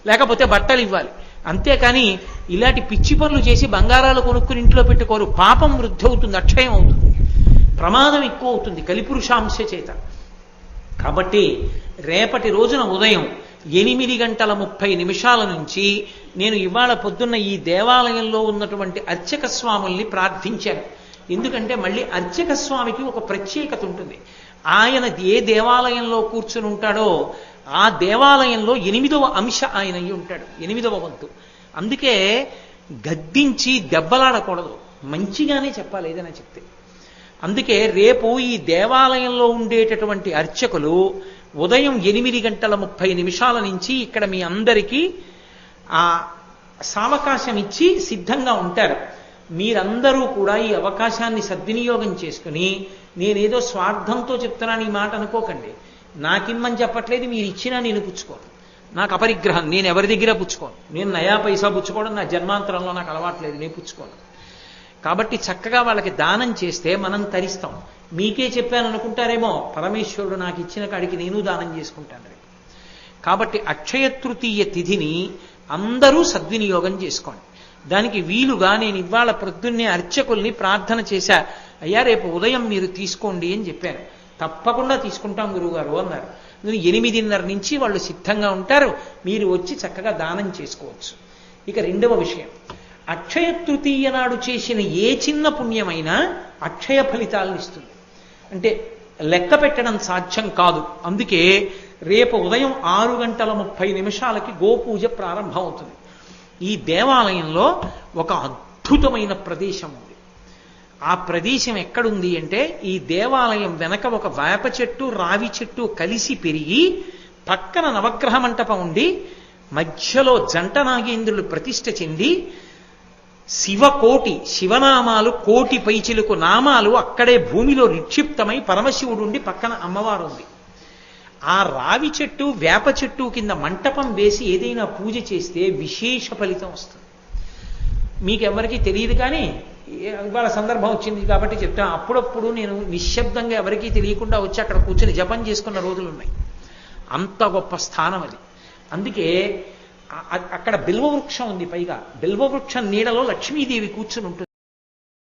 లేకపోతే బట్టలు ఇవ్వాలి. అంతేకాని ఇలాంటి పిచ్చి పనులు చేసి బంగారాలు కొనుక్కుని ఇంట్లో పెట్టుకోరు. పాపం వృద్ధి అవుతుంది, అక్షయం అవుతుంది, ప్రమాదం ఎక్కువ అవుతుంది కలిపురుషాంశ చేత. కాబట్టి రేపటి రోజున ఉదయం 8:30 నుంచి నేను ఇవాళ పొద్దున్న ఈ దేవాలయంలో ఉన్నటువంటి అర్చక స్వాముల్ని ప్రార్థించాను. ఎందుకంటే మళ్ళీ అర్చక స్వామికి ఒక ప్రత్యేకత ఉంటుంది. ఆయన ఏ దేవాలయంలో కూర్చుని ఉంటాడో ఆ దేవాలయంలో 8వ అంశ ఆయన అయి ఉంటాడు, 8వ వంతు. అందుకే గద్దించి దెబ్బలాడకూడదు, మంచిగానే చెప్పాలి ఏదైనా చెప్తే. అందుకే రేపు ఈ దేవాలయంలో ఉండేటటువంటి అర్చకులు ఉదయం 8:30 నుంచి ఇక్కడ మీ అందరికీ ఆ సావకాశం ఇచ్చి సిద్ధంగా ఉంటారు. మీరందరూ కూడా ఈ అవకాశాన్ని సద్వినియోగం చేసుకుని, నేనేదో స్వార్థంతో చెప్తున్నాను ఈ మాట అనుకోకండి. నాకిమ్మని చెప్పట్లేదు, మీరు ఇచ్చినా నేను పుచ్చుకోను, నాకు అపరిగ్రహం, నేను ఎవరి దగ్గర పుచ్చుకోను. నేను నయా పైసా పుచ్చుకోవడం నా జన్మాంతరంలో నాకు అలవాట్లేదు, నేను పుచ్చుకోను. కాబట్టి చక్కగా వాళ్ళకి దానం చేస్తే మనం తరిస్తాం. మీకే చెప్పాను అనుకుంటారేమో, పరమేశ్వరుడు నాకు ఇచ్చిన కాడికి నేను దానం చేసుకుంటాను. కాబట్టి అక్షయ తృతీయ తిథిని అందరూ సద్వినియోగం చేసుకోండి. దానికి వీలుగా నేను ఇవాళ ప్రొద్దున్నే అర్చకుల్ని ప్రార్థన చేశా, అయ్యా రేపు ఉదయం మీరు తీసుకోండి అని చెప్పాను. తప్పకుండా తీసుకుంటాం గురువుగారు అన్నారు. 8:30 నుంచి వాళ్ళు సిద్ధంగా ఉంటారు, మీరు వచ్చి చక్కగా దానం చేసుకోవచ్చు. ఇక 2వ విషయం, అక్షయ తృతీయ నాడు చేసిన ఏ చిన్న పుణ్యమైనా అక్షయ ఫలితాలను ఇస్తుంది. అంటే లెక్క పెట్టడం సాధ్యం కాదు. అందుకే రేపు ఉదయం 6:30 గోపూజ ప్రారంభం అవుతుంది. ఈ దేవాలయంలో ఒక అద్భుతమైన ప్రదేశం ఉంది. ఆ ప్రదేశం ఎక్కడుంది అంటే, ఈ దేవాలయం వెనక ఒక వేప చెట్టు రావి చెట్టు కలిసి పెరిగి పక్కన నవగ్రహ మంటపం ఉండి మధ్యలో జంట నాగేంద్రులు ప్రతిష్ఠ చెంది శివనామాలు కోటి పైచిలుకు నామాలు అక్కడే భూమిలో నిక్షిప్తమై పరమశివుడుండి పక్కన అమ్మవారు ఉంది. ఆ రావి చెట్టు వేప చెట్టు కింద మంటపం వేసి ఏదైనా పూజ చేస్తే విశేష ఫలితం వస్తుంది. మీకెవరికీ తెలియదు, కానీ ఇవాళ సందర్భం వచ్చింది కాబట్టి చెప్తాను. అప్పుడప్పుడు నేను నిశ్శబ్దంగా ఎవరికీ తెలియకుండా వచ్చి అక్కడ కూర్చొని జపం చేసుకున్న రోజులు ఉన్నాయి. అంత గొప్ప స్థానం అది. అందుకే అక్కడ బిల్వవృక్షం ఉంది. పైగా బిల్వవృక్షం నీడలో లక్ష్మీదేవి కూర్చుని ఉంటుంది.